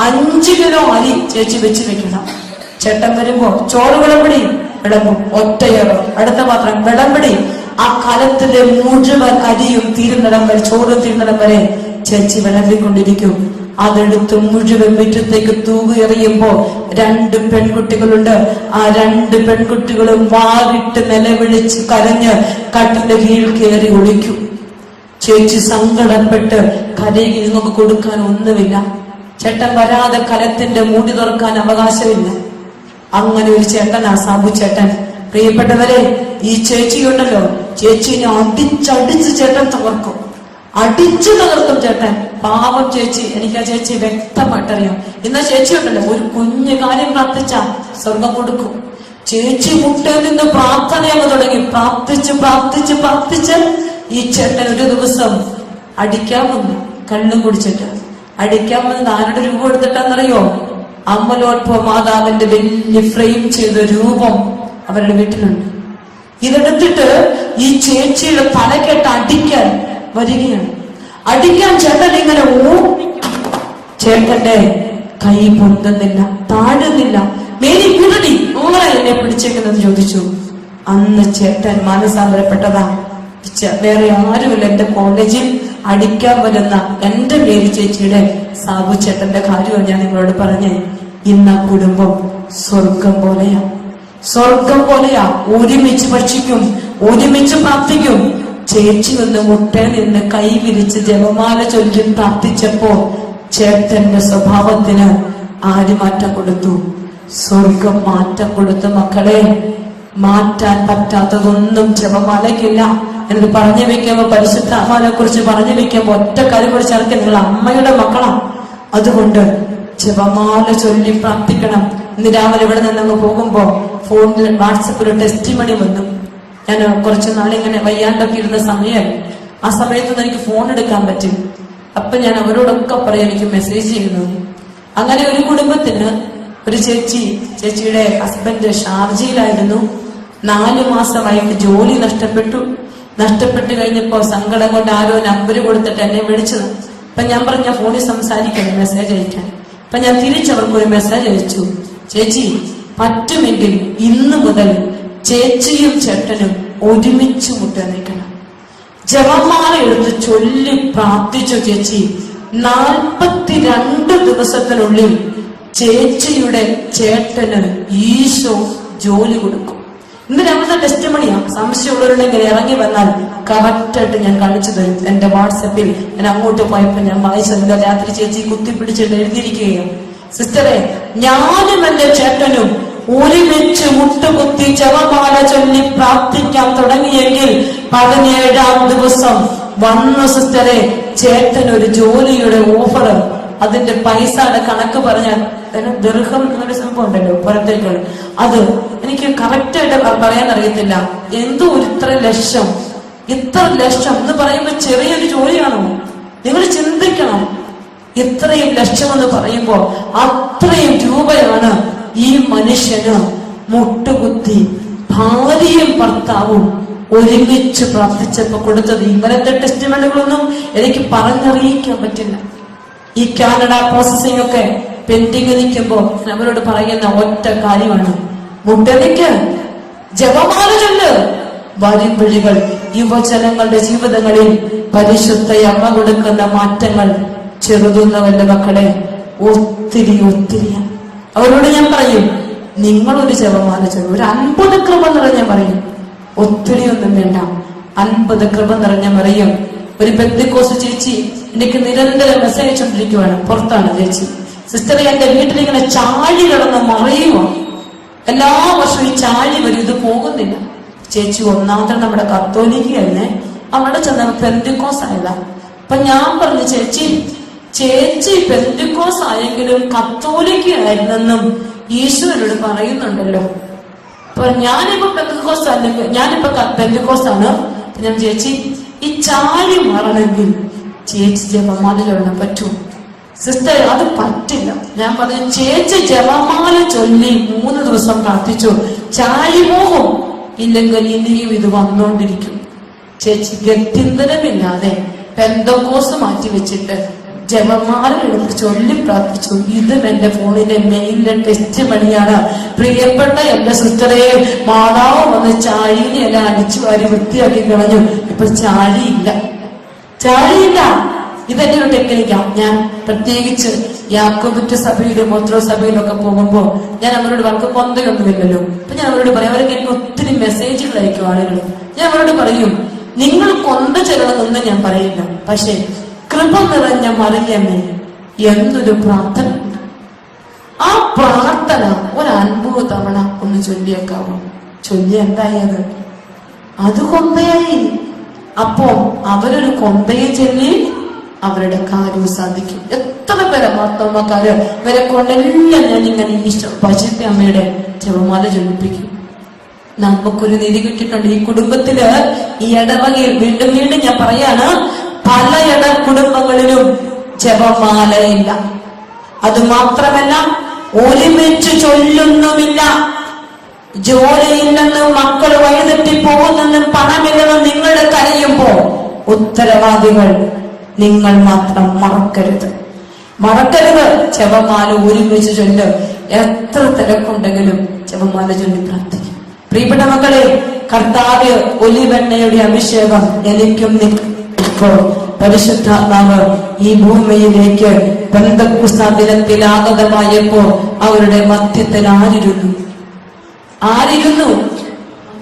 5 കിലോ അരി ചേച്ചി വെച്ച് വെക്കണം. ചേട്ടൻ വരുമ്പോ ചോറ് വിളമ്പടി വിളമ്പും, ഒറ്റയേറോ അടുത്ത പാത്രം വിളമ്പടി. ആ കാലത്തിന്റെ മുഴുവൻ അരിയും തീരുന്നിടം വരെ, ചോറ് തീരുന്നിടം വരെ ചേച്ചി വിളമ്പിക്കൊണ്ടിരിക്കും. അതെടുത്ത് മുഴുവൻ മുറ്റത്തേക്ക് തൂകിയെറിയുമ്പോ 2 പെൺകുട്ടികളുണ്ട്. ആ 2 പെൺകുട്ടികളും വാവിട്ട് നിലവിളിച്ച് കരഞ്ഞ് കട്ടിന്റെ കീഴിൽ കയറി ഒളിക്കും. ചേച്ചി സങ്കടപ്പെട്ട് കരയിൽ നിങ്ങൾക്ക് കൊടുക്കാൻ ഒന്നുമില്ല. ചേട്ടൻ വരാതെ കലത്തിന്റെ മൂടി തുറക്കാൻ അവകാശമില്ല. അങ്ങനെ ഒരു ചേട്ടനാ സാബു ചേട്ടൻ. പ്രിയപ്പെട്ടവരെ, ഈ ചേച്ചിയുണ്ടല്ലോ, ചേച്ചിനെ അടിച്ചടിച്ച് ചേട്ടൻ തകർക്കും, അടിച്ചു തകർക്കും ചേട്ടൻ. പാവം ചേച്ചി, എനിക്ക് ആ ചേച്ചി വ്യക്തമായിട്ടറിയാം. ഇന്ന് ചേച്ചി ഉണ്ടല്ലോ, ഒരു കുഞ്ഞു കാര്യം പ്രാർത്ഥിച്ച സ്വർഗം കൊടുക്കും. ചേച്ചി മുട്ടയിൽ നിന്ന് പ്രാർത്ഥനയങ്ങ് തുടങ്ങി. പ്രാർത്ഥിച്ച് ഈ ചേട്ടൻ ഒരു ദിവസം അടിക്കാൻ വന്നു. കള്ളും കുടിച്ചിട്ട് അടിക്കാൻ വന്നത് ആരുടെ രൂപം എടുത്തിട്ടാന്നറിയോ? അമലോത്ഭവ മാതാവിന്റെ വലിയ ഫ്രെയിം ചെയ്ത രൂപം അവരുടെ വീട്ടിലുണ്ട്. ഇതെടുത്തിട്ട് ഈ ചേച്ചിയുടെ തലക്കെട്ട് അടിക്കാൻ വരികയാണ്. അടിക്കാൻ ചേട്ടൻ ഇങ്ങനെ ചേട്ടന്റെ കൈ പൊന്തുന്നില്ല, താഴുന്നില്ല. മേരി കുരുടി ഓളെ എന്നെ പിടിച്ചേക്കുന്നത് ചോദിച്ചു. അന്ന് ചേട്ടൻ മാനസാന്തരപ്പെട്ടതാ. വേറെ ആരുമില്ല എന്റെ കോളേജിൽ അടിക്കാൻ വരുന്ന എന്റെ മേരി ചേച്ചിയുടെ സാബു ചേട്ടന്റെ കാര്യമാണ് ഞാൻ നിങ്ങളോട് പറഞ്ഞേ. ഇന്ന് ആ കുടുംബം സ്വർഗം പോലെയാ. ഒരുമിച്ച് ഭക്ഷിക്കും, ഒരുമിച്ച് പ്രാർത്ഥിക്കും. ചേച്ചി ഒന്ന് മുട്ടയിൽ നിന്ന് കൈ വിരിച്ച് ജപമാല ചൊല്ലി പ്രാർത്ഥിച്ചപ്പോ ചേട്ടന്റെ സ്വഭാവത്തിന് ആര് മാറ്റം കൊടുത്തു? സ്വർഗം മാറ്റം കൊടുത്തു. മക്കളെ, മാറ്റാൻ പറ്റാത്തതൊന്നും ജപമാലയ്ക്കില്ല. എനിക്ക് പറഞ്ഞു വെക്കുമ്പോ പരിശുദ്ധാത്മാവിനെ കുറിച്ച് പറഞ്ഞു വെക്കുമ്പോ ഒറ്റ കാര്യം കുറിച്ച് നിങ്ങൾ അമ്മയുടെ മക്കളാ. അതുകൊണ്ട് ജപമാല ചൊല്ലി പ്രാർത്ഥിക്കണം. ഇന്ന് രാവിലെ ഇവിടെ നിന്ന് പോകുമ്പോ ഫോണിൽ വാട്സപ്പിൽ ടെസ്റ്റിമണി വന്നു. ഞാൻ കുറച്ചു നാളിങ്ങനെ വയ്യാണ്ടൊക്കെ ഇരുന്ന സമയം, ആ സമയത്തൊന്നും എനിക്ക് ഫോൺ എടുക്കാൻ പറ്റും. അപ്പൊ ഞാൻ അവരോടൊക്കെ പറയാം എനിക്ക് മെസ്സേജ് ചെയ്യുന്നു. അങ്ങനെ ഒരു കുടുംബത്തിന് ഒരു ചേച്ചിയുടെ ഹസ്ബൻഡ് ഷാർജയിലായിരുന്നു. 4 മാസമായിട്ട് ജോലി നഷ്ടപ്പെട്ടു കഴിഞ്ഞപ്പോ സങ്കടം കൊണ്ട് ആരോ നമ്പർ കൊടുത്തിട്ട് എന്നെ വിളിച്ചത്. അപ്പൊ ഞാൻ പറഞ്ഞ ഫോണിൽ സംസാരിക്കണം, മെസ്സേജ് അയക്കാൻ. അപ്പൊ ഞാൻ തിരിച്ചവർക്കൊരു മെസ്സേജ് അയച്ചു, ചേച്ചി പറ്റുമെങ്കിൽ ഇന്ന് മുതൽ ചേച്ചിയും ചേട്ടനും ഒരുമിച്ച് മുട്ടനിക്കണം. ജപമാല എടുത്ത് ചൊല്ലി പ്രാർത്ഥിച്ചു ചേച്ചി. 42 ദിവസത്തിനുള്ളിൽ ചേച്ചിയുടെ ചേട്ടന് ഈശോ ജോലി കൊടുക്കും. ഇന്ന് രാവിലത്തെ ടെസ്റ്റിമണിയാ. സംശയമുള്ളവരുണ്ടെങ്കിൽ ഇറങ്ങി വന്നാൽ കറക്റ്റായിട്ട് ഞാൻ കാണിച്ചു തരും. എന്റെ വാട്സപ്പിൽ ഞാൻ അങ്ങോട്ട് പോയപ്പോ ഞാൻ വായിച്ചതിന്റെ രാത്രി ചേച്ചി കുത്തിപ്പിടിച്ചിട്ട് എഴുതിയിരിക്കുകയാണ്. സിസ്റ്ററെ, ഞാനും എന്റെ ചേട്ടനും ഒരുമിച്ച് മുട്ടുകുത്തി ജപമാല ചൊല്ലി പ്രാർത്ഥിക്കാൻ തുടങ്ങിയെങ്കിൽ 17-ാം ദിവസം വന്നു സിസ്റ്ററെ ചേട്ടനൊരു ജോലിയുടെ ഓഫർ. അതിന്റെ പൈസയുടെ കണക്ക് പറഞ്ഞാൽ ദീർഘം എന്നൊരു സംഭവം ഉണ്ടല്ലോ പുറത്തേക്കുള്ള, അത് എനിക്ക് കറക്റ്റായിട്ട് പറയാൻ അറിയത്തില്ല. എന്തോ ഇത്ര ലക്ഷം എന്ന് പറയുമ്പോ ചെറിയൊരു ജോലിയാണോ? നിങ്ങൾ ചിന്തിക്കണം. ഇത്രയും ലക്ഷം എന്ന് പറയുമ്പോ അത്രയും രൂപയാണ് ഈ മനുഷ്യന് മുട്ടുകുത്തി ഭാര്യയും ഭർത്താവും ഒരുമിച്ച് പ്രാർത്ഥിച്ചപ്പോ കൊടുത്തത്. ഇങ്ങനത്തെ ടെസ്റ്റിമെന്റുകളൊന്നും എനിക്ക് പറഞ്ഞറിയിക്കാൻ പറ്റില്ല. ഈ കാനഡ പ്രോസസിംഗ് ഒക്കെ പെൻഡിങ് നിൽക്കുമ്പോ അവരോട് പറയുന്ന ഒറ്റ കാര്യമാണ്, മുട്ടനിക്ക് ജപമാല ചൊല്ല്. വരും വഴികൾ യുവജനങ്ങളുടെ ജീവിതങ്ങളിൽ പരിശുദ്ധ അമ്മ കൊടുക്കുന്ന മാറ്റങ്ങൾ ചെറുതുന്നവന്റെ മക്കളെ ഒത്തിരിയാണ്. അവരോട് ഞാൻ പറയും, നിങ്ങളൊരു ജപമാല ചൊല്ലും, ഒരു 50 കൃപ നിറഞ്ഞ പറയും. ഒത്തിരിയൊന്നും വേണ്ട, 50 കൃപ നിറഞ്ഞ പറയും. ഒരു പെന്തക്കോസ്ത് ചേച്ചി എനിക്ക് നിരന്തരം മെസ്സേജ് അയച്ചുകൊണ്ടിരിക്കുവാണ്. പുറത്താണ് ചേച്ചി. സിസ്റ്ററെ, എന്റെ വീട്ടിലിങ്ങനെ ചാഴി കിടന്ന് മറയുമോ? എല്ലാ വർഷവും ഈ ചാഴി വരും, ഇത് പോകുന്നില്ല. ചേച്ചി ഒന്നാമത്തെ നമ്മുടെ കത്തോലിക്കല്ലേ, അവിടെ ചെന്ന പെന്തക്കോസ് ആയതാ. അപ്പൊ ഞാൻ പറഞ്ഞു, ചേച്ചി പെന്തക്കോസ് ആയെങ്കിലും കത്തോലിക്ക ആയിരുന്നെന്നും ഈശോയോട് പറയുന്നുണ്ടല്ലോ. അപ്പൊ ഞാനിപ്പോ പെന്തക്കോസ് അല്ലെങ്കിൽ ഞാനിപ്പോ പെന്തക്കോസ് ആണ്. ഞാൻ ചേച്ചി ഈ ചാഴി മാറണമെങ്കിൽ ചേച്ചി ജപമാല ചൊല്ലാൻ പറ്റുമോ? സിസ്റ്റർ, അത് പറ്റില്ല. ഞാൻ പറഞ്ഞു, ചേച്ചി ജപമാല ചൊല്ലി 3 ദിവസം പ്രാർത്ഥിച്ചു, ചാഴി പോകും. ഇല്ലെങ്കിൽ ഇനിയും ഇത് വന്നുകൊണ്ടിരിക്കും. ചേച്ചി ഗത്യന്തരമില്ലാതെ പെന്തക്കോസ് മാറ്റി വെച്ചിട്ട് ജപമാല എടുത്ത് ചൊല്ലി പ്രാർത്ഥിച്ചു. ഇതും എന്റെ ഫോണിലെ മെയിലിലെ ടെസ്റ്റ് മണിയാണ്. പ്രിയപ്പെട്ട എന്റെ സിസ്റ്ററെ, മാതാവ് വന്ന് ചാഴീനെ എല്ലാം അടിച്ചു വാരി വൃത്തിയാക്കി കളഞ്ഞു. ഇപ്പൊ ചാഴിയില്ല. ഇതെന്റെ ഒരു ടെക്നിക്കാണ്. ഞാൻ പ്രത്യേകിച്ച് യാക്കോബിറ്റ് സഭയിലും മോത്രോ സഭയിലൊക്കെ പോകുമ്പോ ഞാൻ അവരോട് അവർക്ക് കൊന്തയൊന്നുമില്ലല്ലോ. അപ്പൊ ഞാൻ അവരോട് പറയും, അവർക്ക് എനിക്ക് ഒത്തിരി മെസ്സേജുകൾ അയക്കും ആളുകൾ. ഞാൻ അവരോട് പറയും, നിങ്ങൾ കൊന്ത ചെല്ലണമെന്ന് ഞാൻ പറയില്ല, പക്ഷെ കൃപ നിറഞ്ഞ മറിയമേ എന്നൊരു പ്രാർത്ഥന, ആ പ്രാർത്ഥന ഒരു 50 തവണ ഒന്ന് ചൊല്ലിയേക്കാവോ? ചൊല്ലി എന്തായത്? അത് കൊന്തയായി. അപ്പോ അവരൊരു കൊന്തയെ ചൊല്ലി അവരുടെ കാര്യം സാധിക്കും. എത്ര പേരെ മാർത്തോമാക്കാര് ഇവരെ കൊണ്ടെല്ലാം ഞാൻ ഇങ്ങനെ പരിശുദ്ധ അമ്മയുടെ ജപമാല ചൊല്ലിപ്പിക്കും. നമുക്കൊരു നിധി കിട്ടിയിട്ടുണ്ട് ഈ കുടുംബത്തില്. ഈ ഇടവകയിൽ വീണ്ടും ഞാൻ പറയാണ്, പല കുടുംബങ്ങളിലും ജപമാലയില്ല. അത് മാത്രമല്ല, ഒരുമിച്ച് ചൊല്ലുന്നുമില്ല. ജോലിയില്ലെന്നും മക്കൾ വഴിതെറ്റി പോകുന്നെന്നും പണമില്ലെന്നും നിങ്ങൾ കരയുമ്പോ ഉത്തരവാദികൾ നിങ്ങൾ മാത്രം മറക്കരുത്. ജപമാല ഒരുമിച്ച് ചൊല്ല്. എത്ര തിരക്കുണ്ടെങ്കിലും ജപമാല ചൊല്ലി പ്രാർത്ഥിക്കും. പ്രിയപ്പെട്ട മക്കളെ, കർത്താവ് ഒലിവെണ്ണയുടെ അഭിഷേകം എനിക്കും ഇപ്പോൾ പരിശുദ്ധാത്മാവ് ഈ ഭൂമിയിലേക്ക് പെന്തക്കോസ്ത് ദിനത്തിൽ ആഗതമായപ്പോ അവരുടെ മധ്യത്തിൽ ആരിരുന്നു?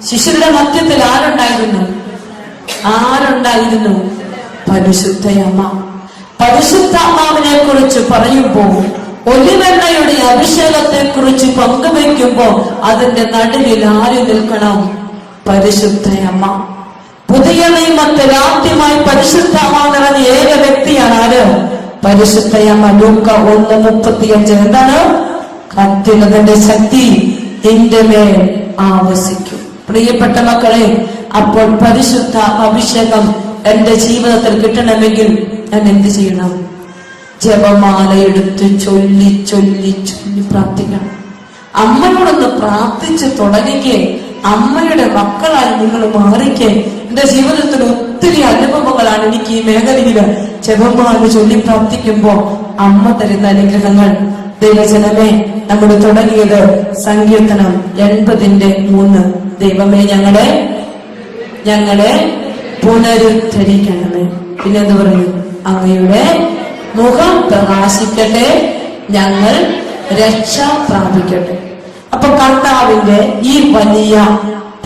ശിശുരുടെ മധ്യത്തിൽ ആരുണ്ടായിരുന്നു? പരിശുദ്ധയമ്മ. പരിശുദ്ധാത്മാവിനെ കുറിച്ച് പറയുമ്പോൾ, ഒലിവെണ്ണയുടെ അഭിഷേകത്തെ കുറിച്ച് പങ്കുവയ്ക്കുമ്പോ അതിന്റെ നടുവിൽ ആര് നിൽക്കണം? പരിശുദ്ധയമ്മ. പുതിയ നിയമത്തിൽ ആദ്യമായി പരിശുദ്ധമാ നിറഞ്ഞ ഏക വ്യക്തിയാണ് ആര്? പരിശുദ്ധയമ്മ. ലൂക്ക 1:35. എന്താണ്? അത്യുന്നതന്റെ ശക്തി എന്റെ മേൽ ആവസിക്കും. പ്രിയപ്പെട്ട മക്കളെ, അപ്പോൾ പരിശുദ്ധ അഭിഷേകം എന്റെ ജീവിതത്തിൽ കിട്ടണമെങ്കിൽ ഞാൻ എന്ത് ചെയ്യണം? ജപമാല എടുത്ത് ചൊല്ലി ചൊല്ലി ചൊല്ലി പ്രാർത്ഥിക്കണം. അമ്മയോടൊന്ന് പ്രാർത്ഥിച്ച് തുടങ്ങിക്കേ. അമ്മയുടെ മക്കളായി നിങ്ങൾ മാറിക്കേ. എന്റെ ജീവിതത്തിൽ ഒത്തിരി അനുഭവങ്ങളാണ് എനിക്ക് ഈ മേഖലയില് ജപമാല ചൊല്ലി പ്രാർത്ഥിക്കുമ്പോ അമ്മ തരുന്ന അനുഗ്രഹങ്ങൾ. ദൈവജനമേ, നമ്മൾ തുടങ്ങിയത് സങ്കീർത്തനം 80:3. ദൈവമേ, ഞങ്ങളെ പുനരുദ്ധരിക്കണമേ. പിന്നെ എന്ത് പറയും? അങ്ങയുടെ മുഖം പ്രകാശിക്കട്ടെ, ഞങ്ങൾ രക്ഷ പ്രാപിക്കട്ടെ. അപ്പൊ കർത്താവിന്റെ ഈ വലിയ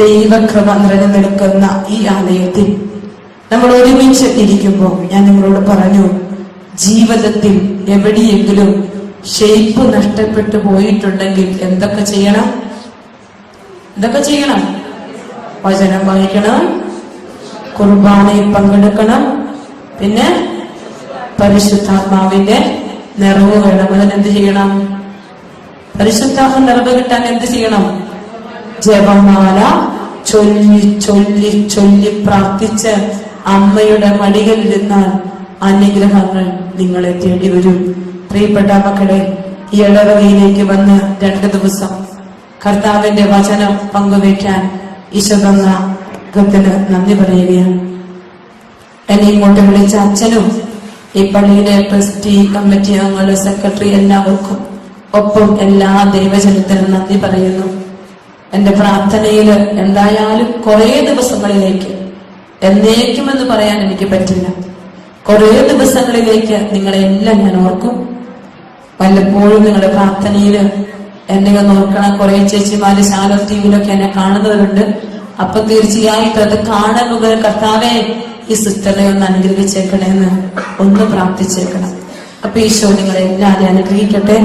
ദൈവകൃപ നിറഞ്ഞു നിൽക്കുന്ന ഈ ആലയത്തിൽ നമ്മൾ ഒരുമിച്ച് ഇരിക്കുമ്പോൾ ഞാൻ നിങ്ങളോട് പറഞ്ഞു, ജീവിതത്തിൽ എവിടെയെങ്കിലും ഷേപ്പ് നഷ്ടപ്പെട്ടു പോയിട്ടുണ്ടെങ്കിൽ എന്തൊക്കെ ചെയ്യണം? വചനം വായിക്കണം, കുർബാനയിൽ പങ്കെടുക്കണം, പിന്നെ പരിശുദ്ധാത്മാവിന്റെ നിറവ് വേണം. അതിനെന്ത് ചെയ്യണം? പരിശുദ്ധാത്മ നിറവ് കിട്ടാൻ എന്ത് ചെയ്യണം? ജപമാല ചൊല്ലി ചൊല്ലി ചൊല്ലി പ്രാർത്ഥിച്ച് അമ്മയുടെ മടികളിലിരുന്നാൽ അനുഗ്രഹങ്ങൾ നിങ്ങളെ തേടി വരും. പ്രിയപ്പെട്ട മക്കളെ, ഈ ഇടവകയിലേക്ക് വന്ന് 2 ദിവസം കർത്താവിന്റെ വചനം പങ്കുവയ്ക്കാൻ ഈശോ തന്ന ഗത്തിന് നന്ദി പറയുകയാണ്. എന്നെ ഇങ്ങോട്ട് വിളിച്ച അച്ഛനും ഈ പള്ളിയുടെ ട്രസ്റ്റി, കമ്മിറ്റി അംഗങ്ങൾ, സെക്രട്ടറി എല്ലാവർക്കും, ഒപ്പം എല്ലാ ദൈവജനത്തിനും നന്ദി പറയുന്നു. എന്റെ പ്രാർത്ഥനയില് എന്തായാലും കുറെ ദിവസങ്ങളിലേക്ക്, എന്നേക്കുമെന്ന് പറയാൻ എനിക്ക് പറ്റില്ല, കുറെ ദിവസങ്ങളിലേക്ക് നിങ്ങളെല്ലാം ഞാൻ ഓർക്കും. വല്ലപ്പോഴും നിങ്ങളുടെ പ്രാർത്ഥനയില് എന്നെ ഒന്ന് ഓർക്കണം. കുറെ ചേച്ചിമാര് ശാലോ ടിവിയിലൊക്കെ എന്നെ കാണുന്നവരുണ്ട്. അപ്പൊ തീർച്ചയായിട്ടും അത് കാണാൻ മുതൽ കർത്താവെ ഈ സിസ്റ്ററെ ഒന്ന് അനുഗ്രഹിച്ചേക്കണേന്ന് ഒന്ന് പ്രാർത്ഥിച്ചേക്കണം. അപ്പൊ ഈശോ നിങ്ങളെല്ലാവരെയും അനുഗ്രഹിക്കട്ടെ.